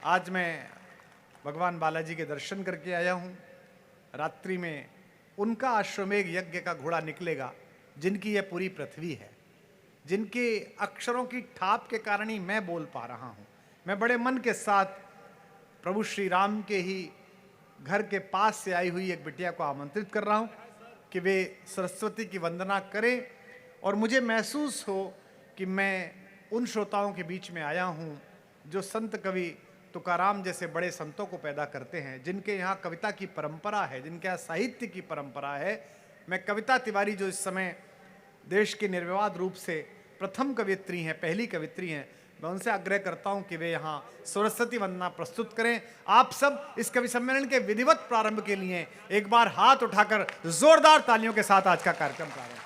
आज मैं भगवान बालाजी के दर्शन करके आया हूँ। रात्रि में उनका अश्वमेघ यज्ञ का घोड़ा निकलेगा जिनकी यह पूरी पृथ्वी है, जिनके अक्षरों की ठाप के कारण ही मैं बोल पा रहा हूँ। मैं बड़े मन के साथ प्रभु श्री राम के ही घर के पास से आई हुई एक बिटिया को आमंत्रित कर रहा हूँ कि वे सरस्वती की वंदना करें और मुझे महसूस हो कि मैं उन श्रोताओं के बीच में आया हूँ जो संत कवि तुकाराम जैसे बड़े संतों को पैदा करते हैं, जिनके यहाँ कविता की परंपरा है, जिनके यहाँ साहित्य की परंपरा है। मैं कविता तिवारी जो इस समय देश के निर्विवाद रूप से प्रथम कवियत्री हैं, पहली कवित्री हैं, मैं उनसे आग्रह करता हूं कि वे यहाँ सरस्वती वंदना प्रस्तुत करें। आप सब इस कवि सम्मेलन के विधिवत प्रारंभ के लिए एक बार हाथ उठाकर जोरदार तालियों के साथ आज का कार्यक्रम प्रारंभ।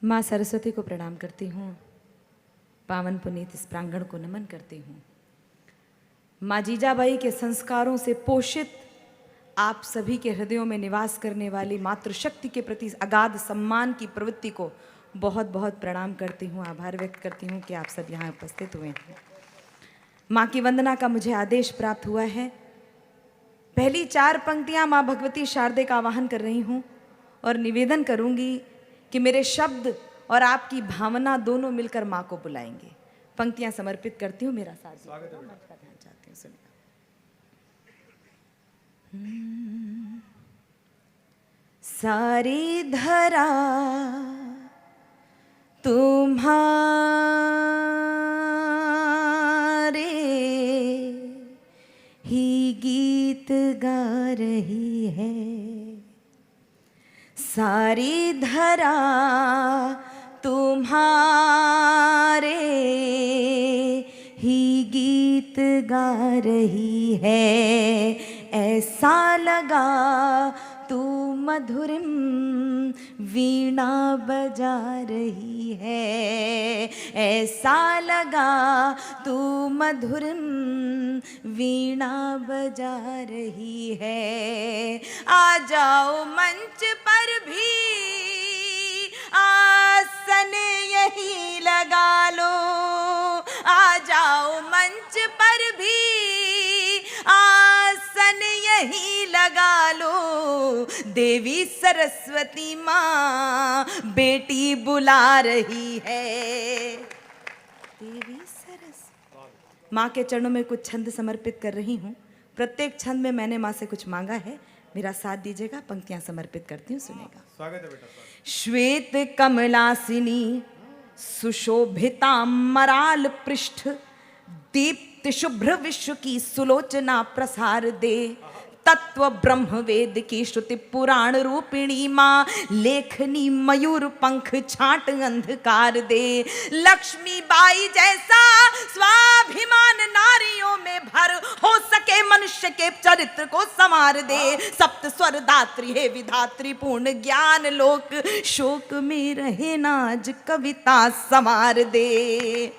माँ सरस्वती को प्रणाम करती हूँ, पावन पुनीत इस प्रांगण को नमन करती हूँ। माँ जीजाबाई के संस्कारों से पोषित आप सभी के हृदयों में निवास करने वाली मातृशक्ति के प्रति अगाध सम्मान की प्रवृत्ति को बहुत बहुत प्रणाम करती हूँ, आभार व्यक्त करती हूँ कि आप सब यहाँ उपस्थित हुए हैं। माँ की वंदना का मुझे आदेश प्राप्त हुआ है। पहली 4 पंक्तियाँ माँ भगवती शारदे का आवाहन कर रही हूँ और निवेदन करूँगी कि मेरे शब्द और आपकी भावना दोनों मिलकर माँ को बुलाएंगे। पंक्तियां समर्पित करती हूँ, मेरा साथ ध्यान चाहती हूँ, सुनिए। सारी धरा तुम्हारे ही गीत गा रही है, सारी धरा तुम्हारे ही गीत गा रही है। ऐसा लगा तू मधुरिम वीणा बजा रही है, ऐसा लगा तू मधुरिम वीणा बजा रही है। आ जाओ मंच पर भी आसन यही लगा लो, आ जाओ मंच पर भी आसन यही लगा लो। देवी सरस्वती माँ बेटी बुला रही है। देवी सरस्वती माँ के चरणों में कुछ छंद समर्पित कर रही हूँ। प्रत्येक छंद में मैंने माँ से कुछ मांगा है, मेरा साथ दीजिएगा। पंक्तियां समर्पित करती हूँ, सुनेगा। स्वागत है बेटा। श्वेत कमलासिनी सुशोभिताम्बराल पृष्ठ दीप्त शुभ्र विश्व की सुलोचना प्रसार दे। तत्व ब्रह्म वेद की श्रुति पुराण रूपिणी माँ लेखनी मयूर पंख छाट अंधकार दे। लक्ष्मी बाई जैसा स्वाभिमान नारियों में भर हो सके मनुष्य के चरित्र को संवार दे। सप्त स्वर दात्री है विधात्री पूर्ण ज्ञान लोक शोक में रहे नाज कविता संवार दे।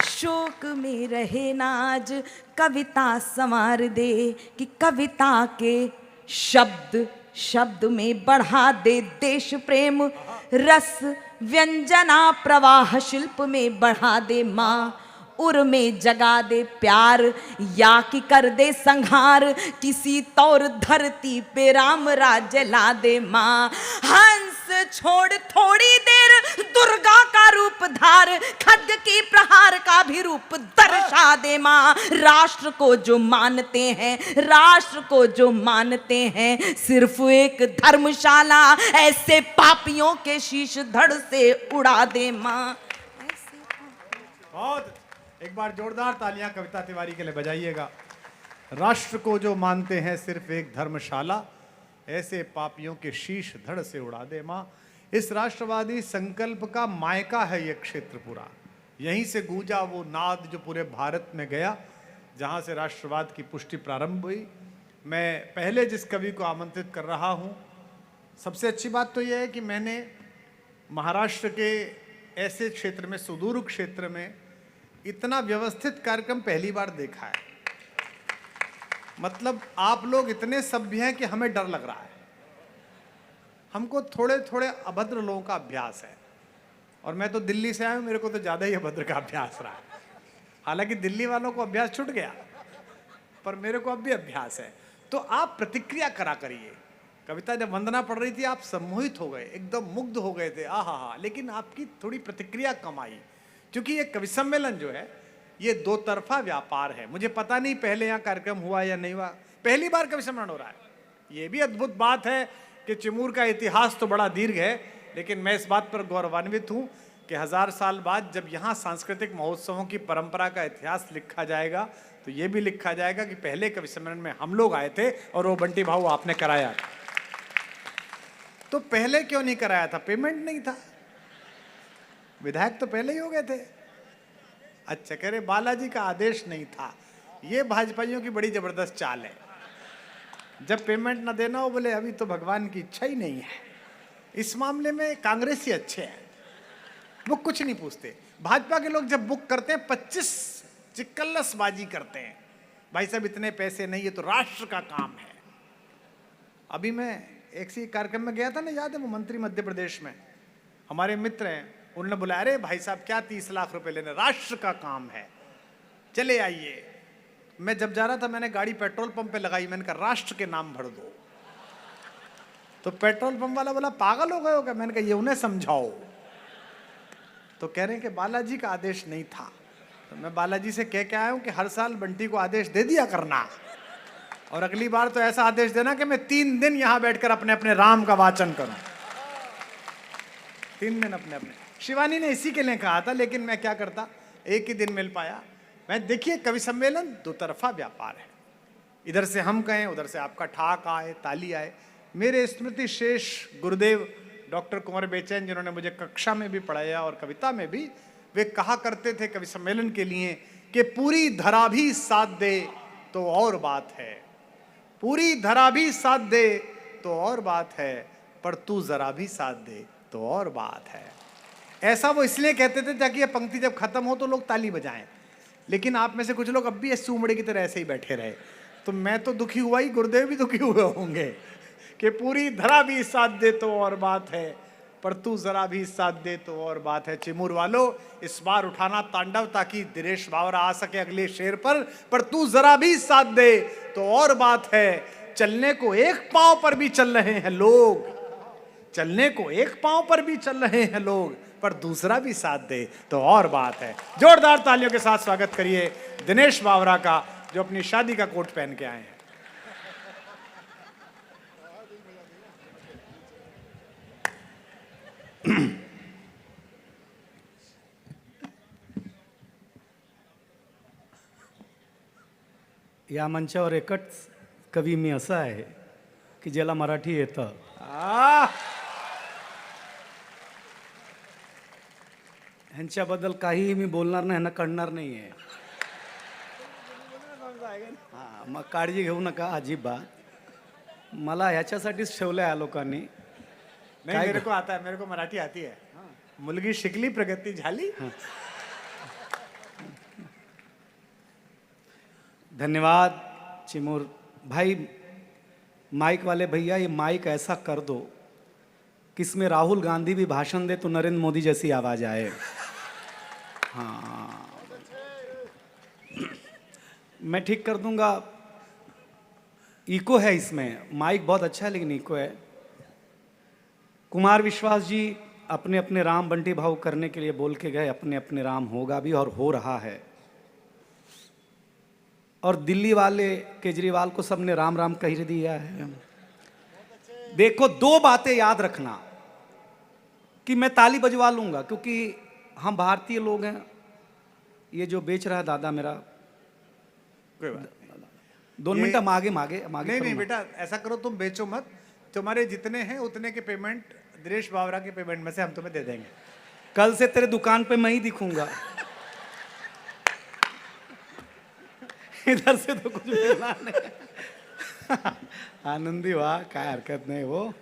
शोक में रहे नाज कविता संवार दे कि कविता के शब्द शब्द में बढ़ा दे देश प्रेम रस व्यंजना प्रवाह शिल्प में बढ़ा दे। माँ उर में जगा दे प्यार या कि कर दे संहार किसी तौर धरती पे राम राज्य ला दे। माँ हंस छोड़ थोड़ी देर दुर्गा का रूप धार खड्ग की प्रहार का भी रूप दर्शा दे। माँ राष्ट्र को जो मानते हैं, राष्ट्र को जो मानते हैं सिर्फ एक धर्मशाला ऐसे पापियों के शीश धड़ से उड़ा दे। माँ बहुत एक बार जोरदार तालियां कविता तिवारी के लिए बजाइएगा। राष्ट्र को जो मानते हैं सिर्फ एक धर्मशाला ऐसे पापियों के शीश धड़ से उड़ा दे। माँ इस राष्ट्रवादी संकल्प का मायका है ये क्षेत्र पूरा। यहीं से गूंजा वो नाद जो पूरे भारत में गया, जहाँ से राष्ट्रवाद की पुष्टि प्रारंभ हुई। मैं पहले जिस कवि को आमंत्रित कर रहा हूँ, सबसे अच्छी बात तो यह है कि मैंने महाराष्ट्र के ऐसे क्षेत्र में, सुदूर क्षेत्र में इतना व्यवस्थित कार्यक्रम पहली बार देखा है। मतलब आप लोग इतने सभ्य हैं कि हमें डर लग रहा है। हमको थोड़े थोड़े अभद्र लोगों का अभ्यास है, और मैं तो दिल्ली से आया हूं, मेरे को तो ज्यादा ही अभद्र का अभ्यास रहा है। हालांकि दिल्ली वालों को अभ्यास छूट गया, पर मेरे को अब भी अभ्यास है। तो आप प्रतिक्रिया करा करिए। कविता जब वंदना पढ़ रही थी आप सम्मोहित हो गए, एकदम मुग्ध हो गए थे, आहा हा, लेकिन आपकी थोड़ी प्रतिक्रिया कम आई, क्योंकि ये कवि सम्मेलन जो है ये दो तरफा व्यापार है। मुझे पता नहीं पहले यहाँ कार्यक्रम हुआ या नहीं हुआ, पहली बार कवि सम्मेलन हो रहा है। ये भी अद्भुत बात है कि चिमूर का इतिहास तो बड़ा दीर्घ है, लेकिन मैं इस बात पर गौरवान्वित हूँ कि 1000 साल बाद जब यहाँ सांस्कृतिक महोत्सवों की परंपरा का इतिहास लिखा जाएगा तो ये भी लिखा जाएगा कि पहले कवि सम्मेलन में हम लोग आए थे और वो बंटी भाऊ आपने कराया था। तो पहले क्यों नहीं कराया था? पेमेंट नहीं था, विधायक तो पहले ही हो गए थे। अच्छा, कह रहे बालाजी का आदेश नहीं था। ये भाजपाइयों की बड़ी जबरदस्त चाल है, जब पेमेंट ना देना हो बोले अभी तो भगवान की इच्छा ही नहीं है। इस मामले में कांग्रेसी अच्छे हैं, वो कुछ नहीं पूछते। भाजपा के लोग जब बुक करते हैं 25 चिक्कल्लसबाजी करते हैं, भाई साहब इतने पैसे नहीं, ये तो राष्ट्र का काम है। अभी मैं एक सी कार्यक्रम में गया था ना, याद है, वो मंत्री मध्य प्रदेश में, हमारे मित्र हैं, उन्होंने बुलाया, अरे भाई साहब क्या 30 लाख रुपए लेने, राष्ट्र का काम है, चले आइए। मैं जब जा रहा था मैंने गाड़ी पेट्रोल पंप पे लगाई, मैंने कहा राष्ट्र के नाम भर दो। तो पेट्रोल पंप वाला बोला पागल हो गए हो क्या? मैंने कहा ये उन्हें समझाओ। तो कह रहे हैं कि बालाजी का आदेश नहीं था। तो मैं बालाजी से कह के आया हूं कि हर साल बंटी को आदेश दे दिया करना, और अगली बार तो ऐसा आदेश देना कि मैं 3 दिन यहां बैठकर अपने अपने राम का वाचन करूं। 3 दिन अपने अपने। शिवानी ने इसी के लिए कहा था, लेकिन मैं क्या करता, एक ही दिन मिल पाया। मैं देखिए कवि सम्मेलन दो तरफा व्यापार है, इधर से हम कहें उधर से आपका ठाक आए, ताली आए। मेरे स्मृति शेष गुरुदेव डॉक्टर कुंवर बेचैन, जिन्होंने मुझे कक्षा में भी पढ़ाया और कविता में भी, वे कहा करते थे कवि सम्मेलन के लिए कि पूरी धरा भी साथ दे तो और बात है, पूरी धरा भी साथ दे तो और बात है, पर तू जरा भी साथ दे तो और बात है। ऐसा वो इसलिए कहते थे ताकि ये पंक्ति जब खत्म हो तो लोग ताली बजाएं, लेकिन आप में से कुछ लोग अब भी ऐसे उमड़े की तरह ऐसे ही बैठे रहे। तो मैं तो दुखी हुआ ही, गुरुदेव भी दुखी हुए होंगे कि पूरी धरा भी साथ दे तो और बात है, पर तू जरा भी साथ दे तो और बात है। चिमूर वालों, इस बार उठाना तांडव ताकि दिनेश बावरा आ सके अगले शेर पर तू जरा भी साथ दे तो और बात है। चलने को एक पांव पर भी चल रहे हैं लोग, चलने को एक पांव पर भी चल रहे हैं लोग, पर दूसरा भी साथ दे तो और बात है। जोरदार तालियों के साथ स्वागत करिए दिनेश बावरा का, जो अपनी शादी का कोट पहन के आए हैं। या मंचावर एकच कवी मी असा आहे की ज्याला मराठी येतं. ह्यांच्याबद्दल काहीही मी बोलणार नाही, ह्यांना कळणार नाही आहे. हां, मग काळजी घेऊ नका अजिबात. मला ह्याच्यासाठीच ठेवलं आहे लोकांनी. नहीं, मेरे को आता है, मेरे को मराठी आती है. मुलगी शिकली प्रगती झाली. धन्यवाद चिमूर भाई. माइक वाले भैया, ये माइक ऐसा कर दो कि इसमें राहुल गांधी भी भाषण दे तो नरेंद्र मोदी जैसी आवाज आए. हाँ, मैं ठीक कर दूंगा. इको है इसमें, माइक बहुत अच्छा है लेकिन इको है. कुमार विश्वास जी अपने अपने राम बंटी भाव करने के लिए बोल के गए, अपने अपने राम होगा भी और हो रहा है. और दिल्ली वाले केजरीवाल को सबने राम राम कह दिया है. देखो, 2 बातें याद रखना कि मैं ताली बजवा लूंगा क्योंकि हम भारतीय लोग हैं. ये जो बेच रहा है दादा मेरा, कोई बात 2 मिनट मागे मागे मागे. नहीं नहीं बेटा, ऐसा करो, तुम बेचो मत. तुम्हारे जितने हैं उतने के पेमेंट दिनेश बावरा के पेमेंट में से हम तुम्हें दे देंगे. कल से तेरे दुकान पे मैं ही दिखूंगा. इधर से तो कुछ मिलना नहीं. आनंदी वाह, काय हरकत नहीं, वो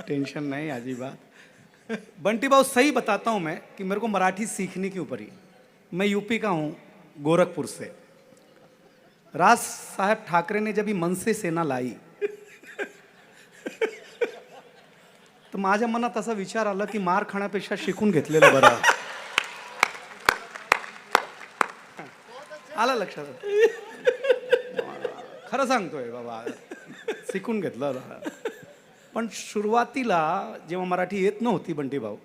टेंशन नहीं अजीबात. बंटी बाबू, सही बताता हूं मैं कि मेरे को मराठी सीखनी क्यों पड़ी. मैं यूपी का हूं, गोरखपुर से. राज साहेब ठाकरे ने जब ही मनसे सेना लाई तर माझ्या मनात असा विचार आला की मार खाण्यापेक्षा शिकून घेतलेलं बरं. आलं लक्षात. खरं सांगतोय बाबा, शिकून घेतलं. पण सुरुवातीला जेव्हा मराठी येत नव्हती बंटी भाऊ,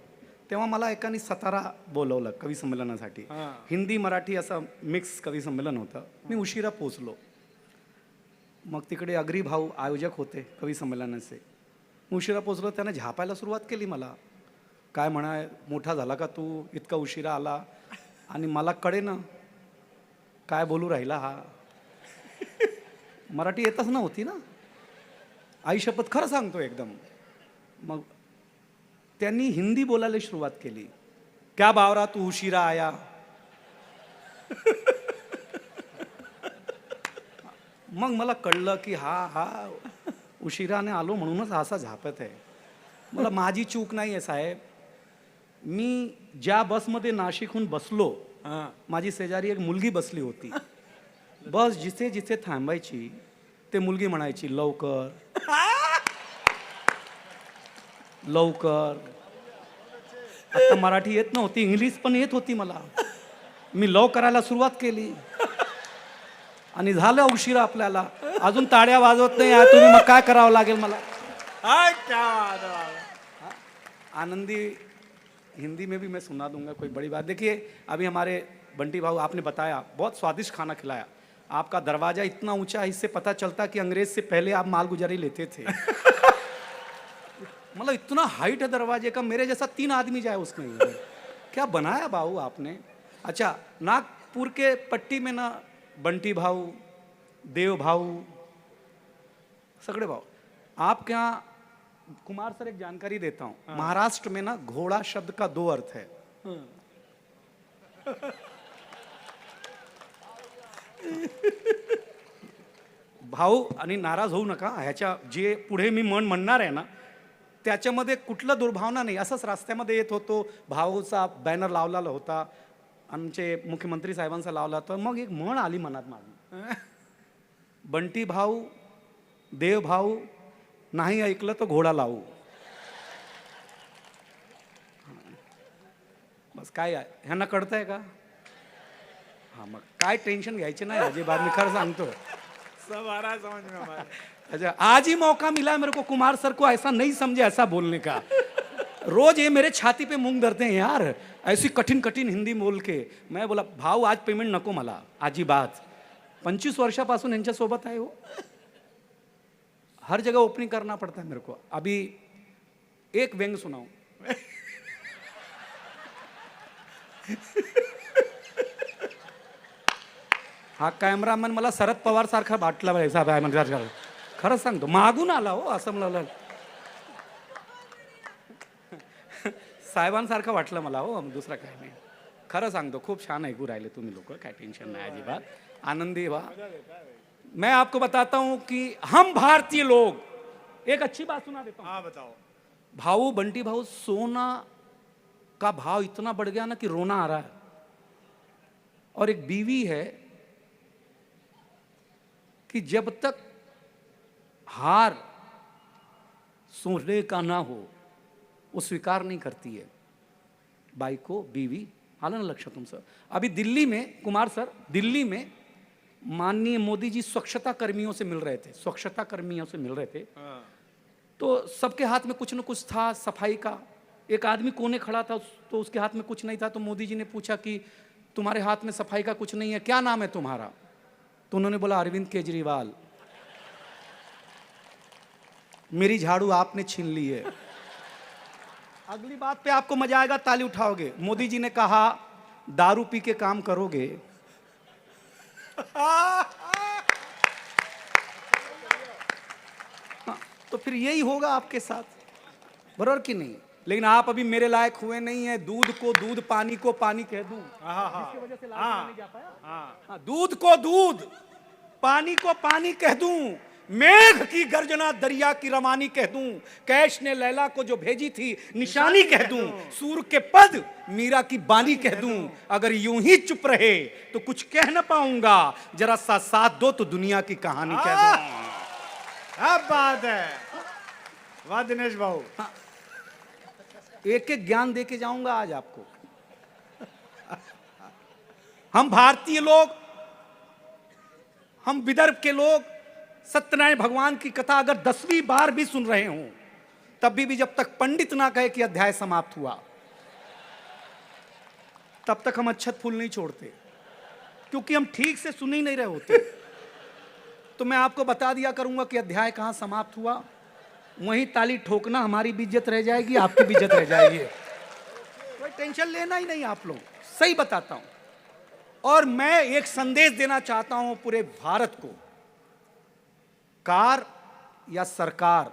तेव्हा मला एकाने सतारा बोलवलं कवी संमेलनासाठी. हिंदी मराठी असं मिक्स कवी संमेलन होतं. मी उशिरा पोचलो. मग तिकडे अग्री भाऊ आयोजक होते कवी संमेलनाचे. उशिरा पोचलो, त्याने झापायला सुरुवात केली मला. काय म्हणाय, मोठा झाला का तू, इतका उशिरा आला. आणि मला कळे ना काय बोलू राहिला हा. मराठी येतच नव्हती ना, आई शपथ खरं सांगतो एकदम. मग त्यांनी हिंदी बोलायला सुरुवात केली. क्या बावरा तू उशिरा आया. मग मला कळलं की हा उशिराने आलो म्हणूनच असा झापत आहे. मला माझी चूक नाही आहे साहेब. मी ज्या बसमध्ये नाशिकहून बसलो, माझी शेजारी एक मुलगी बसली होती. बस जिथे जिथे थांबायची ते मुलगी म्हणायची लवकर लवकर. आता मराठी येत नव्हती, इंग्लिश पण येत होती मला. मी लव करायला सुरुवात केली आणि झालं उशिरा. आपल्याला अजून ताड्या वाजवत नाही आहे तुम्ही, मग काय करावं लागेल मला. आनंदी हिंदी में भी मैं सुना दूंगा, कोई बड़ी बात. देखिए अभी हमारे बंटी भाऊ, आपने बताया बहुत स्वादिष्ट खाना खिलाया. आपका दरवाजा इतना ऊंचा है, इससे पता चलता कि अंग्रेज से पहले आप मालगुजारी लेते थे. मतलब इतना हाइट है दरवाजे का, मेरे जैसा 3 आदमी जाए उसमें. क्या बनाया भाऊ आपने. अच्छा, नागपुर के पट्टी में ना बंटी भाऊ, देव भाऊ, सगड़े भाऊ. आपके यहाँ कुमार सर एक जानकारी देता हूँ. महाराष्ट्र में ना घोड़ा शब्द का 2 अर्थ है. भाऊ आणि नाराज होऊ नका. ह्याच्या जे पुढे मी म्हणणार आहे ना त्याच्यामध्ये कुठलं दुर्भावना नाही. असंच रस्त्यामध्ये येत होतो, भाऊचा बॅनर लावलेला होता, आमचे मुख्यमंत्री साहेबांचा लावला. तर मग एक म्हण आली मनात माझी, बंटी भाऊ, देव भाऊ, नाही ऐकलं तर घोडा लावू. बस काय आहे, ह्यांना कळतंय का. हा, मग काय टेन्शन घ्यायचे नाही अजिबात. मी खरं सांगतो, सब आ रहा है समझ में हमारे. अच्छा, आज ही मौका मिला है मेरे को कुमार सर को ऐसा नहीं समझे ऐसा बोलने का. रोज ये मेरे छाती पे मूंग धरते हैं यार, ऐसी कठिन कठिन हिंदी बोल के. मैं बोला भाऊ आज पेमेंट नको मला अजिबात. 25 वर्षापासून यांच्या सोबत आहे हो. हर जगह ओपनिंग करना पड़ता है मेरे को. अभी एक व्यंग सुनाऊं. हा कॅमेरामॅन मला शरद पवार सारखा वाटला पाहिजे. खरं सांगतो, मागून आला हो असं मला. साहेबांसारखं वाटलं मला हो, दुसरा काय नाही. खरं सांगतो, खूप छान ऐकू राहिले तुम्ही लोक, काय टेन्शन नाही अजिबात. आनंदी व्हा. मैं आपको बताता हूं कि हम भारतीय लोग, एक अच्छी बात सुना देता हूं. हाँ बताओ. भाऊ, बंटी भाऊ, सोना का भाव इतना बढ़ गया ना कि रोना आ रहा है. और एक बीवी है कि जब तक हार सोने का ना हो वो स्वीकार नहीं करती है. बायको, बीवी. आलं ना लक्षात तुमचं. अभी दिल्ली में, कुमार सर, दिल्ली में माननीय मोदी जी स्वच्छता कर्मियों से मिल रहे थे. स्वच्छता कर्मियों से मिल रहे थे. तो सबके हाथ में कुछ न कुछ था सफाई का. एक आदमी कोने खड़ा था, तो उसके हाथ में कुछ नहीं था. तो मोदी जी ने पूछा कि तुम्हारे हाथ में सफाई का कुछ नहीं है, क्या नाम है तुम्हारा. तो उन्होंने बोला अरविंद केजरीवाल. मेरी झाड़ू आपने छीन ली है. अगली बात पे आपको मजा आएगा, ताली उठाओगे. मोदी जी ने कहा दारू पी के काम करोगे. तो फिर यही होगा आपके साथ, बराबर कि नहीं. लेकिन आप अभी मेरे लायक हुए नहीं है. दूध को दूध, पानी को पानी कह दूं, जिसकी वजह से लाल नहीं जा पाया. दूध को दूध, पानी को पानी कह दूं, मेघ की गर्जना दरिया की रवानी कह दूं, कैश ने लैला को जो भेजी थी निशानी कह दूं, सूर के पद मीरा की बानी कह दूं, अगर यूं ही चुप रहे तो कुछ कह ना पाऊंगा, जरा सा साथ दो तो दुनिया की कहानी कह दूं। अब बात है, वाह दिनेश भाऊ। एक एक ज्ञान दे के जाऊंगा आज आपको। हम भारतीय लोग, हम विदर्भ के लोग सत्यनारायण भगवान की कथा अगर 10वीं बार भी सुन रहे हों, तब भी जब तक पंडित ना कहे कि अध्याय समाप्त हुआ, तब तक हम अच्छत फूल नहीं छोड़ते, क्योंकि हम ठीक से सुन ही नहीं रहे होते। तो मैं आपको बता दिया करूंगा कि अध्याय कहां समाप्त हुआ, वहीं ताली ठोकना, हमारी भी इज्जत रह जाएगी, आपकी भी इज्जत रह जाएगी। कोई टेंशन लेना ही नहीं आप लोग, सही बताता हूं। और मैं एक संदेश देना चाहता हूं पूरे भारत को, कार या सरकार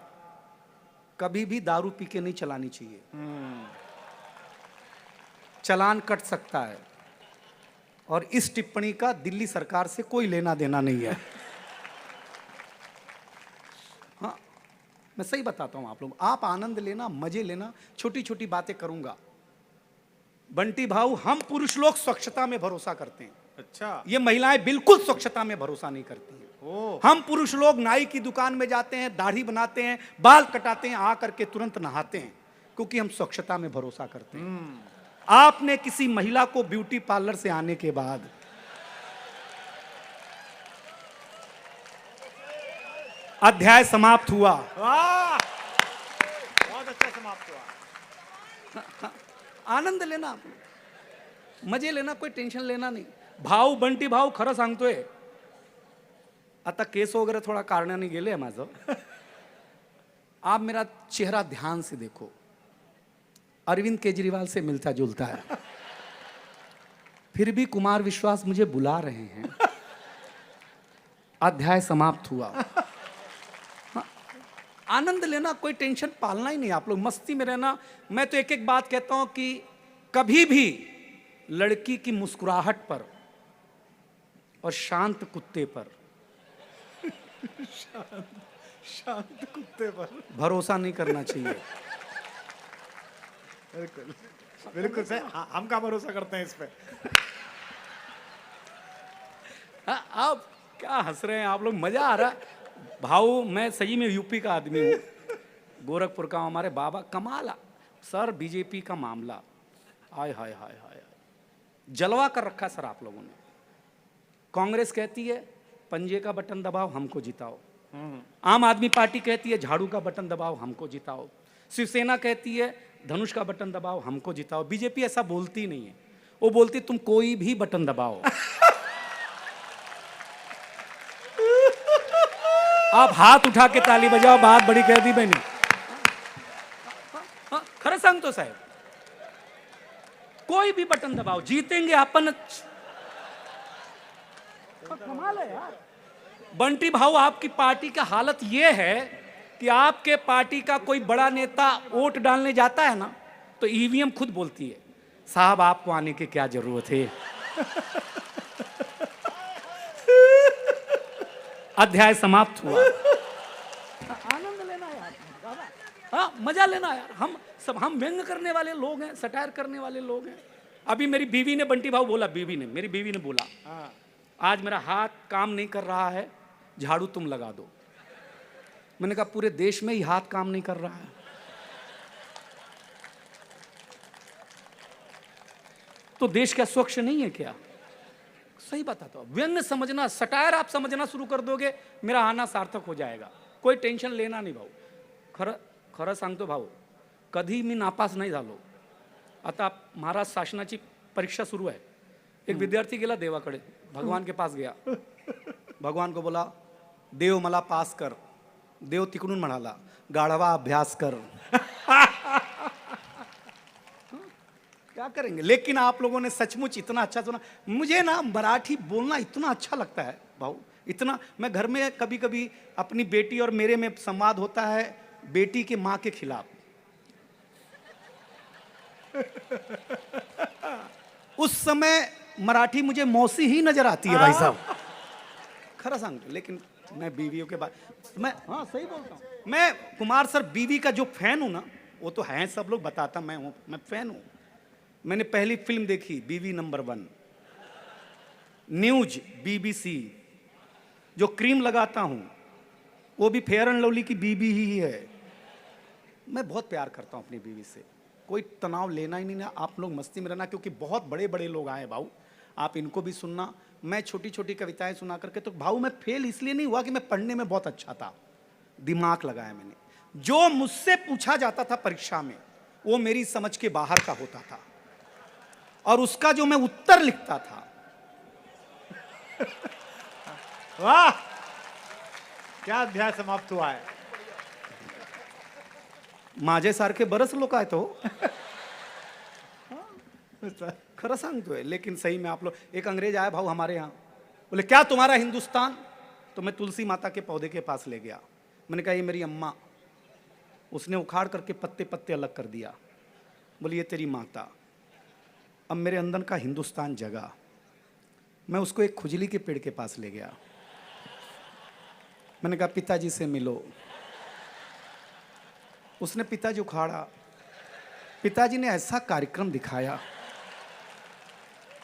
कभी भी दारू पी के नहीं चलानी चाहिए। चालान कट सकता है, और इस टिप्पणी का दिल्ली सरकार से कोई लेना देना नहीं है। हाँ, मैं सही बताता हूं आप लोग, आप आनंद लेना, मजे लेना, छोटी छोटी बातें करूंगा। बंटी भाऊ, हम पुरुष लोग स्वच्छता में भरोसा करते हैं। अच्छा, ये महिलाएं बिल्कुल स्वच्छता में भरोसा नहीं करती हैं। ओ, हम पुरुष लोग नाई की दुकान में जाते हैं, दाढ़ी बनाते हैं, बाल कटाते हैं, आकर के तुरंत नहाते हैं, क्योंकि हम स्वच्छता में भरोसा करते हैं। आपने किसी महिला को ब्यूटी पार्लर से आने के बाद अध्याय समाप्त हुआ, वाह, बहुत अच्छा समाप्त हुआ। आनंद लेना, मजे लेना, कोई टेन्शन लेना नाही। भाऊ, बंटी भाऊ, खरं सांगतोय, आता केस वगैरह थोड़ा कारणाने गेले माझं। आप मेरा चेहरा ध्यान से देखो, अरविंद केजरीवाल से मिलता जुलता है, फिर भी कुमार विश्वास मुझे बुला रहे हैं। अध्याय समाप्त हुआ। हाँ, आनंद लेना, कोई टेंशन पालना ही नहीं, आप लोग मस्ती में रहना। मैं तो एक एक बात कहता हूं कि कभी भी लड़की की मुस्कुराहट पर और शांत कुत्ते पर शांत कुत्ते पर भरोसा नहीं करना चाहिए। बिल्कुल बिल्कुल सही। हम का भरोसा करते हैं इस पे। हाँ, आप क्या हंस रहे हैं आप लोग, मजा आ रहा है। भाऊ, मैं सही में यूपी का आदमी हूँ, गोरखपुर का, हमारे बाबा कमाल। सर, बीजेपी का मामला, हाय हाय हाय हाय, जलवा कर रखा सर आप लोगों ने। कांग्रेस कहती है पंजे का बटन दबाओ हमको जिताओ, आम आदमी पार्टी कहती है झाड़ू का बटन दबाओ हमको जिताओ, शिवसेना कहती है धनुष का बटन दबाओ हमको जिताओ। बीजेपी ऐसा बोलती नहीं है, वो बोलती तुम कोई भी बटन दबाओ। आप हाथ उठा के ताली बजाओ, बात बड़ी कह दी मैंने। खरं सांगतो साहेब, कोई भी बटन दबाओ, जीतेंगे अपन। कमाल है यार। बंटी भाऊ, आपकी पार्टी का हालत यह है कि आपके पार्टी का कोई बड़ा नेता वोट डालने जाता है ना, तो ईवीएम खुद बोलती है साहब आपको आने की क्या जरूरत है। अध्याय समाप्त हुआ। आनंद लेना यार, हाँ, मजा लेना यार। हम व्यंग करने वाले लोग हैं, सटायर करने वाले लोग हैं। अभी मेरी बीवी ने, बंटी भाऊ बोला, मेरी बीवी ने बोला, आज मेरा हाथ काम नहीं कर रहा है, झाड़ू तुम लगा दो। मैंने कहा पूरे देश में ही हाथ काम नहीं कर रहा है, तो देश क्या स्वच्छ नहीं है क्या? सही बताता हूं। व्यंग समझना, सटायर आप समझना शुरू कर दोगे, मेरा आना सार्थक हो जाएगा। कोई टेंशन लेना नाही भाऊ। खरं सांगतो भाऊ, कधी मी नापास नाही झालो। आता महाराज शासनाची परीक्षा सुरू आहे। एक विद्यार्थी गेला देवाकडे, भगवान के पास गया, भगवान को बोला देव मला पास कर। देव तिकडून म्हणाला गाढवा अभ्यास कर। क्या करेंगे। लेकिन आप लोगों ने सचमुच इतना अच्छा सुना। मुझे ना मराठी बोलना इतना अच्छा लगता है भाऊ, इतना। मैं घर में कभी कभी अपनी बेटी और मेरे में संवाद होता है बेटी के माँ के खिलाफ। उस समय मराठी मुझे मौसी ही नजर आती है भाई साहब, खरा सांगतो। लेकिन मैं बीवियों के बाद मैं, हाँ सही बोलता हूँ मैं। कुमार सर बीवी का जो फैन हूँ ना, वो तो है, सब लोग बताता मैं हूँ, मैं फैन हूँ। मैंने पहली फिल्म देखी बीवी नंबर 1, न्यूज BBC। जो क्रीम लगाता हूँ वो भी फेयर एंड लवली की बीवी ही है। मैं बहुत प्यार करता हूँ अपनी बीवी से, कोई तनाव लेना ही नहीं ना। आप लोग मस्ती में रहना, क्योंकि बहुत बड़े बड़े लोग आए भाऊ, आप इनको भी सुनना। मैं छोटी छोटी कविताएं सुना करके, तो भाऊ मैं फेल इसलिए नहीं हुआ कि मैं पढ़ने में बहुत अच्छा था, दिमाग लगाया मैंने। जो मुझसे पूछा जाता था परीक्षा में वो मेरी समझ के बाहर का होता था, और उसका जो मैं उत्तर लिखता था वाह, क्या अध्याय समाप्त हुआ है। माझ्यासारखे बरंच लोक आहेत हो खरं सांगतोय। लेकिन सही में आप लोग, एक अंग्रेज आया भाऊ हमारे यहाँ, बोले क्या तुम्हारा हिंदुस्तान? तो मैं तुलसी माता के पौधे के पास ले गया, मैंने कहा ये मेरी अम्मा। उसने उखाड़ करके पत्ते पत्ते अलग कर दिया, बोले ये तेरी माता। अब मेरे अंदर का हिंदुस्तान जगा। मैं उसको एक खुजली के पेड़ के पास ले गया, मैंने कहा पिताजी से मिलो। उसने पिताजी उखाड़ा, पिताजी ने ऐसा कार्यक्रम दिखाया,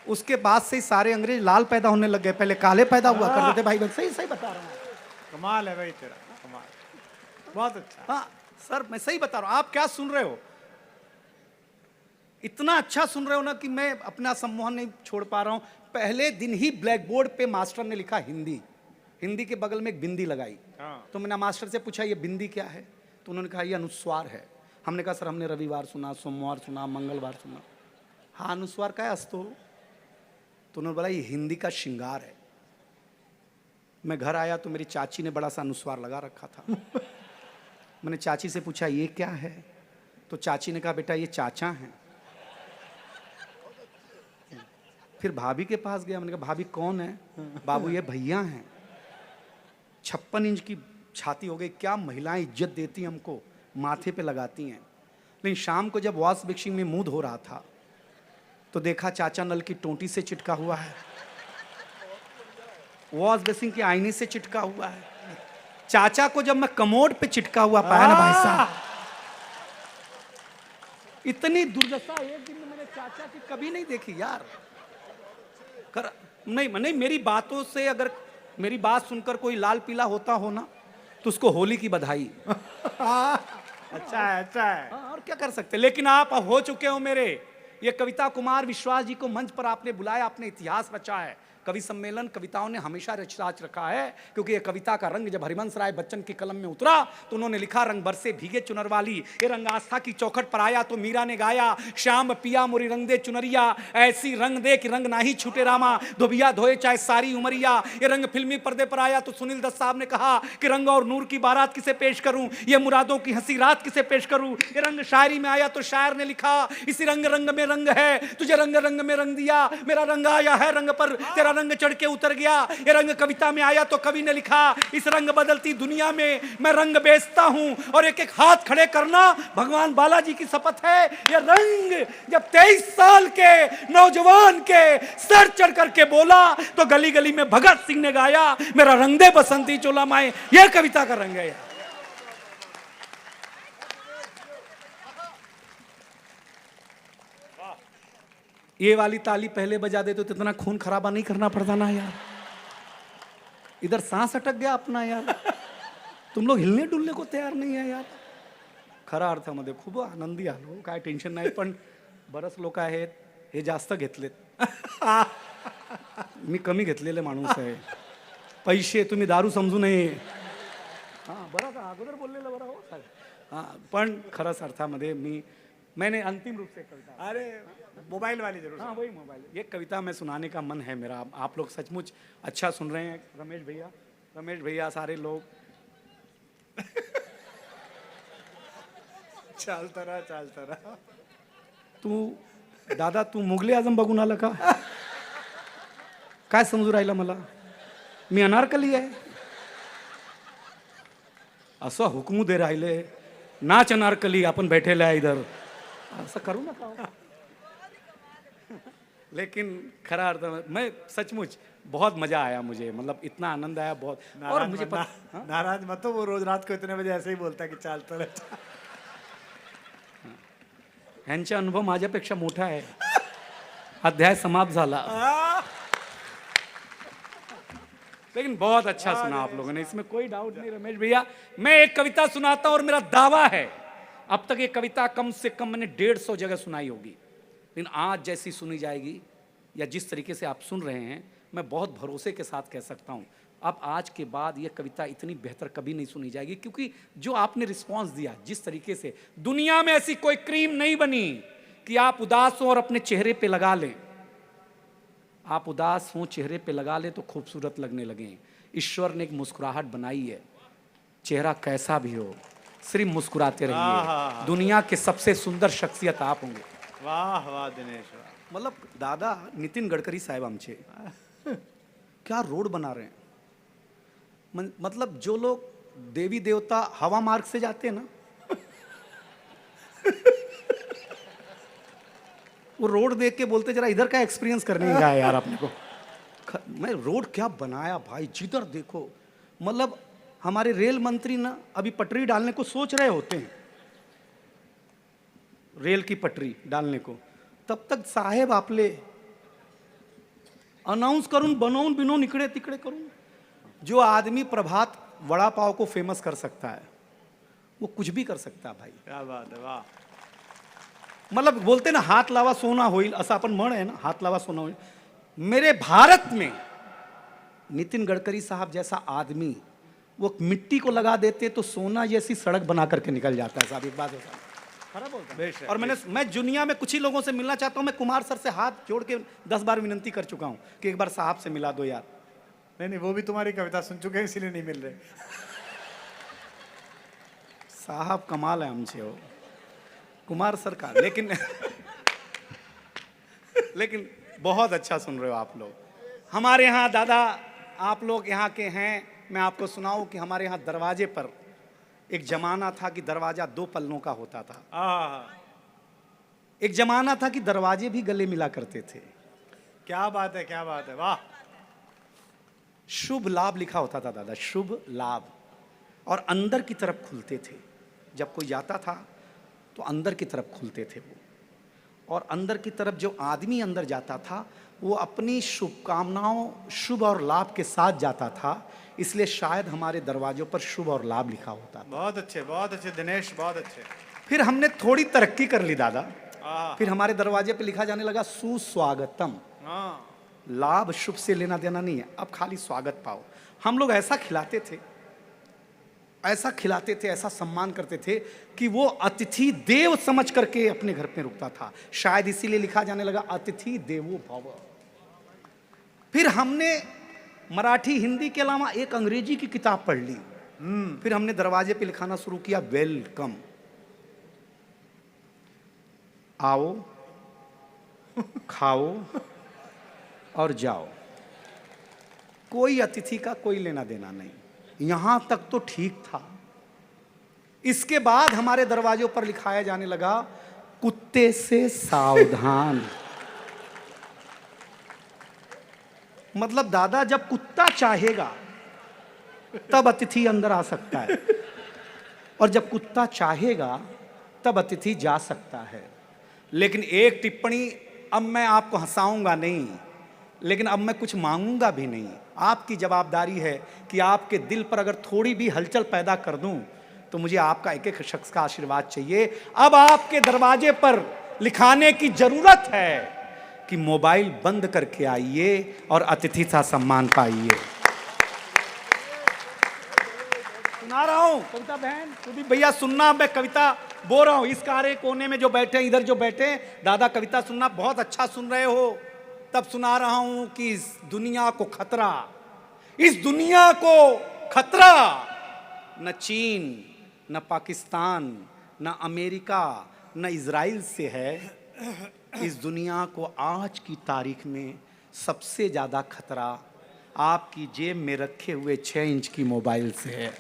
उसके बाद से सारे अंग्रेज लाल पैदा होने लग गए, पहले काले पैदा हुआ करते थे। भाई बहन सही सही बता रहा हूँ, कमाल है भाई तेरा, कमाल, बहुत अच्छा। हाँ सर मैं सही बता रहा हूँ। आप क्या सुन रहे हो, इतना अच्छा सुन रहे हो ना कि मैं अपना सम्मोहन नहीं छोड़ पा रहा हूँ। पहले दिन ही ब्लैक बोर्ड पे मास्टर ने लिखा हिंदी, हिंदी के बगल में एक बिंदी लगाई। तो मैंने मास्टर से पूछा ये बिंदी क्या है, तो उन्होंने कहा ये अनुस्वार है। हमने कहा सर हमने रविवार सुना, सोमवार सुना, मंगलवार सुना। हाँ अनुस्वार का है अस्तो, तो उन्होंने बोला ये हिंदी का श्रृंगार है। मैं घर आया तो मेरी चाची ने बड़ा सा अनुस्वार लगा रखा था। मैंने चाची से पूछा ये क्या है, तो चाची ने कहा बेटा ये चाचा हैं। फिर भाभी के पास गया, मैंने कहा भाभी कौन है? बाबू ये भैया हैं। 56 इंच की छाती हो गई, क्या महिलाएं इज्जत देती हैं हमको, माथे पे लगाती हैं। लेकिन शाम को जब वॉश बेसिन में मुंह धो रहा था तो देखा चाचा नल की टोंटी से चिटका हुआ है, वॉश बेसिन के आईने से चिटका हुआ है। चाचा को जब मैं कमोड पे चिटका हुआ पाया ना भाई साहब, इतनी दुर्दशा एक दिन में मैंने चाचा की कभी नहीं देखी यार। नहीं मेरी बातों से अगर मेरी बात सुनकर कोई लाल पीला होता हो ना तो उसको होली की बधाई। अच्छा है, अच्छा है। और क्या कर सकते, लेकिन आप हो चुके हो मेरे। ये कविता कुमार विश्वास जी को मंच पर आपने बुलाया, आपने इतिहास रचा है। कवि सम्मेलन कविताओं ने हमेशा रच रखा है, क्योंकि ये कविता का रंग जब हरिवंश राय बच्चन की कलम में उतरा तो उन्होंने लिखा रंग बरसे भीगे चुनर वाली। ये रंग आस्था की चौखट पर आया तो मीरा ने गाया, श्याम पिया मोरी रंग दे चुनरिया, ऐसी रंग दे कि रंग नाही छूटे रामा, धोबिया धोए चाहे सारी उमरिया। ये रंग फिल्मी पर्दे पर आया तो सुनील दत्त साहब ने कहा कि रंग और नूर की बारात किसे पेश करूं, ये मुरादों की हंसी रात किसे पेश करूं। ये रंग शायरी में आया तो शायर ने लिखा, इसी रंग रंग में रंग है, तुझे रंग रंग में रंग दिया, मेरा रंग आया है रंग पर, तेरा रंग चढ़ के उतर गया। ये रंग कविता में आया तो कवि ने लिखा, इस रंग बदलती दुनिया में मैं रंग बेचता हूं और एक एक हाथ खड़े करना भगवान बालाजी की शपथ है। ये रंग जब 23 साल के नौजवान के सर चढ़ करके बोला तो गली गली में भगत सिंह ने गाया, मेरा रंग दे बसंती चोला माए। यह कविता का रंग है। ये वाली ताली पहले बजा दे तो इतना खून खराबा नहीं करना पड़ता ना यार। इधर सांस अटक गया अपना यार, तुम लोग हिलने डुलने को तयार नहीं है यार। खरा अर्थामध्ये खूप आनंदी आलो, काय टेन्शन नाही, पण बरंच लोक आहेत हे जास्त घेतलेत, मी कमी घेतलेले माणूस आहे। पैसे तुम्ही दारू समजू नये। हां बरं का अगोदर बोललेलं बरं हो। हां पण खरंच अर्थामध्ये मैंने अंतिम रूप से कविता, अरे मोबाइल वाली जरूर। हाँ वही मोबाइल, ये कविता में सुनाने का मन है मेरा। आप लोग सचमुच अच्छा सुन रहे हैं। रमेश भैया सारे लोग चालता रहा। तू दादा तू मुघले आजम बघून आला का? काय समजू राहिला मला? मी अनारकली आहे असं हुकमू दे राहिले, नाच अनारकली, आपण बैठेले आहे इधर, असं करू नका। लेकिन खरा अर्थ में मैं सचमुच बहुत मजा आया मुझे, मतलब इतना आनंद आया बहुत। और मुझे नाराज मत हो, वो रोज रात को इतने बजे ऐसे ही बोलता है की चाल तर ह्यांचा अनुभव माझ्यापेक्षा मोठा आहे। अध्याय समाप्त झाला। लेकिन बहुत अच्छा सुना आप लोगों ने, इसमें कोई डाउट नहीं रमेश भैया। मैं एक कविता सुनाता हूं और मेरा दावा है अब तक ये कविता कम से कम मैंने 150 जगह सुनाई होगी, लेकिन आज जैसी सुनी जाएगी या जिस तरीके से आप सुन रहे हैं, मैं बहुत भरोसे के साथ कह सकता हूं अब आज के बाद ये कविता इतनी बेहतर कभी नहीं सुनी जाएगी, क्योंकि जो आपने रिस्पॉन्स दिया जिस तरीके से, दुनिया में ऐसी कोई क्रीम नहीं बनी कि आप उदास हो और अपने चेहरे पे लगा लें। आप उदास हो चेहरे पे लगा ले तो खूबसूरत लगने लगे। ईश्वर ने एक मुस्कुराहट बनाई है, चेहरा कैसा भी हो सिर्फ मुस्कुराते रहिए, दुनिया के सबसे सुंदर शख्सियत आप होंगे। वाह वाह दिनेश वाह। मतलब दादा नितिन गडकरी साहेब आमचे क्या रोड बना रहे हैं। मतलब जो लोग देवी देवता हवा मार्ग से जाते हैं ना वो रोड देख के बोलते जरा इधर का एक्सपीरियंस करने गया यार अपने को। मैं रोड क्या बनाया भाई, जिधर देखो। मतलब हमारे रेल मंत्री ना अभी पटरी डालने को सोच रहे होते हैं, रेल की पटरी डालने को, तब तक साहेब आपले अनाउंस करून बनवून बिनवून इकडे तिकडे करून। जो आदमी प्रभात वड़ा पाव को फेमस कर सकता है वो कुछ भी कर सकता है भाई। क्या बात है, वाह। मतलब बोलते ना हात लावा सोना होईल, असं आपण म्हण आहे ना, हात लावा सोना होईल। मेरे भारत में नितिन गडकरी साहब जैसा आदमी वो मिट्टी को लगा देते तो सोना जैसी सड़क बना करके निकल जाता है साहब। एक बात होता है खराब बोलता है। और मैं दुनिया में कुछ ही लोगों से मिलना चाहता हूं। मैं कुमार सर से हाथ जोड़ के 10 बार विनंती कर चुका हूं कि एक बार साहब से मिला दो यार। नहीं वो भी तुम्हारी कविता सुन चुके हैं इसीलिए नहीं मिल रहे। साहब कमाल है हमसे हो कुमार सर का। लेकिन बहुत अच्छा सुन रहे हो आप लोग। हमारे यहाँ दादा आप लोग यहाँ के हैं, मैं आपको सुनाऊं कि हमारे यहाँ दरवाजे पर एक जमाना था कि दरवाजा 2 पल्लों का होता था। एक जमाना था कि दरवाजे भी गले मिला करते थे। क्या बात है, क्या बात है, वाह। शुभ लाभ लिखा होता था दादा, शुभ लाभ, और अंदर की तरफ खुलते थे। जब कोई जाता था तो अंदर की तरफ खुलते थे वो, और अंदर की तरफ जो आदमी अंदर जाता था वो अपनी शुभकामनाओं शुभ और लाभ के साथ जाता था, इसलिए शायद हमारे दरवाजों पर शुभ और लाभ लिखा होता था। बहुत अच्छे दिनेश, बहुत अच्छे। फिर हमने थोड़ी तरक्की कर ली दादा, फिर हमारे दरवाजे पे लिखा जाने लगा सुस्वागतम। लाभ शुभ से लेना देना नहीं है, अब खाली स्वागत पाओ। हम लोग ऐसा खिलाते थे, ऐसा सम्मान करते थे कि वो अतिथि देव समझ करके अपने घर पे रुकता था। शायद इसीलिए लिखा जाने लगा अतिथि देवो भव। फिर हमने मराठी हिंदी के अलावा एक अंग्रेजी की किताब पढ़ ली। फिर हमने दरवाजे पे लिखाना शुरू किया वेलकम। आओ, खाओ और जाओ। कोई अतिथि का कोई लेना देना नहीं। यहां तक तो ठीक था। इसके बाद हमारे दरवाजों पर लिखाया जाने लगा कुत्ते से सावधान। मतलब दादा जब कुत्ता चाहेगा तब अतिथि अंदर आ सकता है, और जब कुत्ता चाहेगा तब अतिथि जा सकता है। लेकिन एक टिप्पणी, अब मैं आपको हंसाऊंगा नहीं, लेकिन अब मैं कुछ मांगूंगा भी नहीं। आपकी जवाबदारी है कि आपके दिल पर अगर थोड़ी भी हलचल पैदा कर दूं तो मुझे आपका एक एक शख्स का आशीर्वाद चाहिए। अब आपके दरवाजे पर लिखाने की जरूरत है कि मोबाइल बंद करके आइए और अतिथि का सम्मान पाइए। सुना रहा हूं कविता बहन, तू भी भैया सुनना। मैं कविता बोल रहा हूं, इस कारे कोने में जो बैठे, इधर जो बैठे, दादा कविता सुनना। बहुत अच्छा सुन रहे हो। तब सुना रहा हूं कि इस दुनिया को खतरा, इस दुनिया को खतरा न चीन, न पाकिस्तान, न अमेरिका, न इजराइल से है। इस दुनिया को आज की तारीख में सबसे ज्यादा खतरा आपकी जेब में रखे हुए 6 इंच की मोबाइल से है।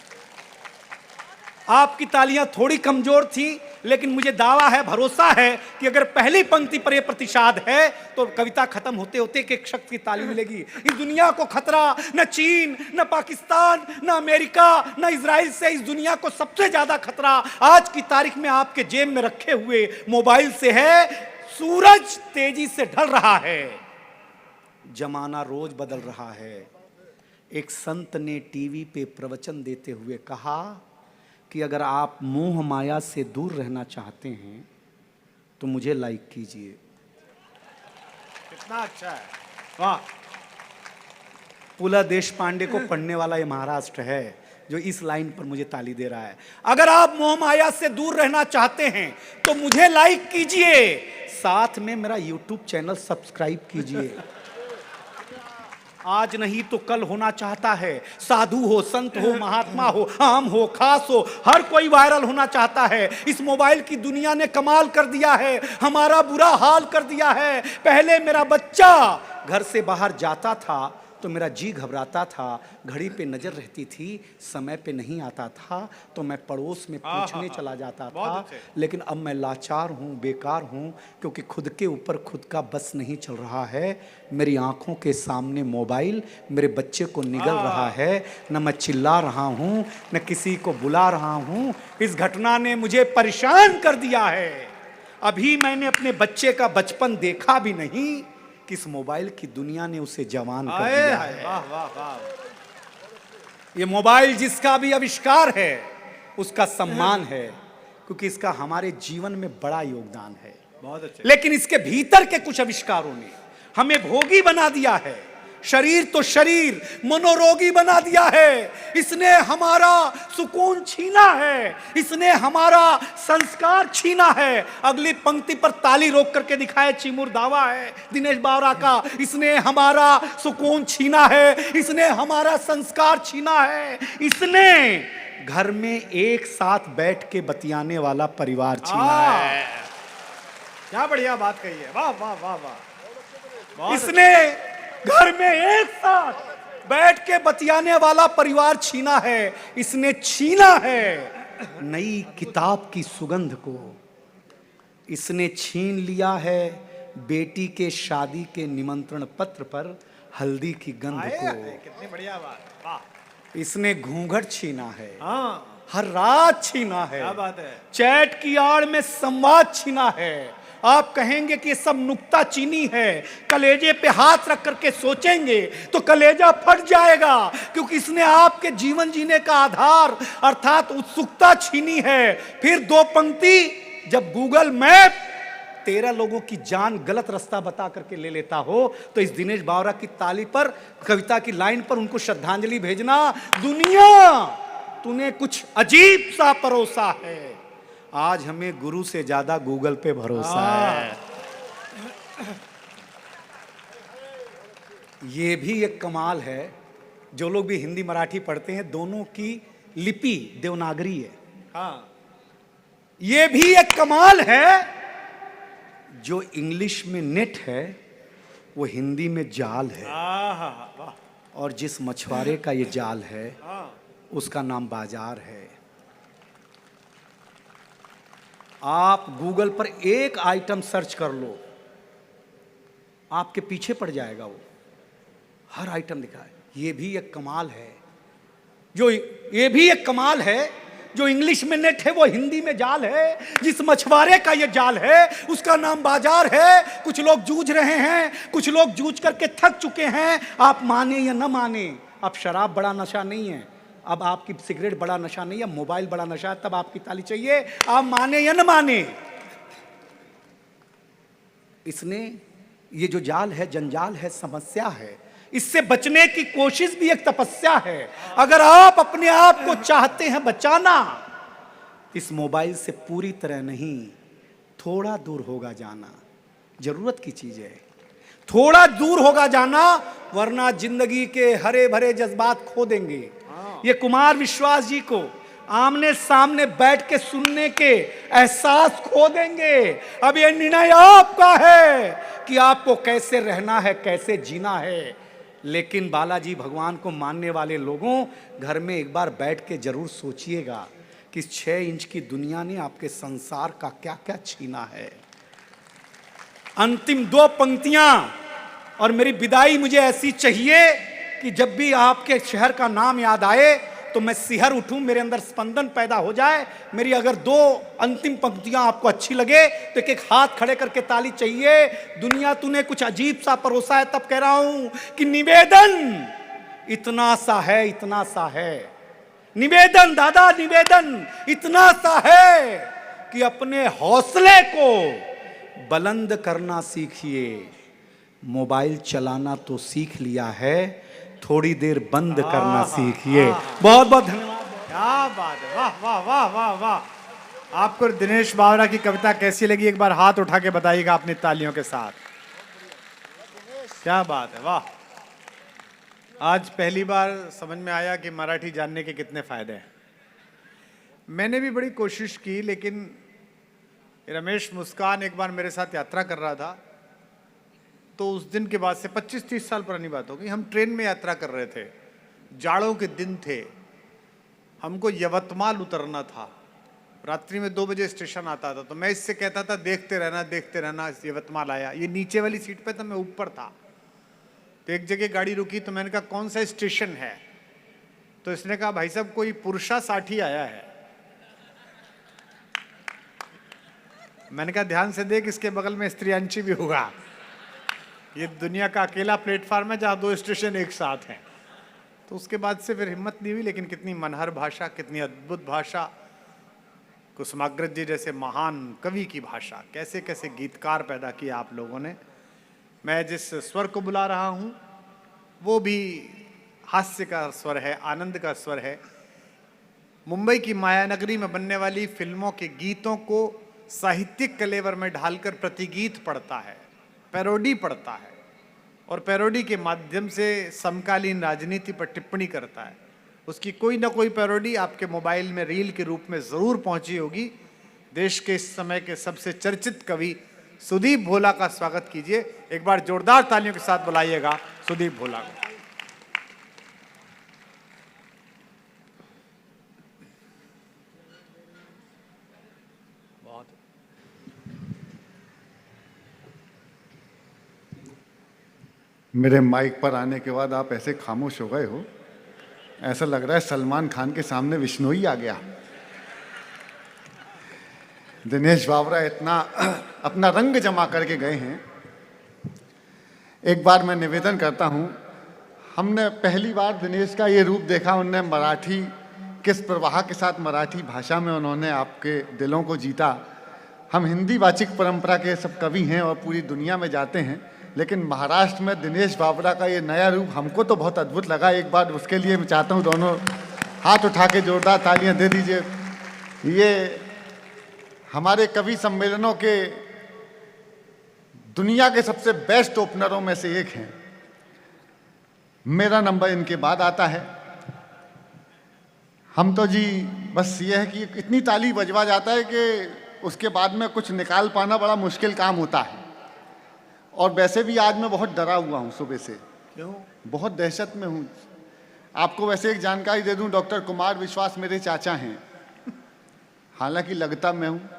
आपकी तालियां थोड़ी कमजोर थी, लेकिन मुझे दावा है, भरोसा है कि अगर पहली पंक्ति पर यह प्रतिसाद है तो कविता खत्म होते होते एक शख्स की ताली मिलेगी। इस दुनिया को खतरा न चीन, न पाकिस्तान, न अमेरिका, न इजराइल से, इस दुनिया को सबसे ज्यादा खतरा आज की तारीख में आपके जेब में रखे हुए मोबाइल से है। सूरज तेजी से ढल रहा है, जमाना रोज बदल रहा है। एक संत ने टीवी पे प्रवचन देते हुए कहा कि अगर आप मोह माया से दूर रहना चाहते हैं तो मुझे लाइक कीजिए। कितना अच्छा है, वाह। पुला देश पांडे को पढ़ने वाला ये महाराष्ट्र है जो इस लाइन पर मुझे ताली दे रहा है। अगर आप मोह माया से दूर रहना चाहते हैं तो मुझे लाइक कीजिए, साथ में मेरा YouTube चैनल सब्सक्राइब कीजिए। आज नहीं तो कल होना चाहता है। साधु हो, संत हो, महात्मा हो, आम हो, खास हो, हर कोई वायरल होना चाहता है। इस मोबाइल की दुनिया ने कमाल कर दिया है, हमारा बुरा हाल कर दिया है। पहले मेरा बच्चा घर से बाहर जाता था तो मेरा जी घबराता था, घड़ी पे नजर रहती थी, समय पे नहीं आता था तो मैं पड़ोस में पूछने चला जाता था। लेकिन अब मैं लाचार हूँ, बेकार हूँ, क्योंकि खुद के ऊपर खुद का बस नहीं चल रहा है। मेरी आंखों के सामने मोबाइल मेरे बच्चे को निगल रहा है। न मैं चिल्ला रहा हूँ, न किसी को बुला रहा हूँ। इस घटना ने मुझे परेशान कर दिया है। अभी मैंने अपने बच्चे का बचपन देखा भी नहीं, किस मोबाइल की दुनिया ने उसे जवान कर दिया है। वाह वाह वाह। ये मोबाइल जिसका भी आविष्कार है उसका सम्मान है, क्योंकि इसका हमारे जीवन में बड़ा योगदान है। बहुत अच्छे। लेकिन इसके भीतर के कुछ आविष्कारों ने हमें भोगी बना दिया है। शरीर तो शरीर, मनोरोगी बना दिया है। इसने हमारा सुकून छीना है, इसने हमारा संस्कार छीना है। अगली पंक्ति पर ताली रोक करके दिखाए चिमुर दावा है दिनेश बावरा का। इसने हमारा सुकून छीना है, इसने हमारा संस्कार छीना है, इसने घर में एक साथ बैठ के बतियाने वाला परिवार छीना है। क्या बढ़िया बात कही है, वाह वाह वाह वाह। इसने घर में एक साथ बैठ के बतियाने वाला परिवार छीना है। इसने छीना है नई किताब की सुगंध को। इसने छीन लिया है बेटी के शादी के निमंत्रण पत्र पर हल्दी की गंध को। कितनी बढ़िया बात, वाह। इसने घूंघट छीना है, हाँ, हर रात छीना है। क्या बात है। चैट की आड़ में संवाद छीना है। आप कहेंगे कि ये सब नुक्ता चीनी है, कलेजे पे हाथ रख करके सोचेंगे तो कलेजा फट जाएगा, क्योंकि इसने आपके जीवन जीने का आधार अर्थात उत्सुकता छीनी है। फिर दो पंक्ति, जब गूगल मैप 13 लोगों की जान गलत रास्ता बता करके ले लेता हो तो इस दिनेश बावरा की ताली पर, कविता की लाइन पर उनको श्रद्धांजलि भेजना। दुनिया तूने कुछ अजीब सा परोसा है। आज हमें गुरु से ज्यादा गूगल पे भरोसा है। ये भी एक कमाल है। जो लोग भी हिंदी मराठी पढ़ते हैं, दोनों की लिपि देवनागरी है। हाँ, ये भी एक कमाल है। जो इंग्लिश में नेट है वो हिंदी में जाल है। वाह। और जिस मछुआरे का ये जाल है हाँ, उसका नाम बाजार है। आप गूगल पर एक आइटम सर्च कर लो, आपके पीछे पड़ जाएगा वो, हर आइटम दिखा है। ये भी एक कमाल है। ये भी एक कमाल है। जो इंग्लिश में नेट है वो हिंदी में जाल है। जिस मछुआरे का ये जाल है उसका नाम बाजार है। कुछ लोग जूझ रहे हैं, कुछ लोग जूझ करके थक चुके हैं। आप माने या न माने, अब शराब बड़ा नशा नहीं है, अब आपकी सिगरेट बड़ा नशा नहीं है, मोबाइल बड़ा नशा है, तब आपकी ताली चाहिए। आप माने या न माने, इसने ये जो जाल है, जंजाल है, समस्या है, इससे बचने की कोशिश भी एक तपस्या है। अगर आप अपने आप को चाहते हैं बचाना, इस मोबाइल से पूरी तरह नहीं, थोड़ा दूर होगा जाना जरूरत की चीज है। थोड़ा दूर होगा जाना, वरना जिंदगी के हरे भरे जज्बात खो देंगे। ये कुमार विश्वास जी को आमने सामने बैठ के सुनने के एहसास खो देंगे। अब ये निर्णय आपका है कि आपको कैसे रहना है, कैसे जीना है। लेकिन बालाजी भगवान को मानने वाले लोगों, घर में एक बार बैठ के जरूर सोचिएगा कि 6 इंच की दुनिया ने आपके संसार का क्या क्या छीना है। अंतिम 2 पंक्तियां और मेरी विदाई मुझे ऐसी चाहिए कि जब भी आपके शहर का नाम याद आए तो मैं सिहर उठूं, मेरे अंदर स्पंदन पैदा हो जाए। मेरी अगर 2 अंतिम पंक्तियां आपको अच्छी लगे तो एक हाथ खड़े करके ताली चाहिए। दुनिया तूने कुछ अजीब सा परोसा है, तब कह रहा हूं कि निवेदन इतना सा है, इतना सा है। निवेदन दादा, निवेदन इतना सा है कि अपने हौसले को बुलंद करना सीखिए। मोबाइल चलाना तो सीख लिया है, थोड़ी देर बंद करना सीखिए। बहुत बहुत धन्यवाद। क्या बात है, वाह वाह वाह वाह वाह। आपको दिनेश बावरा की कविता कैसी लगी, एक बार हाथ उठा के बताइएगा अपनी तालियों के साथ। क्या बात है, वाह। आज पहली बार समझ में आया कि मराठी जानने के कितने फायदे हैं। मैंने भी बड़ी कोशिश की, लेकिन रमेश मुस्कान एक बार मेरे साथ यात्रा कर रहा था, तो उस दिन के बाद से 25-30 साल पुरानी बात होगी, हम ट्रेन में यात्रा कर रहे थे, जाड़ों के दिन थे, हमको यवतमाल उतरना था। रात्रि में 2 बजे स्टेशन आता था, तो मैं इससे कहता था देखते रहना, यवतमाल आया। ये नीचे वाली सीट पे था, मैं ऊपर था। तो एक जगह गाड़ी रुकी, तो मैंने कहा कौन सा स्टेशन है, तो इसने कहा भाई साहब कोई पुरुषा साठी आया है। मैंने कहा ध्यान से देख, इसके बगल में स्त्रियांची भी होगा। ये दुनिया का अकेला प्लेटफार्म है जहां 2 स्टेशन एक साथ हैं। तो उसके बाद से फिर हिम्मत नहीं हुई, लेकिन कितनी मनहर भाषा, कितनी अद्भुत भाषा, कुसुमाग्रज जी जैसे महान कवि की भाषा, कैसे कैसे गीतकार पैदा किया आप लोगों ने। मैं जिस स्वर को बुला रहा हूँ वो भी हास्य का स्वर है, आनंद का स्वर है। मुंबई की मायानगरी में बनने वाली फिल्मों के गीतों को साहित्यिक कलेवर में ढालकर प्रतिगीत पढ़ता है, पैरोडी पढ़ता है, और पैरोडी के माध्यम से समकालीन राजनीति पर टिप्पणी करता है। उसकी कोई ना कोई पैरोडी आपके मोबाइल में रील के रूप में ज़रूर पहुंची होगी। देश के इस समय के सबसे चर्चित कवि सुदीप भोला का स्वागत कीजिए। एक बार जोरदार तालियों के साथ बुलाइएगा सुदीप भोला को। मेरे माइक पर आने के बाद आप ऐसे खामोश हो गए हो, ऐसा लग रहा है सलमान खान के सामने विष्णु आ गया। दिनेश बावरा इतना अपना रंग जमा करके गए हैं। एक बार मैं निवेदन करता हूं, हमने पहली बार दिनेश का ये रूप देखा, उनने मराठी किस प्रवाह के साथ मराठी भाषा में उन्होंने आपके दिलों को जीता। हम हिंदी वाचिक परंपरा के सब कवि हैं और पूरी दुनिया में जाते हैं, लेकिन महाराष्ट्र में दिनेश बावरा का ये नया रूप हमको तो बहुत अद्भुत लगा। एक बार उसके लिए मैं चाहता हूँ दोनों हाथ उठा के जोरदार तालियां दे दीजिए। ये हमारे कवि सम्मेलनों के दुनिया के सबसे बेस्ट ओपनरों में से एक हैं। मेरा नंबर इनके बाद आता है। हम तो जी बस ये है कि इतनी ताली बजवा जाता है कि उसके बाद में कुछ निकाल पाना बड़ा मुश्किल काम होता है। और वैसे भी आज मैं बहुत डरा हुआ हूँ सुबह से। क्यों? बहुत दहशत में हूँ। आपको वैसे एक जानकारी दे दूं, डॉक्टर कुमार विश्वास मेरे चाचा हैं, हालांकि लगता मैं हूँ।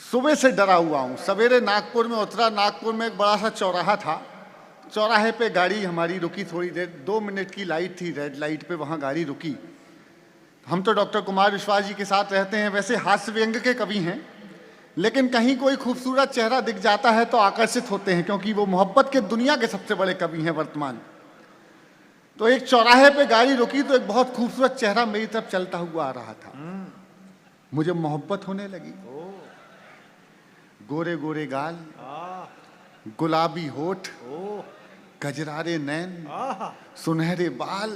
सुबह से डरा हुआ हूँ। सवेरे नागपुर में उतरा, नागपुर में एक बड़ा सा चौराहा था, चौराहे पे गाड़ी हमारी रुकी थोड़ी देर, 2 मिनट की लाइट थी, रेड लाइट पे वहाँ गाड़ी रुकी। हम तो डॉक्टर कुमार विश्वास जी के साथ रहते हैं, वैसे हास्य व्यंग के कवि हैं, लेकिन कहीं कोई खूबसूरत चेहरा दिख जाता है तो आकर्षित होते हैं, क्योंकि वो मोहब्बत के दुनिया के सबसे बड़े कवि हैं वर्तमान। तो एक चौराहे पे गाड़ी रुकी तो एक बहुत खूबसूरत चेहरा मेरी तरफ चलता हुआ आ रहा था। मुझे मोहब्बत होने लगी। गोरे गोरे गाल, गुलाबी होठ, गजरारे नैन, सुनहरे बाल,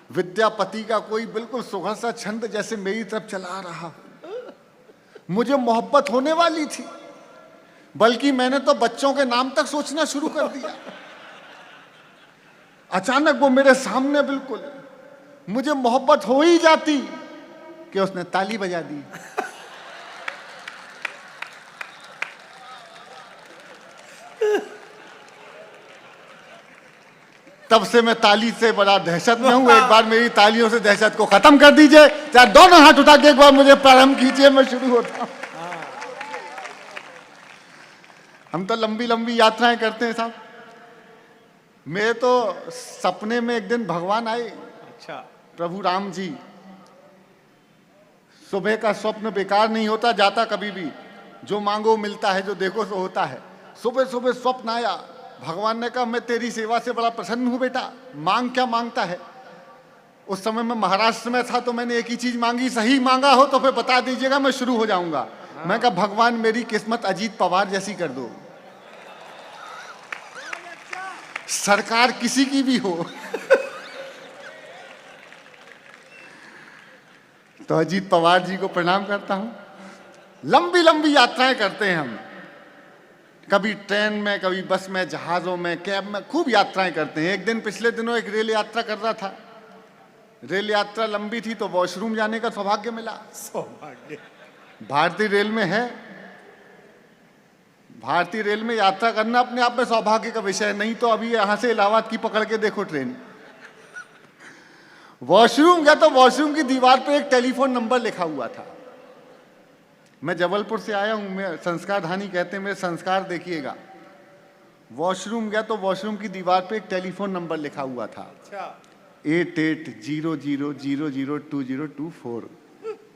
विद्यापति का कोई बिल्कुल सुघड़ सा छंद जैसे मेरी तरफ चला रहा। मुझे मोहब्बत होने वाली थी, बल्कि मैंने तो बच्चों के नाम तक सोचना शुरू कर दिया। अचानक वो मेरे सामने बिल्कुल, मुझे मोहब्बत हो ही जाती कि उसने ताली बजा दी। तब से मैं ताली से बड़ा दहशत में हूं। एक बार मेरी तालियों से दहशत को खत्म कर दीजिए, चाहे दोनों हाथ उठा के एक बार मुझे प्रारंभ कीजिए, मैं शुरू होता हूं। हम तो लंबी लंबी यात्राएं करते हैं साहब। मेरे तो सपने में एक दिन भगवान आए, अच्छा, प्रभु राम जी। सुबह का स्वप्न बेकार नहीं होता, जाता कभी भी। जो मांगो मिलता है, जो देखो सो होता है। सुबह सुबह स्वप्न आया, भगवान ने कहा मैं तेरी सेवा से बड़ा प्रसन्न हूं बेटा, मांग क्या मांगता है। उस समय मैं महाराष्ट्र में था, तो मैंने एक ही चीज मांगी, सही मांगा हो तो फिर बता दीजिएगा, मैं शुरू हो जाऊंगा। मैं कहा भगवान मेरी किस्मत अजीत पवार जैसी कर दो, सरकार किसी की भी हो। तो अजीत पवार जी को प्रणाम करता हूं। लंबी लंबी यात्राएं करते हैं हम, कभी ट्रेन में, कभी बस में, जहाजों में, कैब में, खूब यात्राएं करते हैं। एक दिन पिछले दिनों एक रेल यात्रा कर रहा था। रेल यात्रा लंबी थी तो वॉशरूम जाने का सौभाग्य मिला। सौभाग्य। भारतीय रेल में है, भारतीय रेल में यात्रा करना अपने आप में सौभाग्य का विषय है। नहीं तो अभी यहां से इलाहाबाद की पकड़ के देखो ट्रेन। वॉशरूम गया तो वॉशरूम की दीवार पे एक टेलीफोन नंबर लिखा हुआ था। मैं जबलपुर से आया हूं, मैं संस्कार धानी कहते हैं, मेरे संस्कार देखिएगा। वॉशरूम गया तो वॉशरूम की दीवार पे एक टेलीफोन नंबर लिखा हुआ था, अच्छा, 8800002024।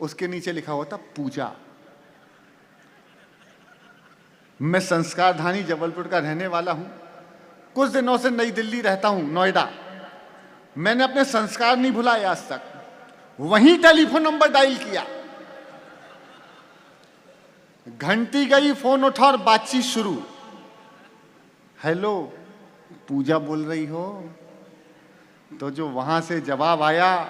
उसके नीचे लिखा हुआ था पूजा। मैं संस्कार धानी जबलपुर का रहने वाला हूं, कुछ दिनों से नई दिल्ली रहता हूं, नोएडा। मैंने अपने संस्कार नहीं भुलाए आज तक। वहीं टेलीफोन नंबर डायल किया, घंटी गई, फोन उठा और बातचीत शुरू। हेलो, पूजा बोल रही हो? तो जो वहां से जवाब आया,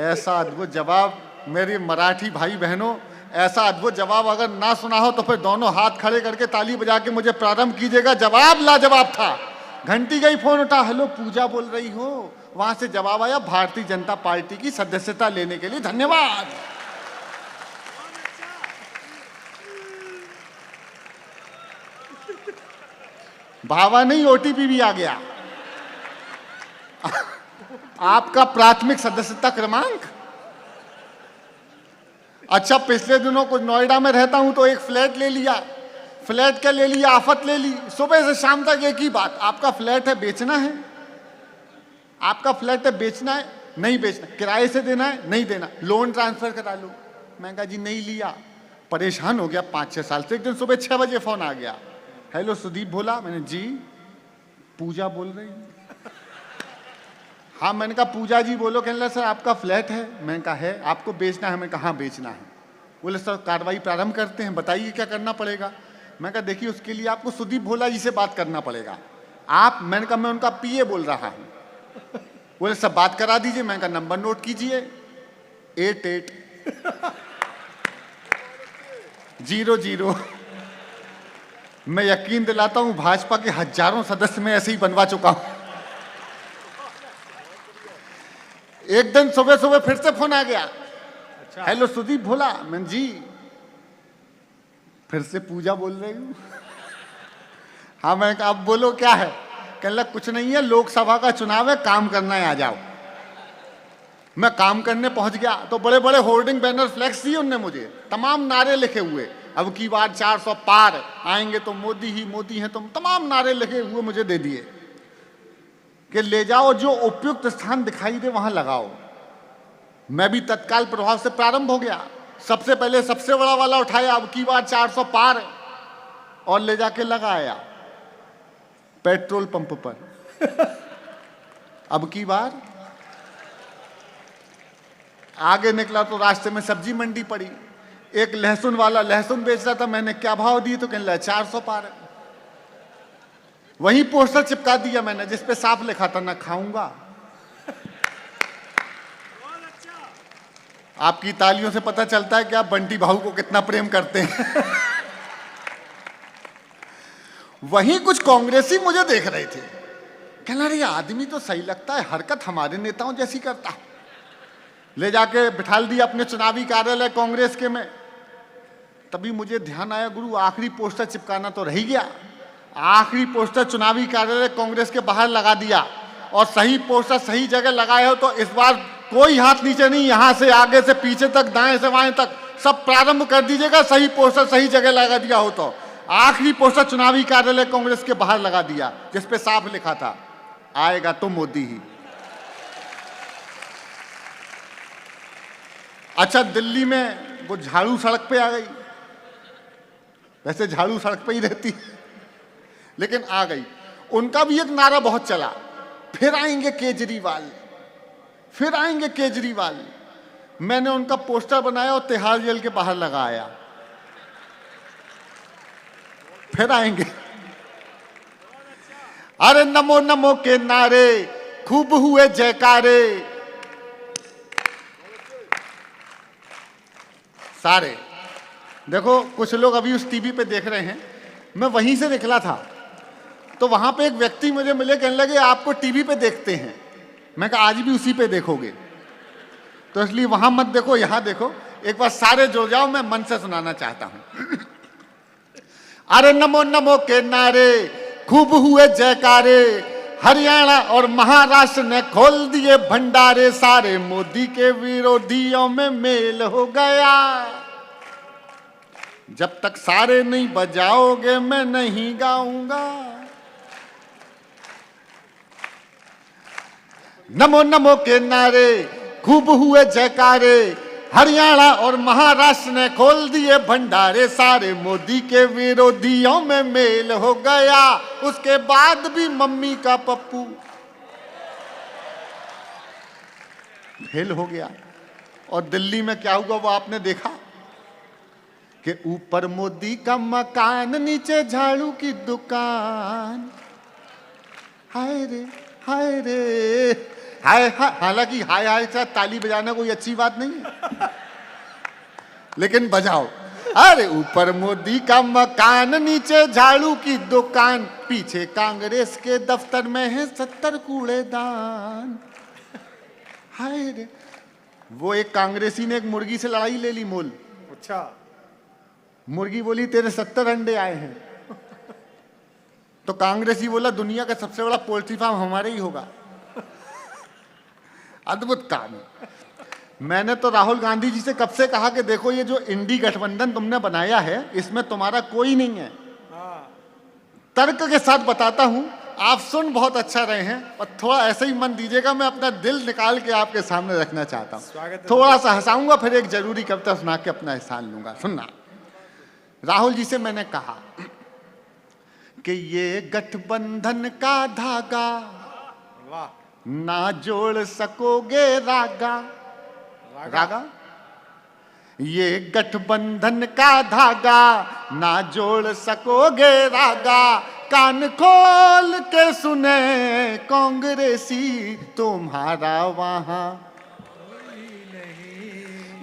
ऐसा अद्भुत जवाब, मेरी मराठी भाई बहनों, ऐसा अद्भुत जवाब अगर ना सुना हो तो फिर दोनों हाथ खड़े करके ताली बजा के मुझे प्रारंभ कीजिएगा। जवाब लाजवाब था। घंटी गई, फोन उठा, हेलो पूजा बोल रही हो? वहां से जवाब आया, भारतीय जनता पार्टी की सदस्यता लेने के लिए धन्यवाद। भावा नहीं, ओटीपी भी आ गया। आपका प्राथमिक सदस्यता क्रमांक। अच्छा, पिछले दिनों कुछ नोएडा में रहता हूं तो एक फ्लैट ले लिया। फ्लैट क्या ले लिया, आफत ले ली। सुबह से शाम तक एक ही बात, आपका फ्लैट है बेचना है, आपका फ्लैट है बेचना है, नहीं बेचना, किराए से देना है, नहीं देना, लोन ट्रांसफर करा लो। मैं कहा जी नहीं लिया। परेशान हो गया 5-6 साल से। एक दिन सुबह 6 बजे फोन आ गया, हेलो सुदीप बोला। मैंने जी पूजा बोल रही? हाँ। मैंने कहा पूजा जी बोलो। कहने लगा सर आपका फ्लैट है? मैंने कहा है। आपको बेचना है? मैं कहा हाँ बेचना है। बोले सर कार्रवाई प्रारंभ करते हैं, बताइए क्या करना पड़ेगा। मैं कहा देखिए उसके लिए आपको सुदीप भोला जी से बात करना पड़ेगा। आप? मैंने कहा मैं उनका पीए बोल रहा हूँ। बोले सब बात करा दीजिए। मैंने कहा नंबर नोट कीजिए, 8800। मैं यकीन दिलाता हूं भाजपा के हजारों सदस्य में ऐसे ही बनवा चुका हूं। एक दिन सुबह सुबह फिर से फोन आ गया, अच्छा, हेलो सुदीप भोला। मैं जी फिर से पूजा बोल रही हूं। हाँ। मैं कहा अब बोलो क्या है? कहने लगा कुछ नहीं है, लोकसभा का चुनाव है, काम करना है, आ जाओ। मैं काम करने पहुंच गया तो बड़े बड़े होर्डिंग बैनर फ्लैक्स दिए उनने मुझे, तमाम नारे लिखे हुए। अब की बार 400 पार, आएंगे तो मोदी ही मोदी हैं, तुम, तमाम नारे लिखे हुए मुझे दे दिए कि ले जाओ, जो उपयुक्त स्थान दिखाई दे वहां लगाओ। मैं भी तत्काल प्रभाव से प्रारंभ हो गया। सबसे पहले सबसे बड़ा वाला उठाया, अब की बार 400 पार, और ले जाके लगाया पेट्रोल पंप पर। अब की बार आगे निकला तो रास्ते में सब्जी मंडी पड़ी। एक लहसुन वाला लहसुन बेच रहा था, मैंने क्या भाव दिए तो कहने लगा 400 पार। वहीं पोस्टर चिपका दिया मैंने जिस पे साफ लिखा था ना खाऊंगा। आपकी तालियों से पता चलता है कि आप बंटी भाऊ को कितना प्रेम करते हैं। वहीं कुछ कांग्रेसी मुझे देख रहे थे, कहना रही आदमी तो सही लगता है, हरकत हमारे नेताओं जैसी करता है। ले जाके बिठाल दिया अपने चुनावी कार्यालय कांग्रेस के में। तभी मुझे ध्यान आया, गुरु आखिरी पोस्टर चिपकाना तो रह गया। आखिरी पोस्टर चुनावी कार्यालय कांग्रेस के बाहर लगा दिया और सही पोस्टर सही जगह लगाए हो तो इस बार कोई हाथ नीचे नहीं, यहां से आगे से पीछे तक, दाएं से बाएं तक सब प्रारंभ कर दीजिएगा। सही पोस्टर सही जगह लगा दिया हो तो। आखिरी पोस्टर चुनावी कार्यालय कांग्रेस के बाहर लगा दिया जिस पे साफ लिखा था, आएगा तो मोदी ही। अच्छा, दिल्ली में वो झाड़ू सड़क पे आ गई, वैसे झाड़ू सड़क पे ही रहती है, लेकिन आ गई। उनका भी एक नारा बहुत चला, फिर आएंगे केजरीवाल, फिर आएंगे केजरीवाल। मैंने उनका पोस्टर बनाया और तिहाड़ जेल के बाहर लगाया, फिर आएंगे। अरे नमो नमो के नारे, खूब हुए जयकारे सारे। देखो कुछ लोग अभी उस टीवी पे देख रहे हैं, मैं वहीं से निकला था तो वहां पे एक व्यक्ति मुझे मिले, कहने लगे आपको टीवी पे देखते हैं। मैं कहा आज भी उसी पे देखोगे, तो इसलिए वहां मत देखो, यहां देखो। एक बार सारे जुड़ जाओ, मैं मन से सुनाना चाहता हूं। अरे नमो नमो के नारे, खूब हुए जयकारे, हरियाणा और महाराष्ट्र ने खोल दिए भंडारे, सारे मोदी के विरोधियों में मेल हो गया। जब तक सारे नहीं बजाओगे मैं नहीं गाऊंगा। नमो नमो के नारे, खूब हुए जयकारे, हरियाणा और महाराष्ट्र ने खोल दिए भंडारे, सारे मोदी के विरोधियों में मेल हो गया। उसके बाद भी मम्मी का पप्पू फेल हो गया। और दिल्ली में क्या हुआ वो आपने देखा कि ऊपर मोदी का मकान, नीचे झाड़ू की दुकान। हाय रे हाय रे हाय। हालांकि हाय हाय से ताली बजाना कोई अच्छी बात नहीं है, लेकिन बजाओ। अरे ऊपर मोदी का मकान, नीचे झाड़ू की दुकान, पीछे कांग्रेस के दफ्तर में है 70 कूड़ेदान। हाय रे। वो एक कांग्रेसी ने एक मुर्गी से लड़ाई ले ली मोल। अच्छा। मुर्गी बोली तेरे 70 अंडे आए हैं, तो कांग्रेसी बोला दुनिया का सबसे बड़ा पोल्ट्री फार्म हमारे ही होगा। अद्भुत काम। मैंने तो राहुल गांधी जी से कब से कहा कि देखो ये जो इंडी गठबंधन तुमने बनाया है इसमें तुम्हारा कोई नहीं है। तर्क के साथ बताता हूं, आप सुन बहुत अच्छा रहे हैं और थोड़ा ऐसे ही मन दीजिएगा, मैं अपना दिल निकाल के आपके सामने रखना चाहता हूं। थोड़ा सा हंसाऊंगा, फिर एक जरूरी कविता सुना के अपना एहसान लूंगा। सुनना। राहुल जी से मैंने कहा कि ये गठबंधन का धागा वाह, ना जोड़ सकोगे रागा। रागा। ये गठबंधन का धागा ना जोड़ सकोगे रागा, कान खोल के सुने कांग्रेसी, तुम्हारा वहां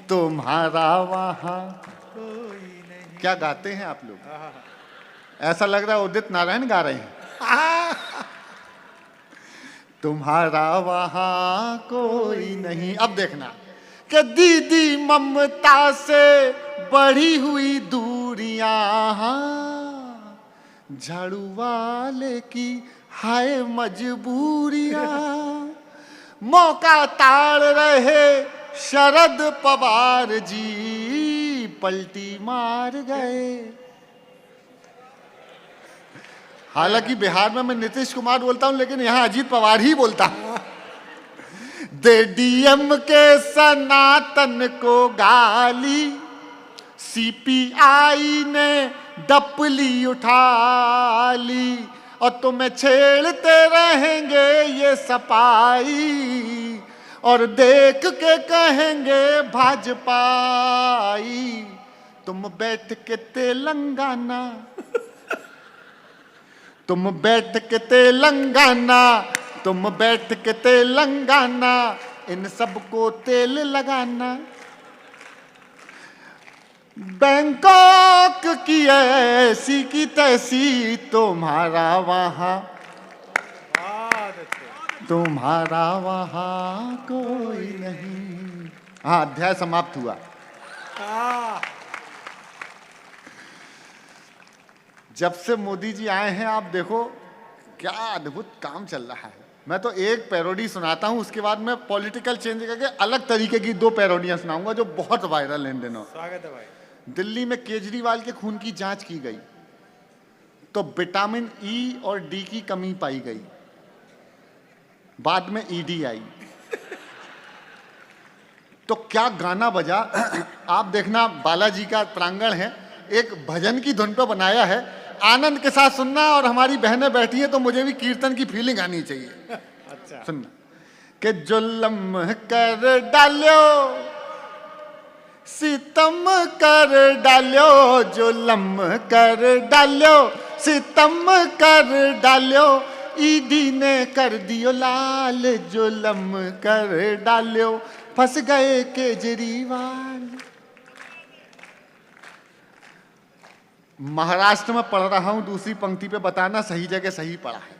तुम्हारा वहां। क्या गाते हैं आप लोग, ऐसा लग रहा है उदित नारायण गा रहे हैं। तुम्हारा वहां कोई नहीं। अब देखना कि दीदी ममता से बढ़ी हुई दूरियां, झाड़ू वाले की हाय मजबूरियां, मौका ताड़ रहे शरद पवार जी, पलटी मार गए। हालांकि बिहार में मैं नीतीश कुमार बोलता हूं, लेकिन यहां अजीत पवार ही बोलता हूं। दे डीएम के सनातन को गाली, सीपीआई ने डपली उठा ली, और तुम्हें छेड़ते रहेंगे ये सपाई, और देख के कहेंगे भाजपाई। तुम बैठ के तेलंगाना, तुम बैठ के तेलंगाना, तुम बैठ के तेलंगाना, इन सबको तेल लगाना। बैंकॉक की ऐसी की तैसी, तुम्हारा वहां तुम्हारा वहां कोई नहीं। हाँ, अध्याय समाप्त हुआ। जब से मोदी जी आए हैं आप देखो क्या अद्भुत काम चल रहा है। मैं तो एक पैरोडी सुनाता हूँ, उसके बाद मैं पॉलिटिकल चेंज करके अलग तरीके की 2 पैरोडियां सुनाऊंगा जो बहुत वायरल हैं इन दिनों। स्वागत है भाई। दिल्ली में केजरीवाल के खून की जांच की गई तो विटामिन ई और डी की कमी पाई गई। बाद में ईडी आई तो क्या गाना बजा। आप देखना, बालाजी का प्रांगण है, एक भजन की धुन पे बनाया है, आनंद के साथ सुनना। और हमारी बहनें बैठी हैं तो मुझे भी कीर्तन की फीलिंग आनी चाहिए। अच्छा। सुनना कि जुल्म कर डालो, सितम कर डालो, जुल्म कर डालो, सितम कर डालो, ईडी ने कर दियो लाल, जुल्म कर डालो, फंस गए केजरीवाल। महाराष्ट्र में पढ़ रहा हूं, दूसरी पंक्ति पे बताना सही जगह सही पढ़ा है।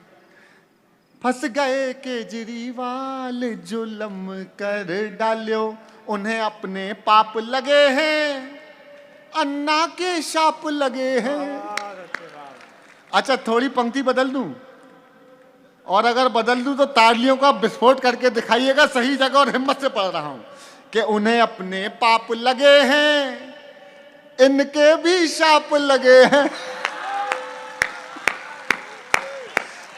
फंस गए केजरीवाल, जुल्म कर डालो, उन्हें अपने पाप लगे हैं, अन्ना के शाप लगे हैं। अच्छा, थोड़ी पंक्ति बदल दूं, और अगर बदल दूं तो तालियों का विस्फोट करके दिखाइएगा सही जगह और हिम्मत से पढ़ रहा हूं कि उन्हें अपने पाप लगे हैं, इनके भी शाप लगे हैं।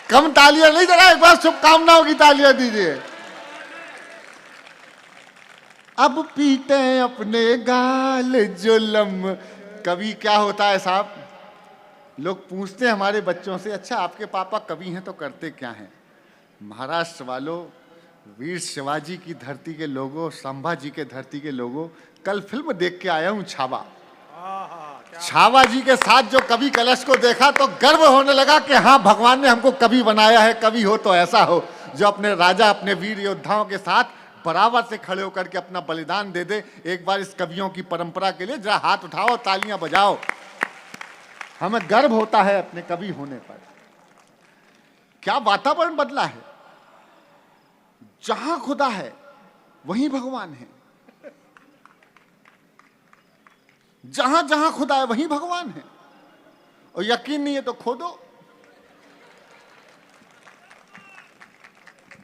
कम तालियां नहीं, जरा एक बार शुभकामनाओं की तालियां दीजिए। अब पीटे अपने गाल, जुल्म। कवि क्या होता है साहब? लोग पूछते हैं हमारे बच्चों से, अच्छा आपके पापा कवि हैं तो करते क्या हैं? महाराष्ट्र वालों, वीर शिवाजी की धरती के लोगों, संभाजी के धरती के लोगों, कल फिल्म देख के आया हूं छावा। छावा जी के साथ जो कवि कलश को देखा तो गर्व होने लगा कि हाँ, भगवान ने हमको कवि बनाया है। कवि हो तो ऐसा हो जो अपने राजा, अपने वीर योद्धाओं के साथ बराबर से खड़े होकर के अपना बलिदान दे दे। एक बार इस कवियों की परंपरा के लिए जरा हाथ उठाओ, तालियां बजाओ। हमें गर्व होता है अपने कवि होने पर। क्या वातावरण बदला है। जहां खुदा है वहीं भगवान है, जहां जहां खुदा है वहीं भगवान है। और यकीन नहीं है तो खोदो।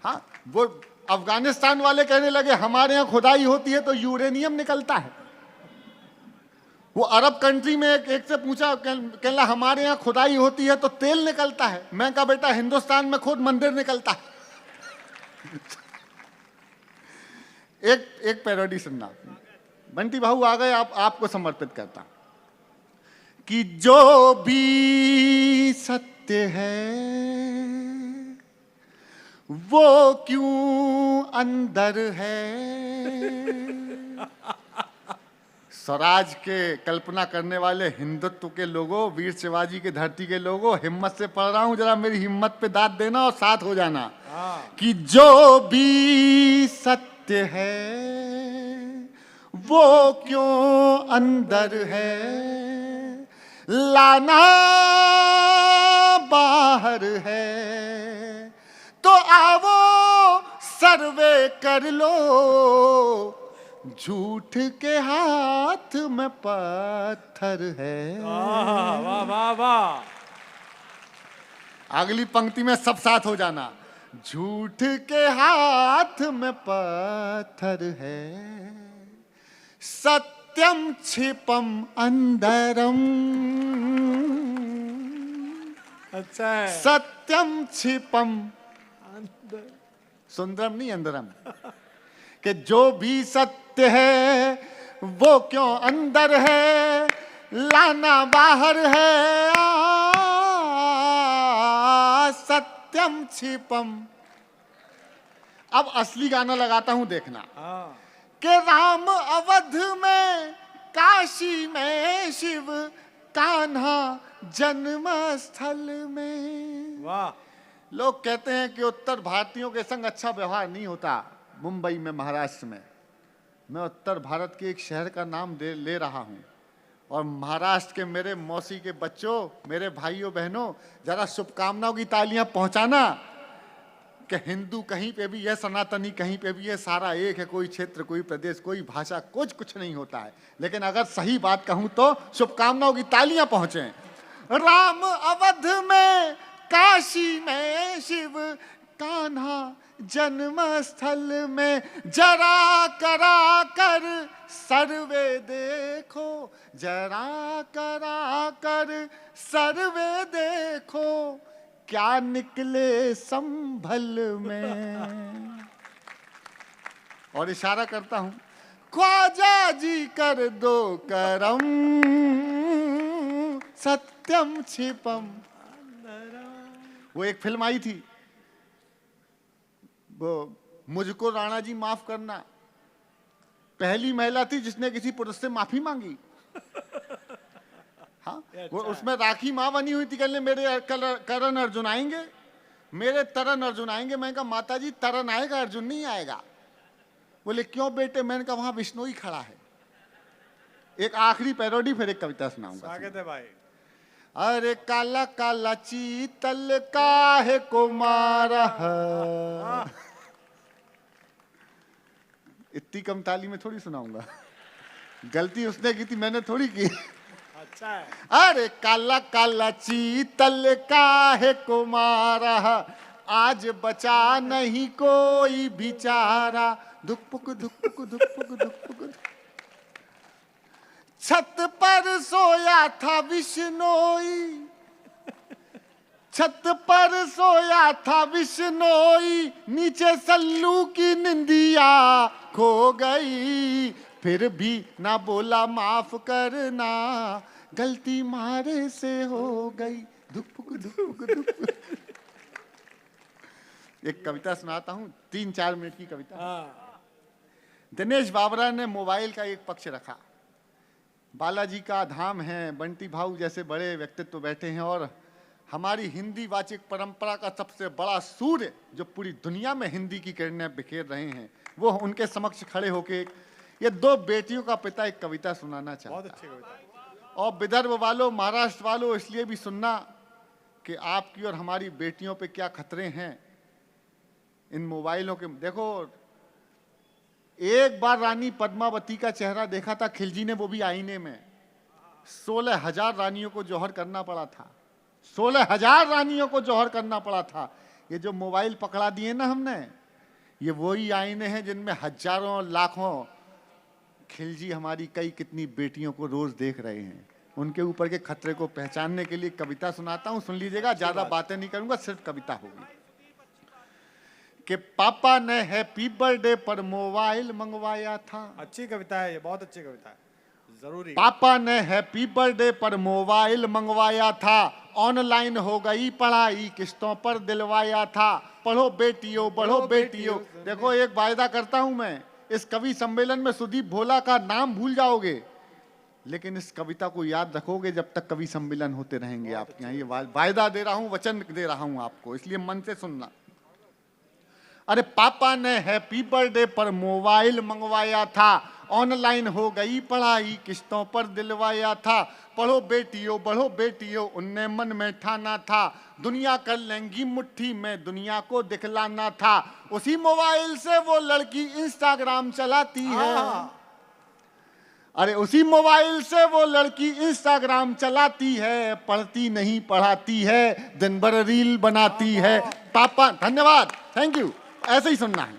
हाँ, वो अफगानिस्तान वाले कहने लगे हमारे यहां खुदाई होती है तो यूरेनियम निकलता है। वो अरब कंट्री में एक से पूछा, कहला हमारे यहाँ खुदाई होती है तो तेल निकलता है। मैं कहा बेटा हिंदुस्तान में खुद मंदिर निकलता है। एक पैरोडी सुनना, बंटी भाऊ आ गए, आपको समर्पित करता कि जो भी सत्य है वो क्यों अंदर है। स्वराज के कल्पना करने वाले हिंदुत्व के लोगों, वीर शिवाजी के धरती के लोगों, हिम्मत से पढ़ रहा हूं, जरा मेरी हिम्मत पे दाद देना और साथ हो जाना। कि जो भी सत्य है वो क्यों अंदर है, लाना बाहर है, तो आवो सर्वे कर लो, झूठ के हाथ में पत्थर है। वाह वाह वाह। अगली पंक्ति में सब साथ हो जाना। झूठ के हाथ में पत्थर है, सत्यम छिपम अंदरम। अच्छा है। सत्यम छिपम सुंदरम नहीं अंदरम। कि जो भी सत्य है वो क्यों अंदर है, लाना बाहर है, सत्यम छिपम। अब असली गाना लगाता हूं, देखना। कि राम अवध में, काशी में शिव, कान्हा जन्म स्थल में। वाह। लोग कहते हैं कि उत्तर भारतीयों के संग अच्छा व्यवहार नहीं होता। मुंबई में, महाराष्ट्र में, मैं उत्तर भारत के एक शहर का नाम ले रहा हूं, और महाराष्ट्र के मेरे मौसी के बच्चों, मेरे भाइयों बहनों, जरा शुभकामनाओं की तालियां पहुंचाना कि हिंदू कहीं पे भी है, सनातनी कहीं पे भी है, सारा एक है। कोई क्षेत्र, कोई प्रदेश, कोई भाषा, कुछ नहीं होता है। लेकिन अगर सही बात कहूं तो शुभकामनाओं की तालियां पहुंचे। राम अवध में, काशी में शिव, कान्हा जन्मस्थल में जरा करा कर सर्वे देखो, जरा करा कर सर्वे देखो, क्या निकले संभल में। और इशारा करता हूं, ख्वाजा जी कर दो करम, सत्यम छिपम। वो एक फिल्म आई थी, वो मुझको राणा जी माफ करना, पहली महिला थी जिसने किसी पुरुष से माफी मांगी। हाँ, वो उसमें राखी माँ बनी हुई थी, कहने मेरे करण अर्जुन आएंगे, मेरे तरन अर्जुन आएंगे। मैंने कहा माता जी तरन आएगा, अर्जुन नहीं आएगा। बोले क्यों बेटे? मैंने कहा वहां विष्णु ही खड़ा है। एक आखिरी पैरोडी, फिर एक कविता सुनाऊंगा। स्वागत है भाई। अरे काला काला चीतल काहे को मारा है। इतनी कम ताली में थोड़ी सुनाऊंगा, गलती उसने की थी, मैंने थोड़ी की। अच्छा है। अरे काला काला चीतल काहे को मारा, आज बचा नहीं कोई बिचारा। दुखपुक दुखपुक दुखपुक दुखपुक। छत पर सोया था बिश्नोई, छत पर सोया था बिश्नोई, नीचे सल्लू की निंदिया खो गई। फिर भी ना बोला माफ करना, गलती मारे से हो गई। दुखपुक दुखपुक दुखपुक। एक कविता सुनाता हूं, 3-4 मिनट की कविता। दिनेश बाबरा ने मोबाइल का एक पक्ष रखा। बालाजी का धाम है, बंटी भाऊ जैसे बड़े व्यक्तित्व बैठे हैं, और हमारी हिंदी वाचिक परंपरा का सबसे बड़ा सूर्य जो पूरी दुनिया में हिंदी की किरणें बिखेर रहे हैं, वो उनके समक्ष खड़े होके ये 2 बेटियों का पिता एक कविता सुनाना चाहता है। बहुत अच्छी कविता। और विदर्भ वालों, महाराष्ट्र वालों, इसलिए भी सुनना कि आपकी और हमारी बेटियों पे क्या खतरे हैं इन मोबाइलों के। देखो, एक बार रानी पद्मावती का चेहरा देखा था खिलजी ने, वो भी आईने में। 16,000 रानियों को जौहर करना पड़ा था, 16,000 रानियों को जौहर करना पड़ा था। ये जो मोबाइल पकड़ा दिए ना हमने, ये वही आईने हैं जिनमें हजारों लाखों खिलजी हमारी कई कितनी बेटियों को रोज देख रहे हैं। उनके ऊपर के खतरे को पहचानने के लिए कविता सुनाता हूं, सुन लीजिएगा। ज्यादा बातें नहीं करूंगा, सिर्फ कविता होगी। कि पापा ने हैप्पी बर्थडे पर मोबाइल मंगवाया था। अच्छी कविता है ये, बहुत अच्छी कविता है, जरूरी। पापा ने हैप्पी बर्थडे पर मोबाइल मंगवाया था, ऑनलाइन हो गई पढ़ाई, किस्तों पर दिलवाया था। पढ़ो बेटियों, बढ़ो बेटियों। देखो, एक वायदा करता हूं मैं, इस कवि सम्मेलन में सुदीप भोला का नाम भूल जाओगे, लेकिन इस कविता को याद रखोगे जब तक कवि सम्मेलन होते रहेंगे आपके यहाँ। ये वायदा दे रहा हूं, वचन दे रहा हूं आपको, इसलिए मन से सुनना। अरे पापा ने हैप्पी बर्थडे पर मोबाइल मंगवाया था, ऑनलाइन हो गई पढ़ाई, किस्तों पर दिलवाया था। पढ़ो बेटियों, बढ़ो बेटियों, उनने मन में ठाना था। दुनिया कर लेंगी मुट्ठी में, दुनिया को दिखलाना था। उसी मोबाइल से वो लड़की इंस्टाग्राम चलाती है। अरे उसी मोबाइल से वो लड़की इंस्टाग्राम चलाती है, पढ़ती नहीं पढ़ाती है, दिन भर रील बनाती है। पापा, धन्यवाद, थैंक यू, ऐसे ही सुनना है।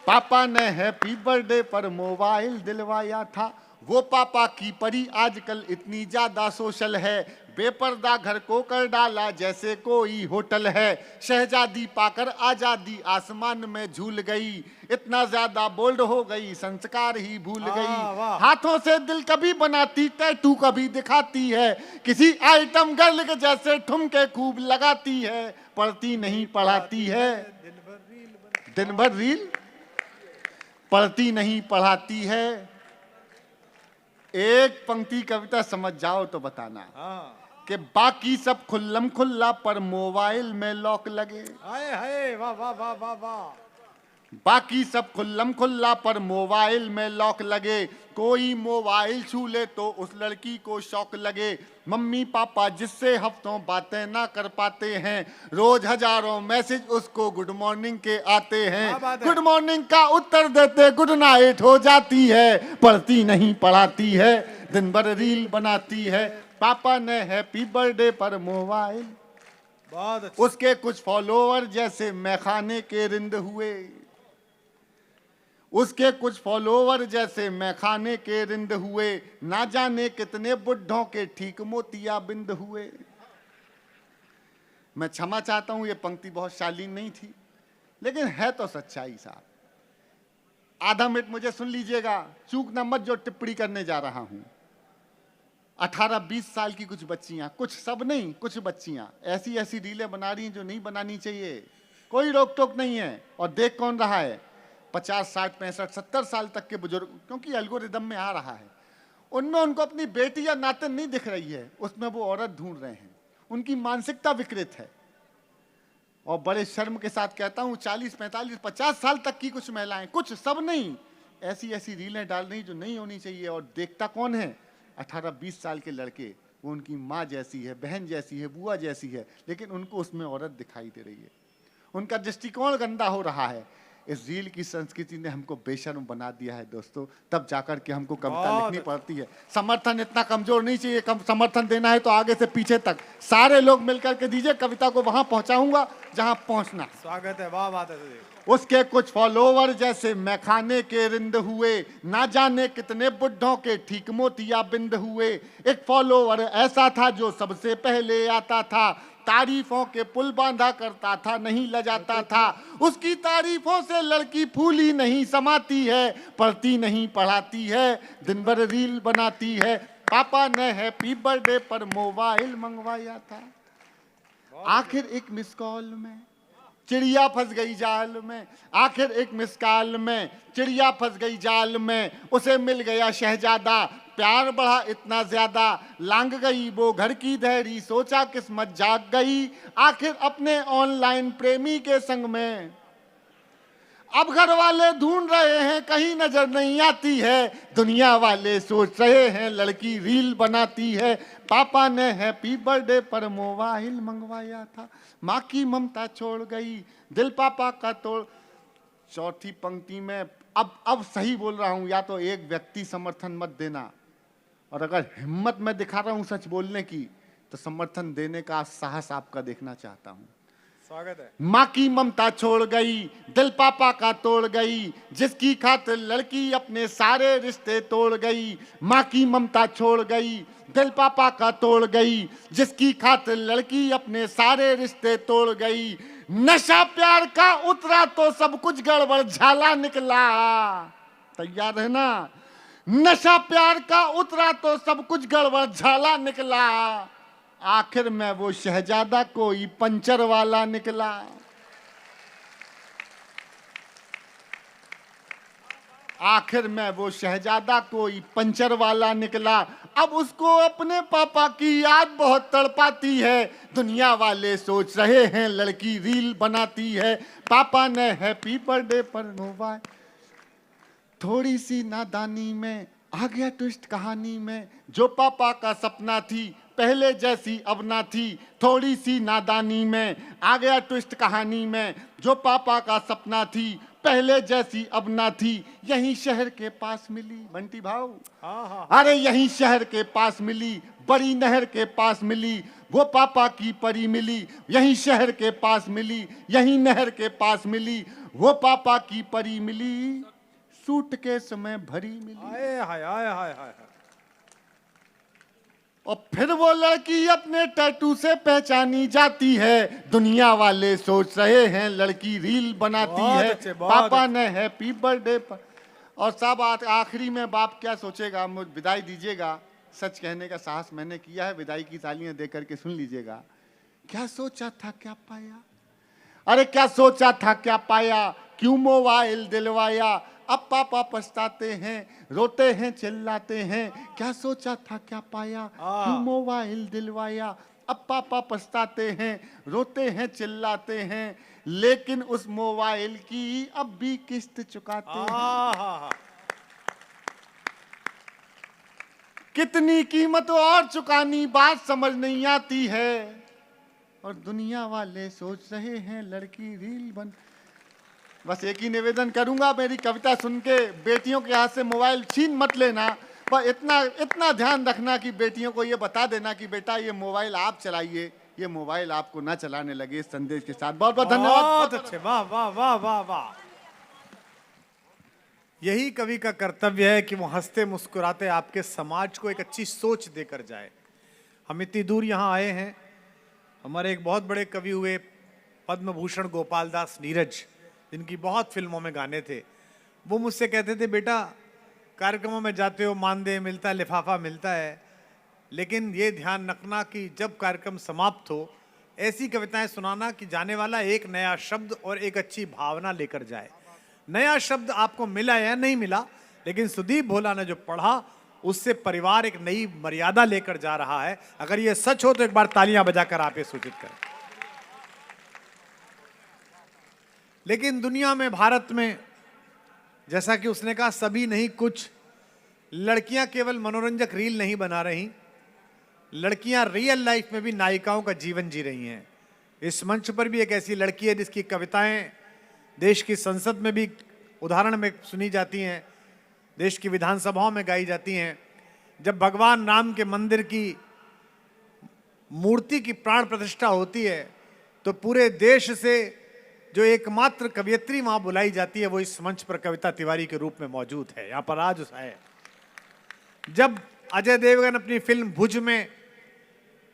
पापा ने हैप्पी बर्थडे पर मोबाइल दिलवाया था। वो पापा की परी आजकल इतनी ज्यादा सोशल है, बेपर्दा घर को कर डाला जैसे कोई होटल है। शहजादी पाकर आजादी आसमान में झूल गई, इतना ज्यादा बोल्ड हो गई संस्कार ही भूल गई। हाथों से दिल कभी बनाती, टैटू कभी दिखाती है, किसी आइटम गर्ल के जैसे ठुमके खूब लगाती है। पढ़ती नहीं पढ़ाती है, दिन भर रील, पढ़ती नहीं पढ़ाती है। एक पंक्ति कविता समझ जाओ तो बताना कि बाकी सब खुल्लम खुल्ला पर मोबाइल में लॉक लगे। हाय हाय, वाह वाह वाह वाह वाह। बाकी सब खुल्लम खुल्ला पर मोबाइल में लॉक लगे। कोई मोबाइल छू ले तो उस लड़की को शौक लगे। मम्मी पापा जिससे हफ्तों बातें ना कर पाते हैं, रोज हजारों मैसेज उसको गुड मॉर्निंग के आते हैं। गुड मॉर्निंग का उत्तर देते गुड नाइट हो जाती है। पढ़ती नहीं पढ़ाती है, दिन भर रील बनाती है। पापा ने हैप्पी बर्थडे पर मोबाइल बहुत अच्छा। उसके कुछ फॉलोअर जैसे मैखाने के रिंद हुए, उसके कुछ फॉलोवर जैसे मैखाने के रिंद हुए, ना जाने कितने बुढ़ों के ठीक मोतिया बिंद हुए। मैं क्षमा चाहता हूं, ये पंक्ति बहुत शालीन नहीं थी, लेकिन है तो सच्चाई साहब। आधा मिनट मुझे सुन लीजिएगा, चूकना मत जो टिप्पणी करने जा रहा हूं। 18-20 साल की कुछ बच्चियां, कुछ सब नहीं, कुछ बच्चियां ऐसी ऐसी रीलें बना रही हैं जो नहीं बनानी चाहिए, कोई रोक टोक नहीं है। और देख कौन रहा है? 50, 60, 65, 70 साल तक के बुजुर्ग, क्योंकि एल्गोरिदम में आ रहा है। उनमें उनको अपनी बेटी या नातन नहीं दिख रही है, उसमें वो औरत ढूंढ रहे हैं। उनकी मानसिकता विकृत है। और बड़े शर्म के साथ कहता हूं, 40, 45, 50 साल तक की कुछ महिलाएं, कुछ सब नहीं, ऐसी ऐसी रीलें डाल रही जो नहीं होनी चाहिए। और देखता कौन है? 18-20 साल के लड़के। वो उनकी माँ जैसी है, बहन जैसी है, बुआ जैसी है, लेकिन उनको उसमें औरत दिखाई दे रही है। उनका दृष्टिकोण गंदा हो रहा है। इस रील की संस्कृति ने हमको बेशर्म बना दिया है दोस्तों, तब जाकर के हमको कविता लिखनी पड़ती है। समर्थन इतना कमजोर नहीं चाहिए, कम समर्थन देना है तो आगे से पीछे तक सारे लोग मिलकर के दीजिए, कविता को वहां पहुंचाऊंगा जहां पहुंचना। स्वागत है, वाह बात है। उसके कुछ फॉलोवर जैसे मैखाने के रिंद हुए, ना जाने कितने बुढ़ों के ठीक मोतिया बिंद हुए। एक फॉलोवर ऐसा था जो सबसे पहले आता था, तारीफों के पुल बांधा करता था, नहीं लजाता था। उसकी तारीफों से लड़की फूली नहीं समाती है, पढ़ती नहीं पढ़ाती है, दिन भर रील बनाती है। पापा ने हैप्पी बर्थडे पर मोबाइल मंगवाया था, आखिर एक मिस कॉल में चिड़िया फंस गई जाल में। आखिर एक मिस कॉल में चिड़िया फंस गई जाल में, उसे मिल गया शहजादा, प्यार बढ़ा इतना ज्यादा, लांग गई वो घर की धैर्य, सोचा किस्मत जाग गई, आखिर अपने ऑनलाइन प्रेमी के संग में। अब घर वाले ढूंढ रहे हैं, कहीं नजर नहीं आती है, दुनिया वाले सोच रहे हैं लड़की रील बनाती है। पापा ने हैप्पी बर्थडे पर मोबाइल मंगवाया था, माँ की ममता छोड़ गई, दिल पापा का तोड़। चौथी पंक्ति में अब सही बोल रहा हूं, या तो एक व्यक्ति समर्थन मत देना, और अगर हिम्मत मैं दिखा रहा हूं सच बोलने की, तो समर्थन देने का साहस आपका देखना चाहता हूं। स्वागत है। माँ की ममता छोड़ गई, दिल पापा का तोड़ गई, जिसकी खातिर लड़की अपने सारे रिश्ते तोड़ गई। माँ की ममता छोड़ गई, दिल पापा का तोड़ गई, जिसकी खातिर लड़की अपने सारे रिश्ते तोड़ गई। नशा प्यार का उतरा तो सब कुछ गड़बड़ झाला निकला। तैयार है ना? नशा प्यार का उतरा तो सब कुछ गड़बड़ झाला निकला, आखिर में वो शहजादा कोई पंचर वाला निकला। आखिर में वो शहजादा कोई पंचर वाला निकला। अब उसको अपने पापा की याद बहुत तड़पाती है, दुनिया वाले सोच रहे हैं लड़की रील बनाती है। पापा ने हैप्पी बर्थडे पर मोबाइल, थोड़ी सी नादानी में आ गया ट्विस्ट कहानी में, जो पापा का सपना थी पहले जैसी अब ना थी। थोड़ी सी नादानी में आ गया ट्विस्ट कहानी में, जो पापा का सपना थी पहले जैसी अब ना थी। यहीं शहर के पास मिली बंटी भाऊ, अरे यहीं शहर के पास मिली, बड़ी नहर के पास मिली, वो पापा की परी मिली। यहीं शहर के पास मिली, यहीं नहर के पास मिली, वो पापा की परी मिली, सूटकेस में भरी मिली। हाय हाय हाय हाय हाय। और फिर वो लड़की अपने टैटू से पहचानी जाती है, दुनिया वाले सोच रहे हैं लड़की रील बनाती है। पापा ने हैप्पी बर्थडे पर। और साहब आखिरी में बाप क्या सोचेगा, मुझे विदाई दीजिएगा। सच कहने का साहस मैंने किया है, विदाई की तालियां दे करके सुन लीजिएगा। क्या सोचा था क्या पाया, अरे क्या सोचा था क्या पाया, क्यों मोबाइल दिलवाया। अब पापा पछताते हैं, रोते हैं चिल्लाते हैं, क्या सोचा था क्या पाया, क्यों मोबाइल दिलवाया। अब पापा पछताते हैं, रोते हैं चिल्लाते हैं, लेकिन उस मोबाइल की अब भी किस्त चुकाते हैं। कितनी कीमत और चुकानी बात समझ नहीं आती है, और दुनिया वाले सोच रहे हैं लड़की रील बन। बस एक ही निवेदन करूंगा, मेरी कविता सुन के बेटियों के हाथ से मोबाइल छीन मत लेना, पर इतना ध्यान रखना कि बेटियों को ये बता देना कि बेटा ये मोबाइल आप चलाइए, ये मोबाइल आपको ना चलाने लगे, इस संदेश के साथ बहुत बहुत धन्यवाद। बहुत अच्छे, वाह वाह वाह वाह वाह। यही कवि का कर्तव्य है कि वो हंसते मुस्कुराते आपके समाज को एक अच्छी सोच देकर जाए। हम इतनी दूर यहाँ आए हैं, हमारे एक बहुत बड़े कवि हुए पद्म भूषण गोपाल दास नीरज, जिनकी बहुत फिल्मों में गाने थे, वो मुझसे कहते थे बेटा कार्यक्रमों में जाते हो मानदेय मिलता है, लिफाफा मिलता है, लेकिन ये ध्यान रखना कि जब कार्यक्रम समाप्त हो ऐसी कविताएं सुनाना कि जाने वाला एक नया शब्द और एक अच्छी भावना लेकर जाए। नया शब्द आपको मिला या नहीं मिला, लेकिन सुदीप भोला ने जो पढ़ा उससे परिवार एक नई मर्यादा लेकर जा रहा है। अगर ये सच हो तो एक बार तालियां बजाकर आप ये सूचित करें। लेकिन दुनिया में, भारत में, जैसा कि उसने कहा सभी नहीं कुछ, लड़कियां केवल मनोरंजक रील नहीं बना रही, लड़कियां रियल लाइफ में भी नायिकाओं का जीवन जी रही हैं। इस मंच पर भी एक ऐसी लड़की है जिसकी कविताएं देश की संसद में भी उदाहरण में सुनी जाती हैं, देश की विधानसभाओं में गाई जाती हैं। जब भगवान राम के मंदिर की मूर्ति की प्राण प्रतिष्ठा होती है तो पूरे देश से जो एकमात्र कवियत्री वहां बुलाई जाती है वो इस मंच पर कविता तिवारी के रूप में मौजूद है, यहाँ पर आज है। जब अजय देवगन अपनी फिल्म भुज में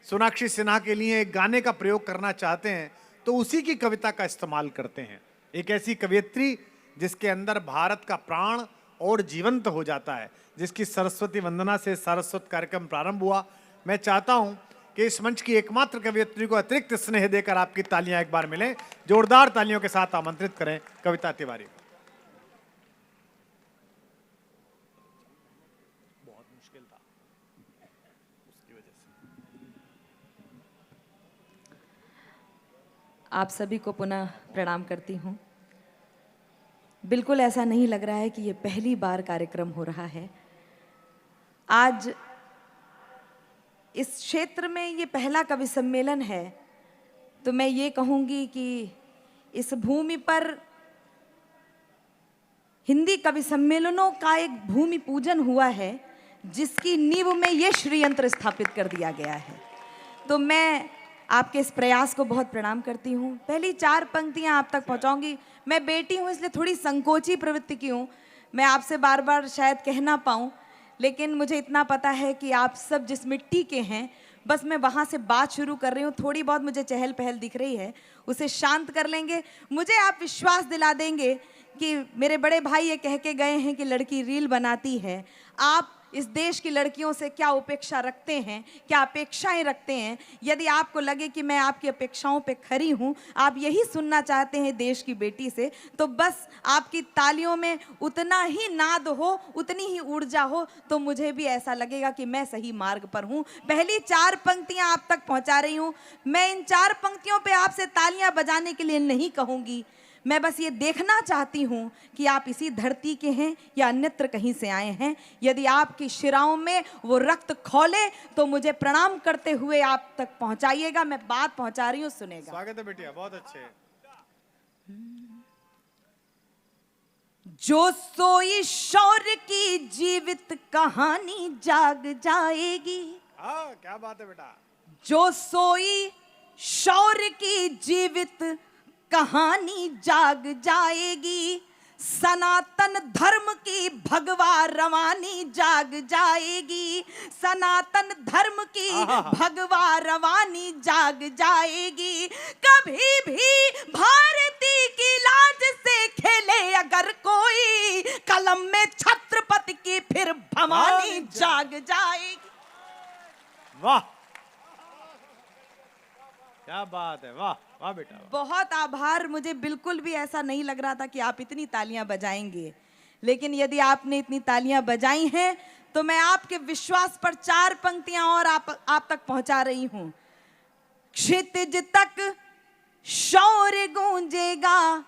सोनाक्षी सिन्हा के लिए एक गाने का प्रयोग करना चाहते हैं तो उसी की कविता का इस्तेमाल करते हैं। एक ऐसी कवियत्री जिसके अंदर भारत का प्राण और जीवंत हो जाता है, जिसकी सरस्वती वंदना से सारस्वत कार्यक्रम प्रारंभ हुआ। मैं चाहता हूं कि इस मंच की एकमात्र कवियत्री को अतिरिक्त स्नेह देकर आपकी तालियां एक बार मिलें। जोरदार तालियों के साथ आमंत्रित करें कविता तिवारी को। बहुत मुश्किल था उसकी वजह से। आप सभी को पुनः प्रणाम करती हूँ। बिल्कुल ऐसा नहीं लग रहा है कि ये पहली बार कार्यक्रम हो रहा है। आज इस क्षेत्र में ये पहला कवि सम्मेलन है, तो मैं ये कहूँगी कि इस भूमि पर हिंदी कवि सम्मेलनों का एक भूमि पूजन हुआ है जिसकी नींव में ये श्रीयंत्र स्थापित कर दिया गया है। तो मैं आपके इस प्रयास को बहुत प्रणाम करती हूँ। पहली 4 पंक्तियाँ आप तक पहुँचाऊँगी। मैं बेटी हूँ इसलिए थोड़ी संकोची प्रवृत्ति की हूँ, मैं आपसे बार बार शायद कह ना पाऊँ, लेकिन मुझे इतना पता है कि आप सब जिस मिट्टी के हैं, बस मैं वहाँ से बात शुरू कर रही हूँ। थोड़ी बहुत मुझे चहल पहल दिख रही है, उसे शांत कर लेंगे। मुझे आप विश्वास दिला देंगे कि मेरे बड़े भाई ये कह के गए हैं कि लड़की रील बनाती है। आप इस देश की लड़कियों से क्या उपेक्षा रखते हैं, क्या अपेक्षाएं रखते हैं? यदि आपको लगे कि मैं आपकी अपेक्षाओं पे खरी हूं, आप यही सुनना चाहते हैं देश की बेटी से, तो बस आपकी तालियों में उतना ही नाद हो, उतनी ही ऊर्जा हो, तो मुझे भी ऐसा लगेगा कि मैं सही मार्ग पर हूं। पहली 4 पंक्तियां आप तक पहुंचा रही हूं। मैं इन 4 पंक्तियों पे आपसे तालियां बजाने के लिए नहीं कहूंगी, मैं बस ये देखना चाहती हूँ कि आप इसी धरती के हैं या अन्यत्र कहीं से आए हैं। यदि आपकी शिराओं में वो रक्त खौले तो मुझे प्रणाम करते हुए आप तक पहुंचाइएगा। मैं बात पहुंचा रही हूँ, सुनेगा। स्वागत है बेटिया, बहुत अच्छे। जो सोई शौर्य की जीवित कहानी जाग जाएगी। हाँ, क्या बात है बेटा। जो सोई शौर्य की जीवित कहानी जाग जाएगी, सनातन धर्म की भगवा रवानी जाग जाएगी, सनातन धर्म की भगवा रवानी जाग जाएगी। कभी भी भारती की लाज से खेले अगर कोई, कलम में छत्रपति की फिर भवानी जाग जाएगी। वाह, क्या बात है, वाह वाह बेटा। बहुत आभार। मुझे बिल्कुल भी ऐसा नहीं लग रहा था कि आप इतनी तालियां बजाएंगे, लेकिन यदि आपने इतनी तालियां बजाई हैं तो मैं आपके विश्वास पर 4 पंक्तियां और आप तक पहुंचा रही हूं। क्षितिज तक शौर्य गूंजेगा,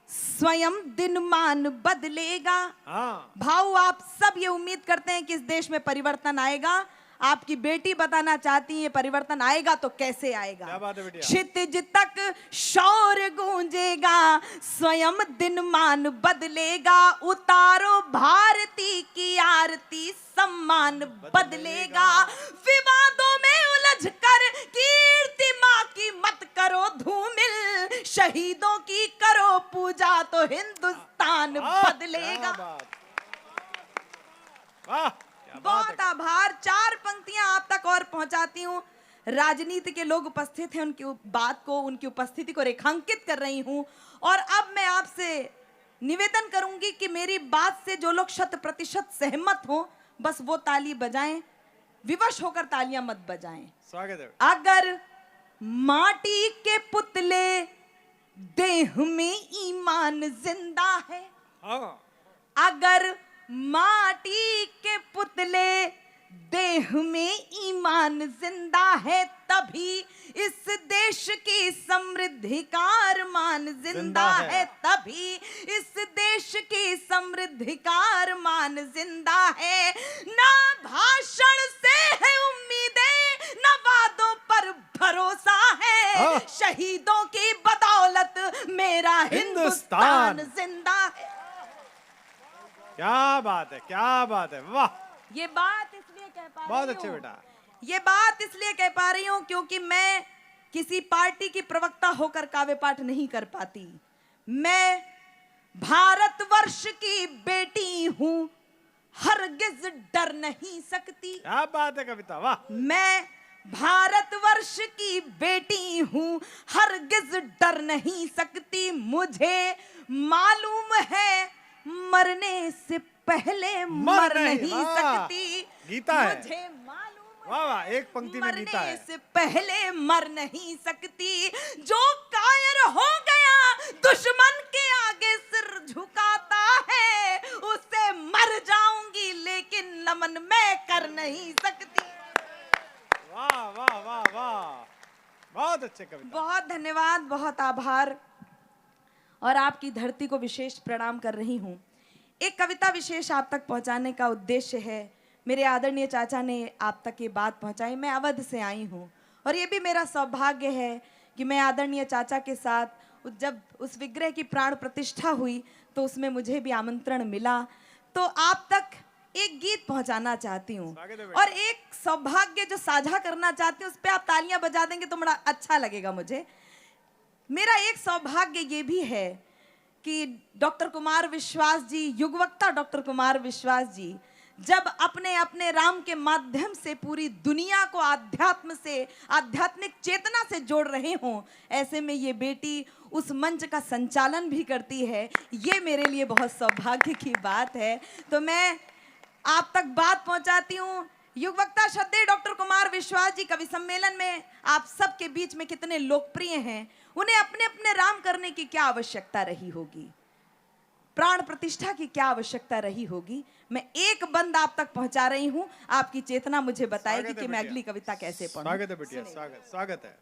स्वयं दिनमान बदलेगा। हाँ। भाऊ, आप सब ये उम्मीद करते हैं कि इस देश में परिवर्तन आएगा। आपकी बेटी बताना चाहती है परिवर्तन आएगा तो कैसे आएगा। क्या बात है बेटिया। क्षितिज तक शौर्य गूंजेगा, स्वयं दिनमान बदलेगा। उतारो भारती की आरती, सम्मान बदलेगा। विवादों में उलझ कर कीर्ति माँ तो हिंदुस्तान बदलेगा। वाह, बहुत आभार। 4 पंक्तियां आप तक और पहुंचाती हूँ। राजनीति के लोग उपस्थित हैं, उनकी बात को, उनकी उपस्थिति को रेखांकित कर रही हूं। और अब मैं आपसे निवेदन करूंगी कि मेरी बात से जो लोग 100% सहमत हो बस वो ताली बजाएं, विवश होकर तालियां मत बजाएं। स्वागत है। अगर माटी के पुतले देह में ईमान जिंदा है, हाँ, अगर माटी के पुतले देह में ईमान जिंदा है, तभी इस देश की समृद्धि का अरमान जिंदा है, तभी इस देश की समृद्धि का अरमान जिंदा है। ना भाषण से है उम्मीदें, ना वादों पर भरोसा है, शहीदों की बदौलत मेरा हिंदुस्तान जिंदा है। क्या बात है, क्या बात है, वाह। ये बात इसलिए कह पा रही हूँ, बहुत अच्छे बेटा। ये बात इसलिए कह पा रही हूं क्योंकि मैं किसी पार्टी की प्रवक्ता होकर काव्य पाठ नहीं कर पाती। मैं भारतवर्ष की बेटी हूं, हरगिज डर नहीं सकती। क्या बात है कविता, वाह। मैं भारतवर्ष की बेटी हूं, हरगिज डर नहीं सकती। मुझे मालूम है मरने से पहले मर नहीं सकती। गीता है। मुझे मालूम वाह वाह, एक पंक्ति में गीता है। मरने से पहले मर नहीं सकती। जो कायर हो गया दुश्मन के आगे सिर झुकाता है, उससे मर जाऊंगी लेकिन नमन मैं कर नहीं सकती। वाह वाह वाह वाह, बहुत अच्छे कविता। बहुत धन्यवाद, बहुत आभार। और आपकी धरती को विशेष प्रणाम कर रही हूँ। एक कविता विशेष आप तक पहुँचाने का उद्देश्य है। मेरे आदरणीय चाचा ने आप तक ये बात पहुँचाई। मैं अवध से आई हूँ और ये भी मेरा सौभाग्य है कि मैं आदरणीय चाचा के साथ जब उस विग्रह की प्राण प्रतिष्ठा हुई तो उसमें मुझे भी आमंत्रण मिला। तो आप तक एक गीत पहुँचाना चाहती हूँ और एक सौभाग्य जो साझा करना चाहती हूँ, उस पर आप तालियां बजा देंगे तो बड़ा अच्छा लगेगा मुझे। मेरा एक सौभाग्य ये भी है कि डॉक्टर कुमार विश्वास जी, युगवक्ता डॉक्टर कुमार विश्वास जी, जब अपने अपने राम के माध्यम से पूरी दुनिया को आध्यात्म से, आध्यात्मिक चेतना से जोड़ रहे हों, ऐसे में ये बेटी उस मंच का संचालन भी करती है। ये मेरे लिए बहुत सौभाग्य की बात है। तो मैं आप तक बात पहुंचाती हूँ। युगवक्ता श्रद्धेय डॉक्टर कुमार विश्वास जी कवि सम्मेलन में आप सबके बीच में कितने लोकप्रिय हैं। उन्हें अपने अपने राम करने की क्या आवश्यकता रही होगी, प्राण प्रतिष्ठा की क्या आवश्यकता रही होगी, मैं एक बंद आप तक पहुंचा रही हूं। आपकी चेतना मुझे बताएगी कि मैं अगली कविता कैसे पढ़ूं। स्वागत है बेटिया, स्वागत स्वागत है।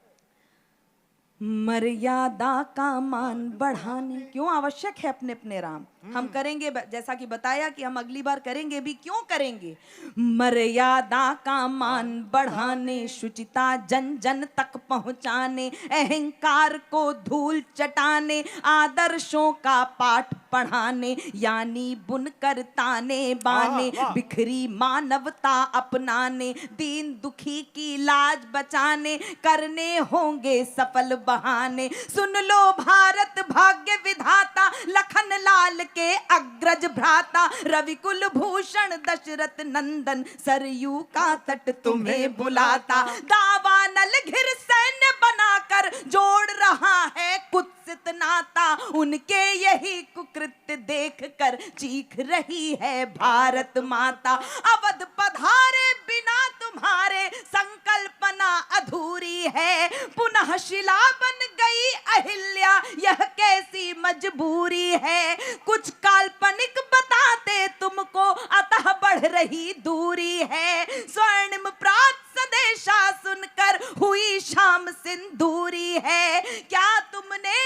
मर्यादा का मान बढ़ाने क्यों आवश्यक है अपने अपने राम। हम करेंगे, जैसा कि बताया कि हम अगली बार करेंगे भी। क्यों करेंगे? मर्यादा का मान बढ़ाने, शुचिता जन जन तक पहुंचाने, अहंकार को धूल चटाने, आदर्शों का पाठ पढ़ाने, यानी बुनकर ताने बाने, बिखरी मानवता अपनाने, दीन दुखी की लाज बचाने, करने होंगे सफल बहाने। सुन लो भारत भाग्य विधाता, लखन लाल के अग्रज भ्राता, रवि कुल भूषण दशरथ नंदन, सरयू का तट तुम्हें बुलाता। दावानल घिर सैन्य बनाकर जोड़ रहा है कुत्सित नाता, उनके यही कुकृत्य देख कर चीख रही है भारत माता। अवध पधारे बिना तुम्हारे संकल्पना अधूरी है, पुनः शिला बन गई अहिल्या, यह कैसी मजबूरी है। कुछ काल्पनिक बताते तुमको, अतः बढ़ रही दूरी है। स्वर्णिम प्रात सदेशा सुनकर हुई शाम सिंदूरी है। क्या तुमने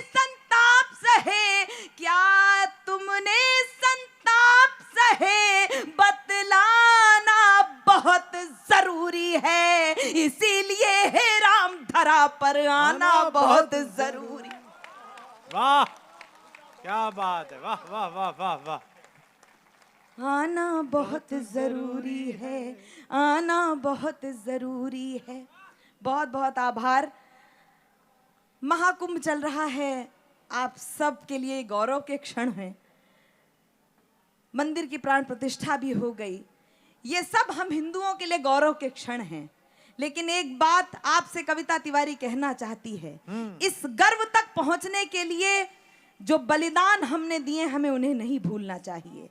संताप सहे, क्या तुमने संताप सहे, बतलाना बहुत जरूरी है। इसीलिए हे राम धरा पर आना बहुत जरूरी। वाह, क्या बात है, वाह वाह वाह वाह वाह। आना बहुत जरूरी है, आना बहुत जरूरी है। बहुत बहुत आभार। महाकुंभ चल रहा है, आप सब के लिए गौरव के क्षण हैं। मंदिर की प्राण प्रतिष्ठा भी हो गई, ये सब हम हिंदुओं के लिए गौरव के क्षण हैं। लेकिन एक बात आपसे कविता तिवारी कहना चाहती है, इस गर्व तक पहुंचने के लिए जो बलिदान हमने दिए, हमें उन्हें नहीं भूलना चाहिए।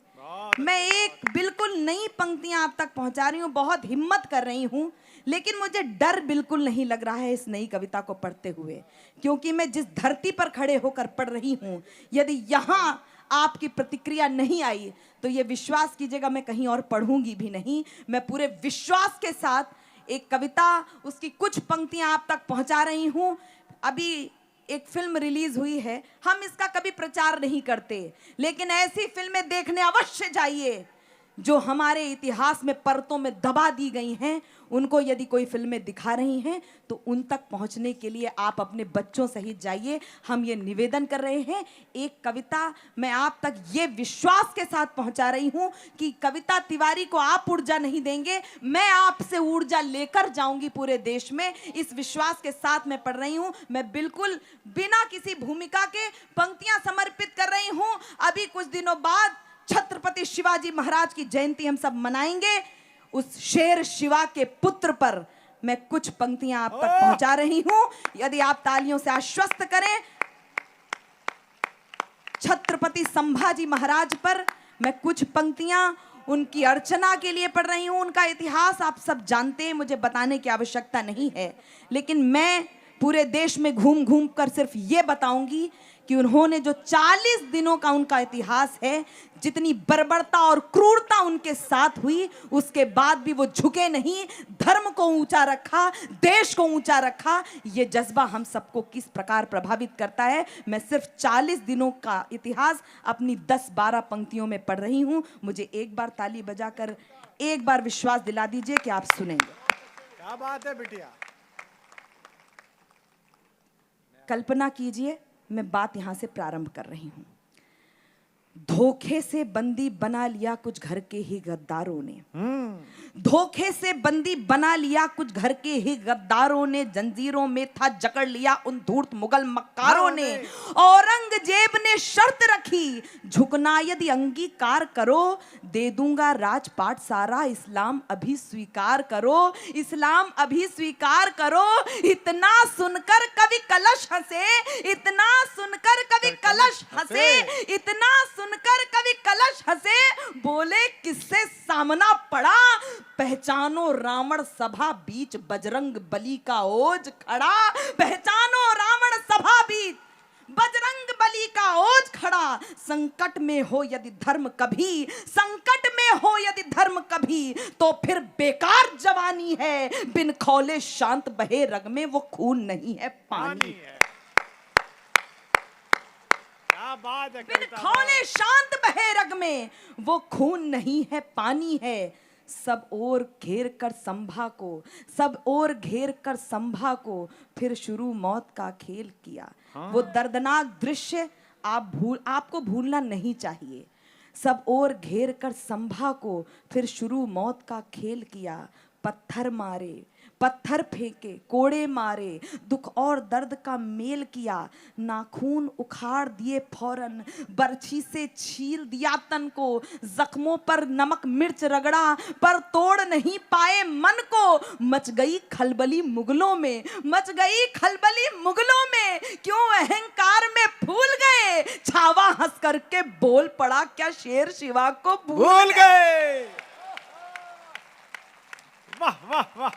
मैं एक बिल्कुल नई पंक्तियां आप तक पहुंचा रही हूं, बहुत हिम्मत कर रही हूं, लेकिन मुझे डर बिल्कुल नहीं लग रहा है इस नई कविता को पढ़ते हुए, क्योंकि मैं जिस धरती पर खड़े होकर पढ़ रही हूं, यदि यहां आपकी प्रतिक्रिया नहीं आई तो ये विश्वास कीजिएगा मैं कहीं और पढ़ूंगी भी नहीं। मैं पूरे विश्वास के साथ एक कविता, उसकी कुछ पंक्तियां आप तक पहुंचा रही हूं। अभी एक फिल्म रिलीज हुई है, हम इसका कभी प्रचार नहीं करते, लेकिन ऐसी फिल्में देखने अवश्य जाइए जो हमारे इतिहास में परतों में दबा दी गई हैं। उनको यदि कोई फिल्में दिखा रही हैं तो उन तक पहुंचने के लिए आप अपने बच्चों सहित जाइए, हम ये निवेदन कर रहे हैं। एक कविता मैं आप तक ये विश्वास के साथ पहुंचा रही हूं कि कविता तिवारी को आप ऊर्जा नहीं देंगे, मैं आपसे ऊर्जा लेकर जाऊंगी पूरे देश में, इस विश्वास के साथ मैं पढ़ रही हूं। मैं बिल्कुल बिना किसी भूमिका के पंक्तियां समर्पित कर रही हूं। अभी कुछ दिनों बाद छत्रपति शिवाजी महाराज की जयंती हम सब मनाएंगे, उस शेर शिवा के पुत्र पर मैं कुछ पंक्तियां आप तक पहुंचा रही हूं, यदि आप तालियों से आश्वस्त करें। छत्रपति संभाजी महाराज पर मैं कुछ पंक्तियां उनकी अर्चना के लिए पढ़ रही हूं। उनका इतिहास आप सब जानते हैं, मुझे बताने की आवश्यकता नहीं है, लेकिन मैं पूरे देश में घूम घूम कर सिर्फ ये बताऊंगी कि उन्होंने जो 40 दिनों का उनका इतिहास है, जितनी बर्बरता और क्रूरता उनके साथ हुई, उसके बाद भी वो झुके नहीं, धर्म को ऊंचा रखा, देश को ऊंचा रखा। ये जज्बा हम सबको किस प्रकार प्रभावित करता है। मैं सिर्फ 40 दिनों का इतिहास अपनी 10-12 पंक्तियों में पढ़ रही हूं। मुझे एक बार ताली बजाकर एक बार विश्वास दिला दीजिए कि आप सुनेंगे। क्या बात है बिटिया। कल्पना कीजिए, मैं बात यहां से प्रारंभ कर रही हूं। धोखे से बंदी बना लिया कुछ घर के ही गद्दारों ने, धोखे से बंदी बना लिया कुछ घर के ही गद्दारों ने, जंजीरों में था जकड़ लिया उन धूर्त मुगल मक्कारों ने। औरंगजेब ने शर्त रखी, झुकना यदि अंगीकार करो, दे दूंगा राजपाट सारा, इस्लाम अभी स्वीकार करो, इस्लाम अभी स्वीकार करो। इतना सुनकर कवि कलश हंसे, इतना सुनकर कवि कलश हंसे, इतना सुनकर कवि कलश हंसे, बोले किससे सामना पड़ा, पहचानो रावण सभा बीच बजरंग बली का ओज खड़ा, पहचानो रावण सभा बीच बजरंग बली का ओज खड़ा। संकट में हो यदि धर्म कभी, संकट में हो यदि धर्म कभी, तो फिर बेकार जवानी है, बिन खौले शांत बहे रग में वो खून नहीं है पानी है। बात है, बिन खौले शांत बहे रग में वो खून नहीं है पानी है। सब ओर घेर कर संभा को, सब ओर घेर कर संभा को, फिर शुरू मौत का खेल किया। वो दर्दनाक दृश्य आपको भूलना नहीं चाहिए। सब ओर घेर कर संभा को, फिर शुरू मौत का खेल किया। पत्थर मारे, पत्थर फेंके, कोड़े मारे, दुख और दर्द का मेल किया। नाखून उखाड़ दिए फौरन, बर्छी से छील दिया तन को, जख्मों पर नमक मिर्च रगड़ा, पर तोड़ नहीं पाए मन को। मच गई खलबली मुगलों में, मच गई खलबली मुगलों में, क्यों अहंकार में फूल गए, छावा हंस करके बोल पड़ा, क्या शेर शिवा को भूल गए। वाह वाह वाह।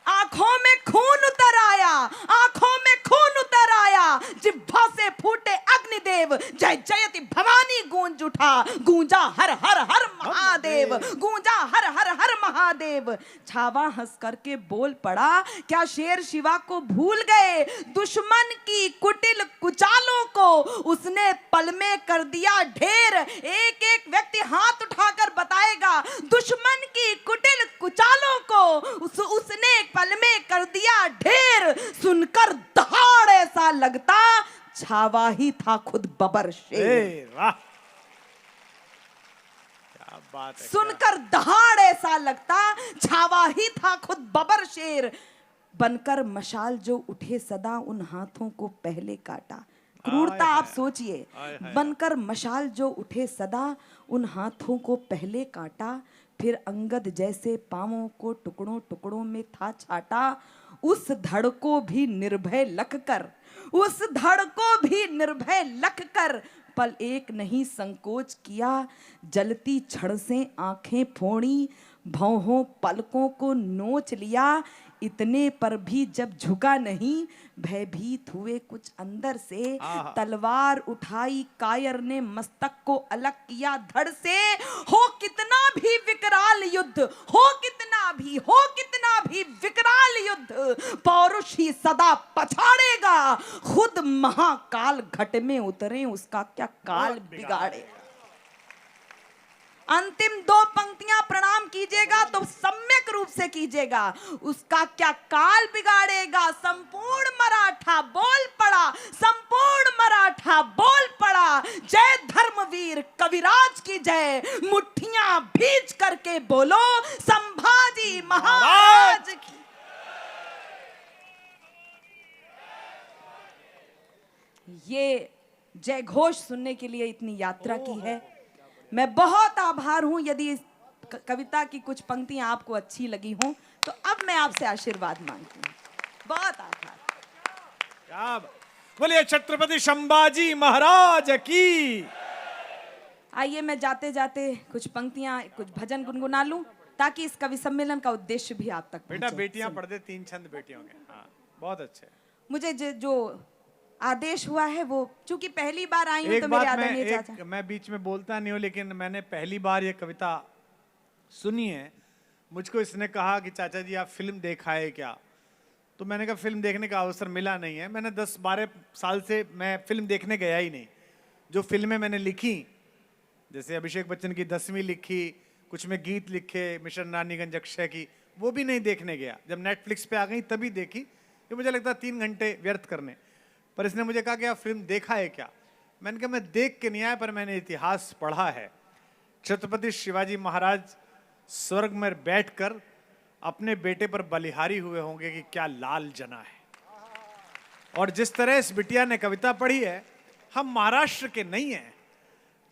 आंखों में खून उतर आया, आंखों में खून उतर आया, जिह्वा से फूटे अग्निदेव, जय जयति भवानी गूंज उठा, गूंजा हर हर हर महादेव, गूंजा हर हर हर महादेव। छावा हंस करके बोल पड़ा, क्या शेर शिवा को भूल गए, दुश्मन की कुटिल कुचालों को उसने पल में कर दिया ढेर। एक एक व्यक्ति हाथ उठाकर बताएगा, दुश्मन की कुटिल कुचालों को उसने पल में कर दिया ढेर। सुनकर दहाड़ ऐसा लगता, छावा ही था खुद बबर शेर। वाह क्या बात है। सुनकर दहाड़ ऐसा लगता, छावा ही था खुद बबर शेर। बनकर मशाल जो उठे सदा उन हाथों को पहले काटा। क्रूरता आप सोचिए, बनकर मशाल जो उठे सदा उन हाथों को पहले काटा, फिर अंगद जैसे पांवों को टुकड़ों टुकड़ों में था छाटा। उस धड़ को भी निर्भय लख कर, उस धड़ को भी निर्भय लख कर पल एक नहीं संकोच किया। जलती छड़ से आंखें फोड़ी, भौहों पलकों को नोच लिया। इतने पर भी जब झुका नहीं, भयभीत हुए कुछ अंदर से। तलवार उठाई कायर ने मस्तक को अलग किया धड़ से। हो कितना भी विकराल युद्ध, हो कितना भी विकराल युद्ध, पौरुष ही सदा पछाड़ेगा। खुद महाकाल घट में उतरे, उसका क्या काल बिगाड़ेगा। अंतिम दो पंक्तियां प्रणाम कीजिएगा तो सम्यक रूप से कीजिएगा। उसका क्या काल बिगाड़ेगा। संपूर्ण मराठा बोल पड़ा, संपूर्ण मराठा बोल पड़ा। जय धर्मवीर कविराज की जय, मुट्ठियां भींच करके बोलो संभाजी महाराज की। ये जय घोष सुनने के लिए इतनी यात्रा की है। मैं बहुत आभार हूं। यदि इस कविता की कुछ पंक्तियां आपको अच्छी लगी हों तो अब मैं आपसे आशीर्वाद मांगती हूं। बहुत आभार। क्या बोलिए छत्रपति संभाजी महाराज की। आइए मैं जाते जाते कुछ पंक्तियां, कुछ भजन गुनगुना लूं ताकि इस कवि सम्मेलन का उद्देश्य भी आप तक बेटा बेटियां पढ़ दे, 3 छंद बेटियों के। हाँ, बहुत अच्छे। मुझे जो आदेश हुआ है वो, चूंकि पहली बार आई हूं तो मेरे आदरणीय चाचा। मैं बीच में बोलता नहीं हूँ, लेकिन मैंने पहली बार ये कविता सुनी है। मुझको इसने कहा कि चाचा जी आप फिल्म देखा है क्या, तो मैंने कहा फिल्म देखने का अवसर मिला नहीं है। मैंने 10-12 साल से मैं फिल्म देखने गया ही नहीं। जो फिल्में मैंने लिखी, जैसे अभिषेक बच्चन की 10वीं लिखी, कुछ में गीत लिखे, मिशन रानीगंज अक्षय की, वो भी नहीं देखने गया। जब नेटफ्लिक्स पे आ गई तभी देखी। ये मुझे लगता 3 घंटे व्यर्थ करने। पर इसने मुझे कहा कि आप फिल्म देखा है क्या। मैंने कहा मैं देख के नहीं आया, पर मैंने इतिहास पढ़ा है। छत्रपति शिवाजी महाराज स्वर्ग में बैठकर अपने बेटे पर बलिहारी हुए होंगे कि क्या लाल जना है। और जिस तरह इस बिटिया ने कविता पढ़ी है, हम महाराष्ट्र के नहीं हैं,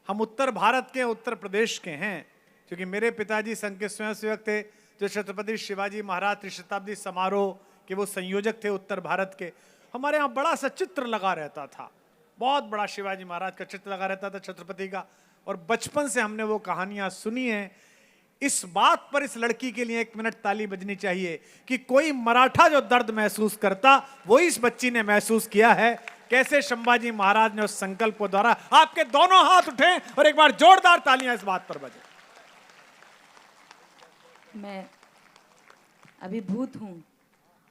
हम उत्तर भारत के, उत्तर प्रदेश के हैं। क्योंकि मेरे पिताजी संघ के स्वयंसेवक थे, जो छत्रपति शिवाजी महाराज त्रिशताब्दी समारोह के वो संयोजक थे उत्तर भारत के। हमारे यहाँ बड़ा सा चित्र लगा रहता था, बहुत बड़ा शिवाजी महाराज का चित्र लगा रहता था, छत्रपति का। और बचपन से हमने वो कहानियां सुनी हैं। इस बात पर इस लड़की के लिए 1 मिनट ताली बजनी चाहिए कि कोई मराठा जो दर्द महसूस करता, वो इस बच्ची ने महसूस किया है। कैसे संभाजी महाराज ने उस संकल्प को द्वारा। आपके दोनों हाथ उठे और एक बार जोरदार तालियां इस बात पर बजे। मैं अभिभूत हूं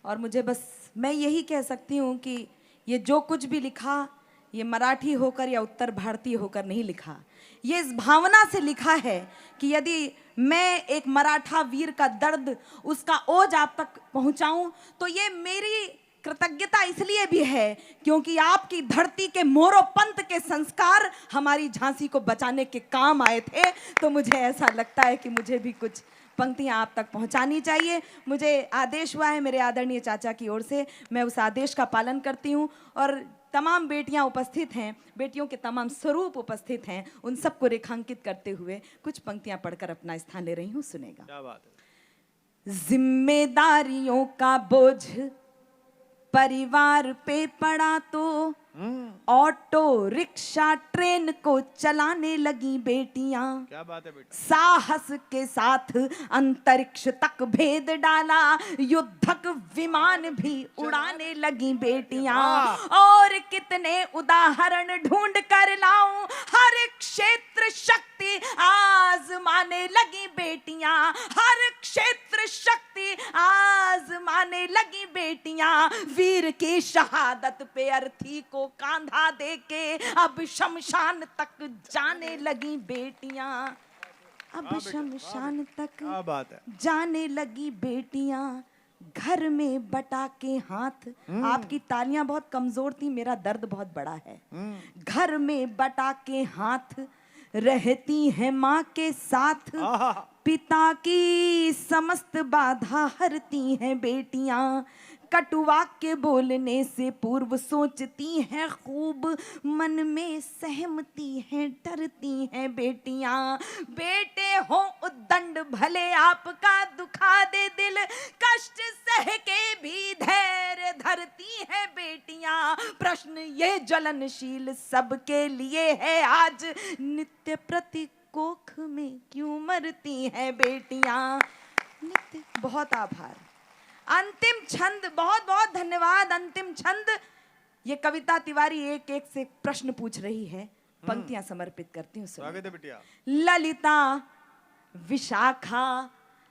और मुझे बस मैं यही कह सकती हूँ कि ये जो कुछ भी लिखा, ये मराठी होकर या उत्तर भारतीय होकर नहीं लिखा। ये इस भावना से लिखा है कि यदि मैं एक मराठा वीर का दर्द, उसका ओज आप तक पहुंचाऊं, तो ये मेरी कृतज्ञता इसलिए भी है क्योंकि आपकी धरती के मोरो पंत के संस्कार हमारी झांसी को बचाने के काम आए थे। तो मुझे ऐसा लगता है कि मुझे भी कुछ पंक्तियां आप तक पहुंचानी चाहिए। मुझे आदेश हुआ है मेरे आदरणीय चाचा की ओर से, मैं उस आदेश का पालन करती हूं। और तमाम बेटियां उपस्थित हैं, बेटियों के तमाम स्वरूप उपस्थित हैं, उन सबको रेखांकित करते हुए कुछ पंक्तियां पढ़कर अपना स्थान ले रही हूं। सुनेगा। क्या बात है। जिम्मेदारियों का बोझ परिवार पे पड़ा तो ऑटो रिक्शा ट्रेन को चलाने लगी बेटियां। क्या बात है बेटा। साहस के साथ अंतरिक्ष तक भेद डाला, युद्धक विमान भी उड़ाने लगी बेटियां। और कितने उदाहरण ढूंढ कर लाऊं, हर क्षेत्र शक्ति आजमाने लगी बेटियां, हर क्षेत्र शक्ति आजमाने लगी बेटियां। वीर की शहादत पे अर्थी को कांधा देके अब शमशान तक जाने लगी बेटियां, अब शमशान तक क्या बात है। जाने लगी बेटियां। घर में बटा के हाथ, आपकी तालियां बहुत कमजोर थी, मेरा दर्द बहुत बड़ा है। घर में बटा के हाथ रहती है माँ के साथ, पिता की समस्त बाधा हरती हैं बेटियां। कटु वाक्य बोलने से पूर्व सोचती हैं खूब, मन में सहमती हैं डरती हैं बेटियां। बेटे हो उद्दंड भले आपका दुखा दे दिल, कष्ट सह के भी धैर्य धरती हैं बेटियां। प्रश्न ये ज्वलनशील सबके लिए है आज, नित्य प्रति कोख में क्यों मरती हैं बेटियां। नित्य। बहुत आभार। अंतिम छंद, बहुत बहुत धन्यवाद। अंतिम छंद, ये कविता तिवारी एक एक से प्रश्न पूछ रही है, पंक्तियां समर्पित करती हूँ। स्वागत है बिटिया। ललिता विशाखा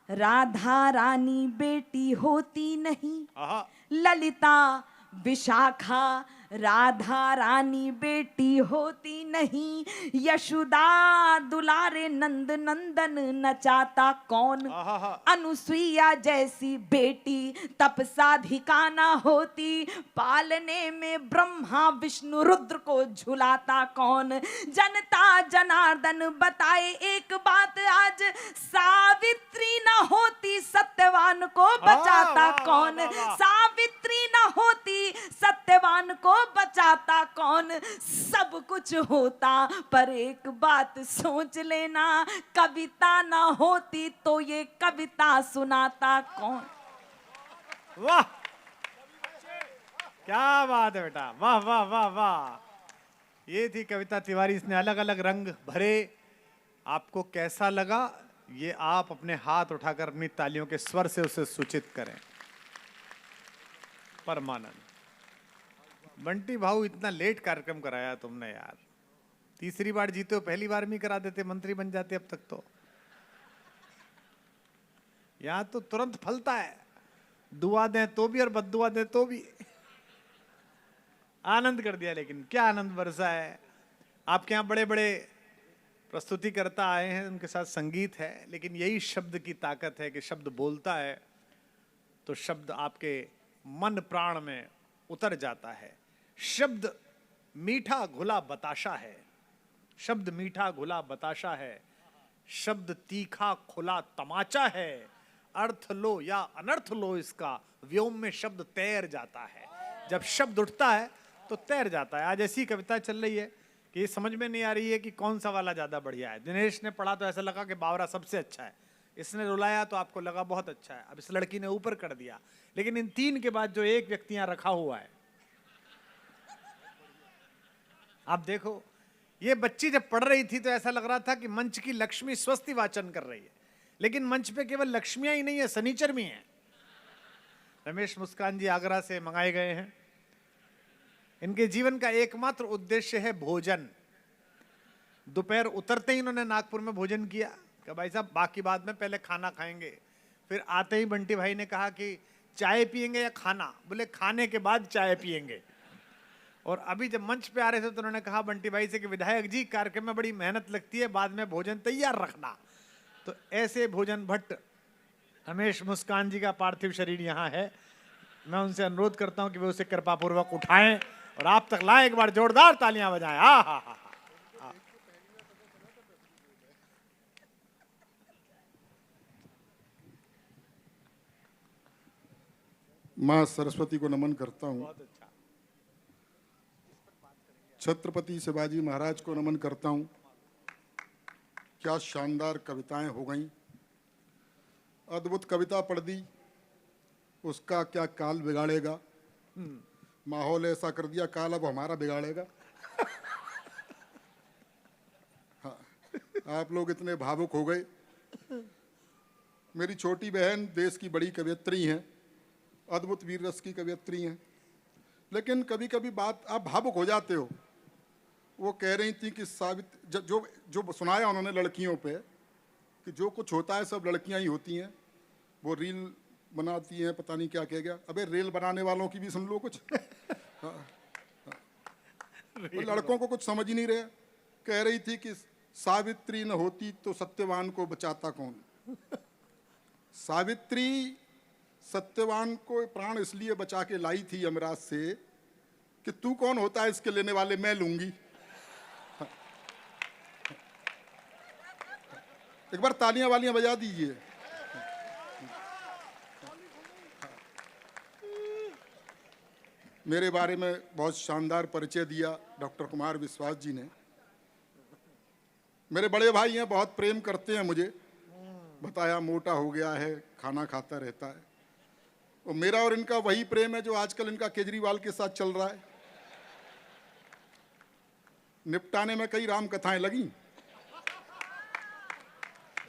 राधा रानी बेटी होती नहीं। आहा, ललिता विशाखा राधा रानी बेटी होती नहीं। यशोदा दुलारे नंद नंदन नचाता कौन। आहा, अनुसुईया जैसी बेटी तपसाधिका ना होती। पालने में ब्रह्मा विष्णु रुद्र को झुलाता कौन। जनता जनार्दन बताए एक बात आज, सावित्री ना होती सत्यवान को बचाता वाह, कौन। वाह, वाह। सावित्री ना होती सत्यवान को बचाता कौन। सब कुछ होता पर एक बात सोच लेना, कविता ना होती तो ये कविता सुनाता कौन। वाह, क्या बात है बेटा, वाह वाह वाह वाह। ये थी कविता तिवारी, इसने अलग अलग रंग भरे। आपको कैसा लगा ये आप अपने हाथ उठाकर अपनी तालियों के स्वर से उसे सूचित करें। परमानंद। बंटी भाऊ, इतना लेट कार्यक्रम कराया तुमने यार। तीसरी बार जीते हो, पहली बार में करा देते, मंत्री बन जाते अब तक तो। यहां तो तुरंत फलता है, दुआ दें तो भी और बद्दुआ दें तो भी। आनंद कर दिया, लेकिन क्या आनंद बरसा है। आपके यहाँ बड़े बड़े प्रस्तुतिकर्ता आए हैं, उनके साथ संगीत है, लेकिन यही शब्द की ताकत है कि शब्द बोलता है तो शब्द आपके मन प्राण में उतर जाता है। शब्द मीठा घुला बताशा है, शब्द मीठा घुला बताशा है, शब्द तीखा खुला तमाचा है। अर्थ लो या अनर्थ लो इसका, व्योम में शब्द तैर जाता है। जब शब्द उठता है तो तैर जाता है। आज ऐसी कविता चल रही है कि ये समझ में नहीं आ रही है कि कौन सा वाला ज्यादा बढ़िया है। दिनेश ने पढ़ा तो ऐसा लगा कि बावरा सबसे अच्छा है, इसने रुलाया तो आपको लगा बहुत अच्छा है, अब इस लड़की ने ऊपर कर दिया। लेकिन इन तीन के बाद जो एक व्यक्ति यहां रखा हुआ है, आप देखो, ये बच्ची जब पढ़ रही थी तो ऐसा लग रहा था कि मंच की लक्ष्मी स्वस्ति वाचन कर रही है, लेकिन मंच पे केवल लक्ष्मियां ही नहीं है, शनिचर भी हैं। रमेश मुस्कान जी आगरा से मंगाए गए हैं। इनके जीवन का एकमात्र उद्देश्य है भोजन। दोपहर उतरते ही इन्होंने नागपुर में भोजन किया कि भाई साहब बाकी बाद में, पहले खाना खाएंगे। फिर आते ही बंटी भाई ने कहा कि चाय पियेंगे या खाना, बोले खाने के बाद चाय पियेंगे। और अभी जब मंच पे आ रहे थे तो उन्होंने कहा बंटी भाई से कि विधायक जी कार्यक्रम में बड़ी मेहनत लगती है, बाद में भोजन तैयार रखना। तो ऐसे भोजन भट्ट रमेश मुस्कान जी का पार्थिव शरीर यहाँ है। मैं उनसे अनुरोध करता हूँ कि वे उसे कृपापूर्वक उठाएं और आप तक लाएं। एक बार जोरदार तालियां बजाएं। हा हा हा। माँ सरस्वती को नमन करता हूँ। बहुत अच्छा। छत्रपति शिवाजी महाराज को नमन करता हूँ। क्या शानदार कविताएं हो गईं। अद्भुत कविता पढ़ दी, उसका क्या काल बिगाड़ेगा। माहौल ऐसा कर दिया, काल अब हमारा बिगाड़ेगा। हाँ, आप लोग इतने भावुक हो गए। मेरी छोटी बहन देश की बड़ी कवयित्री हैं, अद्भुत वीर रस की कवयित्री हैं, लेकिन कभी कभी बात आप भावुक हो जाते हो। वो कह रही थी कि जो सुनाया उन्होंने लड़कियों पे कि जो कुछ होता है सब लड़कियां ही होती हैं, वो रील बनाती हैं, पता नहीं क्या कह गया। अबे रील बनाने वालों की भी सुन लो कुछ। हाँ, हाँ। तो लड़कों को कुछ समझ ही नहीं रहे। कह रही थी कि सावित्री न होती तो सत्यवान को बचाता कौन। सावित्री सत्यवान को प्राण इसलिए बचा के लाई थी यमराज से कि तू कौन होता है इसके लेने वाले, मैं लूंगी। एक बार तालियां वालियां बजा दीजिए। मेरे बारे में बहुत शानदार परिचय दिया डॉक्टर कुमार विश्वास जी ने। मेरे बड़े भाई हैं, बहुत प्रेम करते हैं मुझे। बताया मोटा हो गया है, खाना खाता रहता है। और मेरा और इनका वही प्रेम है जो आजकल इनका केजरीवाल के साथ चल रहा है। निपटाने में कई राम कथाएं लगी।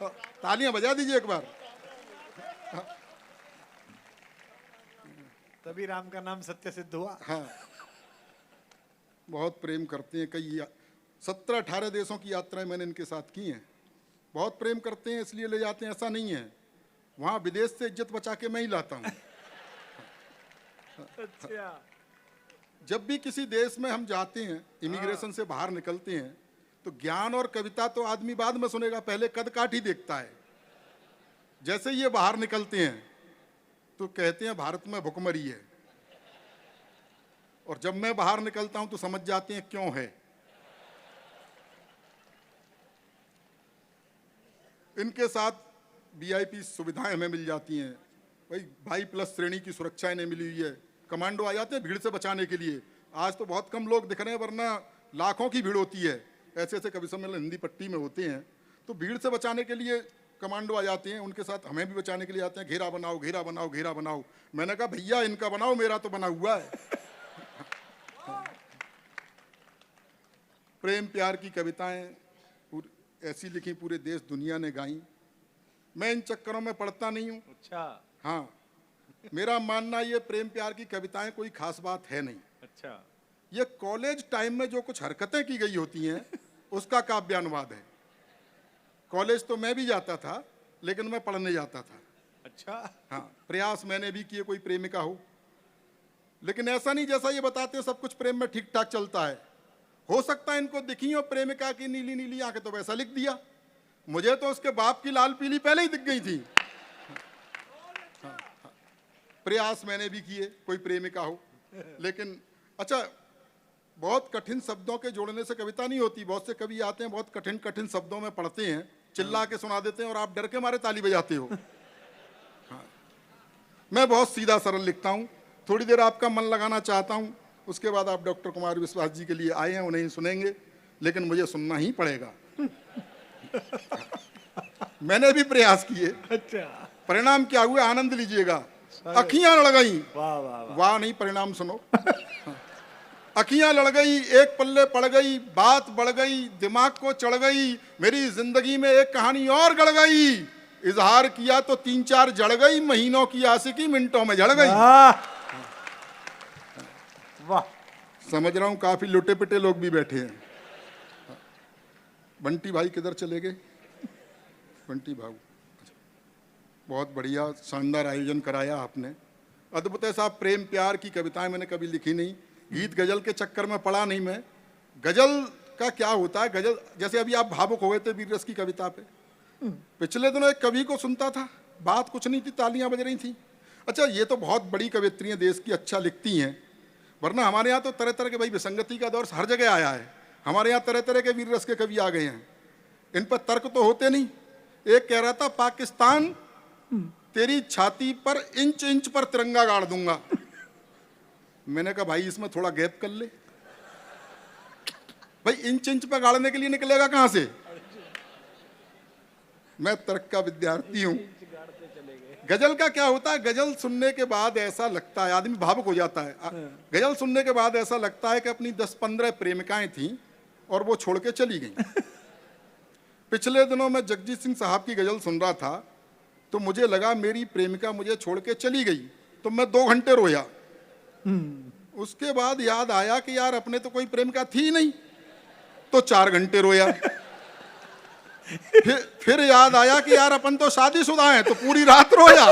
तालियां बजा दीजिए एक बार। तभी राम का नाम सत्य सिद्ध हुआ। हाँ, बहुत प्रेम करते हैं। कई 17-18 देशों की यात्राएं मैंने इनके साथ की हैं। बहुत प्रेम करते हैं इसलिए ले जाते हैं, ऐसा नहीं है। वहाँ विदेश से इज्जत बचा के मैं ही लाता हूँ। अच्छा। जब भी किसी देश में हम जाते हैं, इमिग्रेशन से बाहर निकलते हैं, तो ज्ञान और कविता तो आदमी बाद में सुनेगा, पहले कद काठ ही देखता है। जैसे ये बाहर निकलते हैं तो कहते हैं भारत में भुखमरी है, और जब मैं बाहर निकलता हूं तो समझ जाते हैं क्यों है। इनके साथ वीआईपी सुविधाएं हमें मिल जाती हैं। भाई 22+ श्रेणी की सुरक्षा इन्हें मिली हुई है। कमांडो आ जाते हैं भीड़ से बचाने के लिए। आज तो बहुत कम लोग दिख रहे हैं, वरना लाखों की भीड़ होती है। ऐसे ऐसे कवि सम्मेलन हिंदी पट्टी में होते हैं, तो भीड़ से बचाने के लिए कमांडो आ जाते हैं। उनके साथ हमें भी बचाने के लिए आते हैं। घेरा बनाओ, घेरा बनाओ, घेरा बनाओ। मैंने कहा भैया इनका बनाओ, मेरा तो बना हुआ है। प्रेम प्यार की कविताएं ऐसी लिखी, पूरे देश दुनिया ने गाई। मैं इन चक्करों में पढ़ता नहीं हूँ। अच्छा। हाँ, मेरा मानना ये प्रेम प्यार की कविताएं कोई खास बात है नहीं। अच्छा। ये कॉलेज टाइम में जो कुछ हरकतें की गई होती हैं उसका काव्यानुवाद है। कॉलेज तो मैं भी जाता था, लेकिन मैं पढ़ने जाता था। अच्छा। हाँ, प्रयास मैंने भी किए कोई प्रेमिका हो, लेकिन ऐसा नहीं जैसा ये बताते हैं सब कुछ प्रेम में ठीक ठाक चलता है। हो सकता है इनको दिखी हो प्रेमिका की नीली नीली आंखें, तो वैसा लिख दिया। मुझे तो उसके बाप की लाल पीली पहले ही दिख गई थी। प्रयास मैंने भी किए कोई प्रेमिका हो, लेकिन अच्छा, बहुत कठिन शब्दों के जोड़ने से कविता नहीं होती। बहुत से कवि आते हैं, बहुत कठिन कठिन शब्दों में पढ़ते हैं, चिल्ला के सुना देते हैं, और आप डर के मारे ताली बजाते हो। हाँ। मैं बहुत सीधा सरल लिखता हूँ। थोड़ी देर आपका मन लगाना चाहता हूँ, उसके बाद आप डॉक्टर कुमार विश्वास जी के लिए आए हैं, उन्हें सुनेंगे, लेकिन मुझे सुनना ही पड़ेगा। मैंने भी प्रयास किए। अच्छा। परिणाम क्या हुआ, आनंद लीजिएगा। अखियां लड़ गई। वाह वाह वाह। वाह नहीं, परिणाम सुनो। अखियां लड़ गई, एक पल्ले पड़ गई, बात बढ़ गई, दिमाग को चढ़ गई, मेरी जिंदगी में एक कहानी और गढ़ गई। इजहार किया तो 3-4 जड़ गई, महीनों की आशिकी मिनटों में जड़ गई। वाह। समझ रहा हूं काफी लुटे पिटे लोग भी बैठे हैं। बंटी भाई किधर चले गए? बंटी भाऊ, बहुत बढ़िया शानदार आयोजन कराया आपने। अद्भुत है साहब। प्रेम प्यार की कविताएं मैंने कभी लिखी नहीं, गीत गजल के चक्कर में पड़ा नहीं मैं। गजल का क्या होता है, गजल जैसे अभी आप भावुक हो गए थे वीर रस की कविता पे। पिछले दिनों एक कवि को सुनता था, बात कुछ नहीं थी, तालियां बज रही थी। अच्छा, ये तो बहुत बड़ी कवियत्री हैं, देश की अच्छा लिखती हैं, वरना हमारे यहाँ तो तरह तरह के, भाई विसंगति का दौर हर जगह आया है। हमारे यहाँ तरह तरह के वीर रस के कवि आ गए हैं, इन पर तर्क तो होते नहीं। एक कह रहा था, पाकिस्तान तेरी छाती पर इंच इंच पर तिरंगा गाड़ दूंगा। मैंने कहा भाई इसमें थोड़ा गैप कर ले। भाई इंच इंच पर गाड़ने के लिए निकलेगा कहां से? मैं तर्क का विद्यार्थी हूं। गजल का क्या होता है, गजल सुनने के बाद ऐसा लगता है, आदमी भावुक हो जाता है। गजल सुनने के बाद ऐसा लगता है कि अपनी 10-15 प्रेमिकाएं थीं और वो छोड़ के चली गई। पिछले दिनों मैं जगजीत सिंह साहब की गजल सुन रहा था, तो मुझे लगा मेरी प्रेमिका मुझे छोड़ के चली गई, तो मैं 2 घंटे रोया। उसके बाद याद आया कि यार अपने तो कोई प्रेमिका थी नहीं, तो 4 घंटे रोया। फिर याद आया कि यार अपन तो शादीशुदा हैं, तो पूरी रात रोया।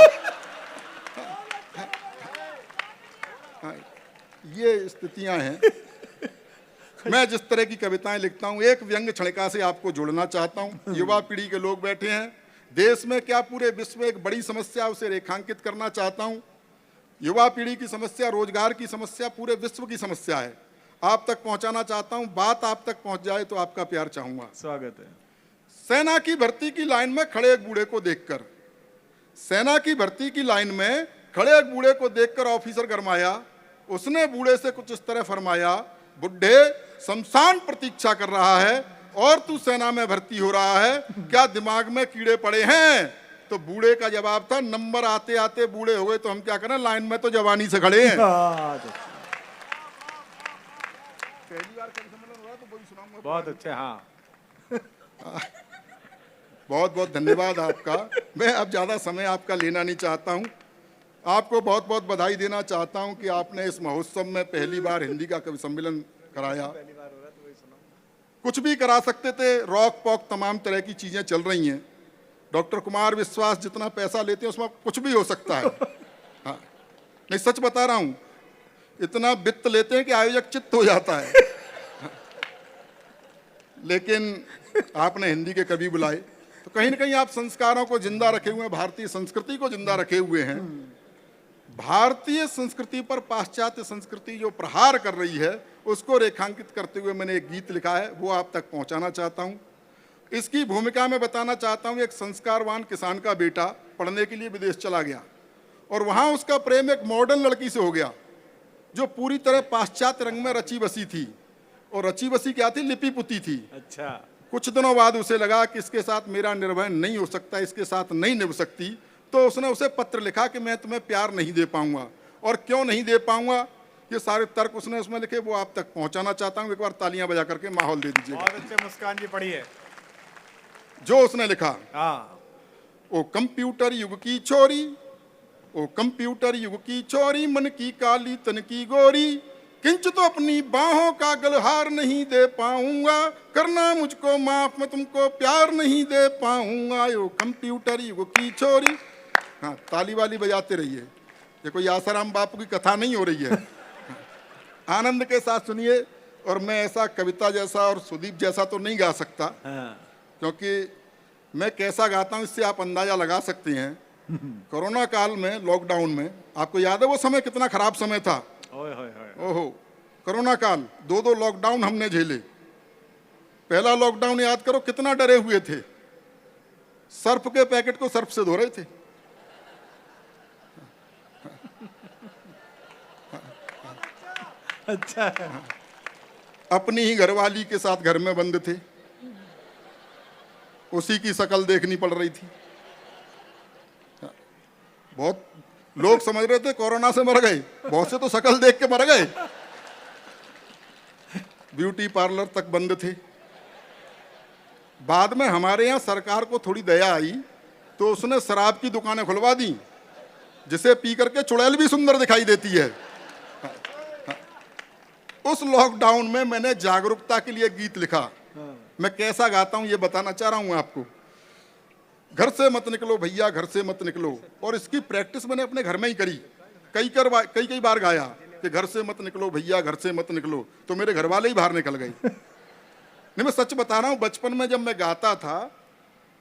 ये स्थितियां हैं। मैं जिस तरह की कविताएं लिखता हूं, एक व्यंग क्षणिका से आपको जोड़ना चाहता हूं। युवा पीढ़ी के लोग बैठे हैं, देश में क्या पूरे विश्व में एक बड़ी समस्या, उसे रेखांकित करना चाहता हूं। युवा पीढ़ी की समस्या, रोजगार की समस्या पूरे विश्व की समस्या है, आप तक पहुंचाना चाहता हूं। बात आप तक पहुंच जाए तो आपका प्यार चाहूंगा। स्वागत है। सेना की भर्ती की लाइन में खड़े एक बूढ़े को देखकर, सेना की भर्ती की लाइन में खड़े एक बूढ़े को देखकर ऑफिसर गरमाया, उसने बूढ़े से कुछ इस तरह फरमाया, बुढ़े शमशान प्रतीक्षा कर रहा है और तू सेना में भर्ती हो रहा है, क्या दिमाग में कीड़े पड़े हैं? तो बूढ़े का जवाब था, नंबर आते आते बूढ़े हो गए तो हम क्या करें, लाइन में तो जवानी से खड़े हैं। पहली बार कभी सम्मेलन हो रहा तो वही सुनाऊंगा। बहुत अच्छे, हाँ। बहुत बहुत धन्यवाद आपका। मैं अब ज़्यादा समय आपका लेना नहीं चाहता हूँ। आपको बहुत बहुत बधाई देना चाहता हूँ कि आपने इस महोत्सव में पहली बार हिंदी का कवि सम्मेलन कराया। कुछ भी करा सकते थे, रॉक पॉक तमाम तरह की चीज़ें चल रही हैं। डॉक्टर कुमार विश्वास जितना पैसा लेते हैं उसमें कुछ भी हो सकता है। हाँ, नहीं सच बता रहा हूँ, इतना वित्त लेते हैं कि आयोजक चित्त हो जाता है। लेकिन आपने हिंदी के कवि बुलाए तो कहीं ना कहीं आप संस्कारों को जिंदा रखे हुए हैं, भारतीय संस्कृति को जिंदा रखे हुए हैं। भारतीय संस्कृति पर पाश्चात्य संस्कृति जो प्रहार कर रही है उसको रेखांकित करते हुए मैंने एक गीत लिखा है, वो आप तक पहुंचाना चाहता हूं। इसकी भूमिका में बताना चाहता हूं, एक संस्कारवान किसान का बेटा पढ़ने के लिए विदेश चला गया और वहां उसका प्रेम एक मॉडर्न लड़की से हो गया जो पूरी तरह पाश्चात्य रंग में रची बसी थी। और रची बसी क्या थी, लिपि पुती थी। अच्छा। कुछ दिनों बाद उसे लगा कि इसके साथ मेरा निर्वहन नहीं हो सकता, इसके साथ नहीं निभ सकती, तो उसने उसे पत्र लिखा कि मैं तुम्हें प्यार नहीं दे पाऊंगा। और क्यों नहीं दे पाऊंगा, ये सारे तर्क उसने उसमें लिखे, वो आप तक पहुंचाना चाहता हूं। एक बार तालियां बजा करके माहौल दे दीजिए। बहुत अच्छे मुस्कान जी, पढ़िए। जो उसने लिखा, हाँ। ओ कंप्यूटर युग की छोरी, ओ कंप्यूटर युग की छोरी, मन की काली तन की गोरी, किंच तो अपनी बाहों का गलहार नहीं दे पाऊंगा, करना मुझको माफ, मैं तुमको प्यार नहीं दे पाऊंगा। यो कंप्यूटर युग की छोरी। हाँ, ताली वाली बजाते रहिए, ये कोई आसाराम बापू की कथा नहीं हो रही है। आनंद के साथ सुनिए। और मैं ऐसा कविता जैसा और सुदीप जैसा तो नहीं गा सकता, क्योंकि मैं कैसा गाता हूँ इससे आप अंदाजा लगा सकते हैं। कोरोना काल में, लॉकडाउन में, आपको याद है वो समय कितना खराब समय था। ओहो, कोरोना काल, 2 लॉकडाउन हमने झेले। पहला लॉकडाउन याद करो, कितना डरे हुए थे, सर्फ के पैकेट को सर्फ से धो रहे थे। अच्छा। अपनी ही घरवाली के साथ घर में बंद थे, उसी की शक्ल देखनी पड़ रही थी। बहुत लोग समझ रहे थे कोरोना से मर गए, बहुत से तो शक्ल देख के मर गए। ब्यूटी पार्लर तक बंद थे। बाद में हमारे यहाँ सरकार को थोड़ी दया आई तो उसने शराब की दुकानें खुलवा दी, जिसे पी करके चुड़ैल भी सुंदर दिखाई देती है। उस लॉकडाउन में मैंने जागरूकता के लिए गीत लिखा। मैं कैसा गाता हूं ये बताना चाह रहा हूं आपको। घर से मत निकलो भैया, घर से मत निकलो। और इसकी प्रैक्टिस मैंने अपने घर में ही करी, कई बार गाया कि घर से मत निकलो भैया, घर से मत निकलो, तो मेरे घर वाले ही बाहर निकल गए। नहीं, मैं सच बता रहा हूं, बचपन में जब मैं गाता था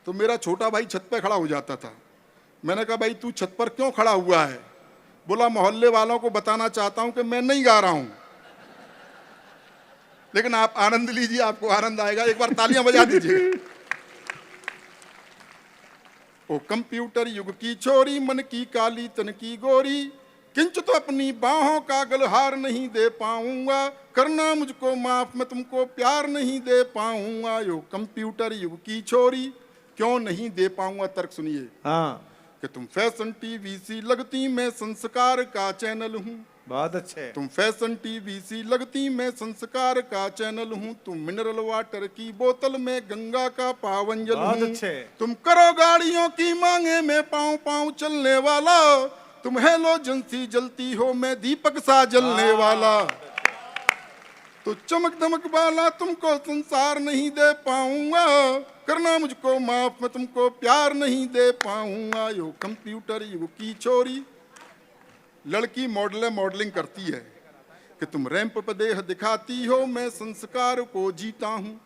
तो मेरा छोटा भाई छत पे खड़ा हो जाता था। मैंने कहा, भाई तू छत पर क्यों खड़ा हुआ है? बोला, मोहल्ले वालों को बताना चाहता हूं कि मैं नहीं गा रहा हूं। लेकिन आप आनंद लीजिए, आपको आनंद आएगा। एक बार तालियां बजा दीजिए। ओ कंप्यूटर युग की छोरी, मन की काली तन की गोरी, किंच तो अपनी बाहों का गलहार नहीं दे पाऊंगा, करना मुझको माफ, मैं तुमको प्यार नहीं दे पाऊंगा। यो कंप्यूटर युग की छोरी, क्यों नहीं दे पाऊंगा? तर्क सुनिए। हाँ। कि तुम फैशन टीवी सी लगती, मैं संस्कार का चैनल हूँ। बहुत अच्छे। तुम फैशन टीवी सी लगती, मैं संस्कार का चैनल हूँ। तुम मिनरल वाटर की बोतल में गंगा का पावन जल बहुत हूँ। अच्छे। तुम करो गाड़ियों की मांगे, मैं पाँव पाँव चलने वाला। तुम हेलोजन सी जलती हो, मैं दीपक सा जलने वाला। तो चमक धमक वाला तुमको संसार नहीं दे पाऊंगा, करना मुझको माफ, मैं तुमको प्यार नहीं दे पाऊंगा। यो कंप्यूटर युग की छोरी। लड़की मॉडलिंग करती है कि तुम रैंप पर देह दिखाती हो, मैं संस्कार को जीता हूँ।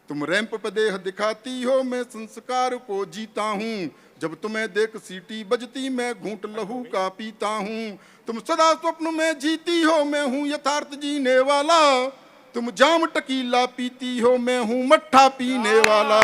तुम रैंप पर देह दिखाती हो, मैं संस्कार को जीता हूँ। जब तुम्हें देख सीटी बजती, मैं घूंट लहू का पीता हूँ। तुम सदा स्वप्न में जीती हो, मैं हूँ यथार्थ जीने वाला। तुम जाम टकीला पीती हो, मैं हूँ मट्ठा पीने वाला।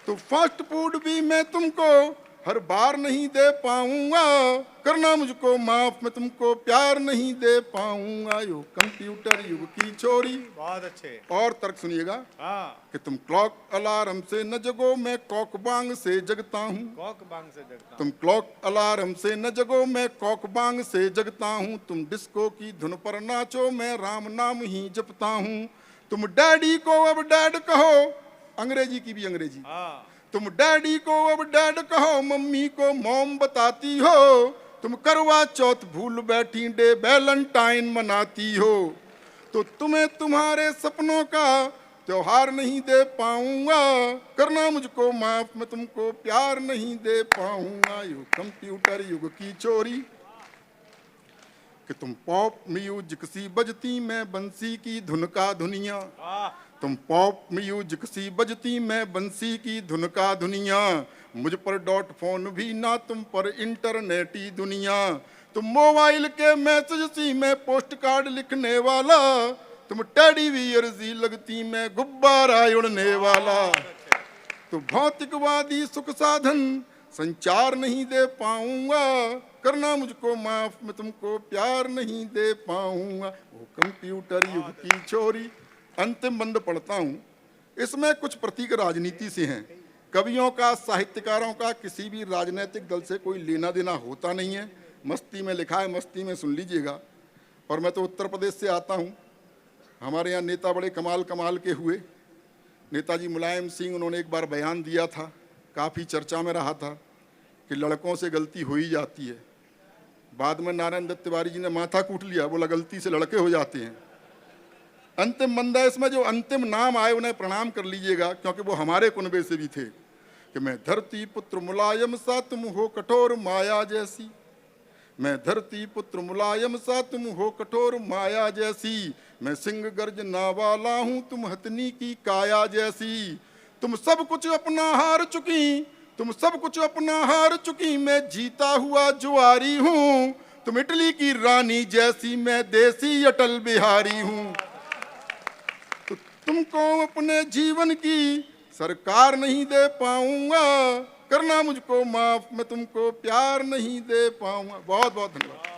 तो फास्ट फूड भी मैं तुमको हर बार नहीं दे पाऊंगा, करना मुझको माफ, मैं तुमको प्यार नहीं दे पाऊंगा। यो कंप्यूटर युग की छोरी। बहुत अच्छे। और तर्क सुनिएगा हाँ, कि तुम क्लॉक अलार्म से न जगो, मैं कॉक बांग से जगता हूँ। कॉक बांग से जगता तुम क्लॉक अलार्म से न जगो, मैं कॉक बांग से जगता हूँ। तुम डिस्को की धुन पर नाचो, मैं राम नाम ही जपता हूँ। तुम डैडी को अब डैड कहो, अंग्रेजी की भी अंग्रेजी। हाँ, तुम डैडी को अब डैड कहो, मम्मी को मॉम बताती हो। तुम करवा चौथ भूल बैठी, डे वैलेंटाइन मनाती हो। तो तुम्हें तुम्हारे सपनों का त्योहार नहीं दे पाऊंगा, करना मुझको माफ, मैं तुमको प्यार नहीं दे पाऊंगा। यू कंप्यूटर युग की चोरी। कि तुम पॉप म्यूजिक सी बजती, मैं बंसी की धुन का धुनिया। तुम पॉप म्यूजिक सी बजती, मैं बंसी की धुन का धुनिया। मुझ पर डॉट फोन भी ना, तुम पर इंटरनेटी दुनिया। तुम मोबाइल के मैसेज सी, मैं पोस्ट कार्ड लिखने वाला। तुम टेडी बियर सी लगती, मैं गुब्बारा उड़ने वाला। तो भौतिकवादी सुख साधन संचार नहीं दे पाऊंगा, करना मुझको माफ, मैं तुमको प्यार नहीं दे पाऊंगा। वो कंप्यूटर युग की छोरी। अंतिम बंद पढ़ता हूं, इसमें कुछ प्रतीक राजनीति से हैं। कवियों का, साहित्यकारों का किसी भी राजनीतिक दल से कोई लेना देना होता नहीं है। मस्ती में लिखा है, मस्ती में सुन लीजिएगा। और मैं तो उत्तर प्रदेश से आता हूं। हमारे यहाँ नेता बड़े कमाल कमाल के हुए। नेताजी मुलायम सिंह, उन्होंने एक बार बयान दिया था, काफ़ी चर्चा में रहा था कि लड़कों से गलती हो ही जाती है। बाद में नारायण दत्त तिवारी जी ने माथा कूट लिया, बोला गलती से लड़के हो जाते हैं। अंतिम बंदा, इसमें जो अंतिम नाम आए उन्हें प्रणाम कर लीजिएगा, क्योंकि वो हमारे कुनबे से भी थे। कि मैं धरती पुत्र मुलायम सा, तुम हो कठोर माया जैसी। मैं धरती पुत्र मुलायम सा, तुम हो कठोर माया जैसी। मैं सिंह गर्जना वाला हूँ, तुम हथनी की काया जैसी। तुम सब कुछ अपना हार चुकी, तुम सब कुछ अपना हार चुकी। मैं जीता हुआ जुआरी हूँ, तुम इटली की रानी जैसी। मैं देसी अटल बिहारी हूँ। तो तुमको अपने जीवन की सरकार नहीं दे पाऊंगा, करना मुझको माफ, मैं तुमको प्यार नहीं दे पाऊंगा। बहुत बहुत धन्यवाद।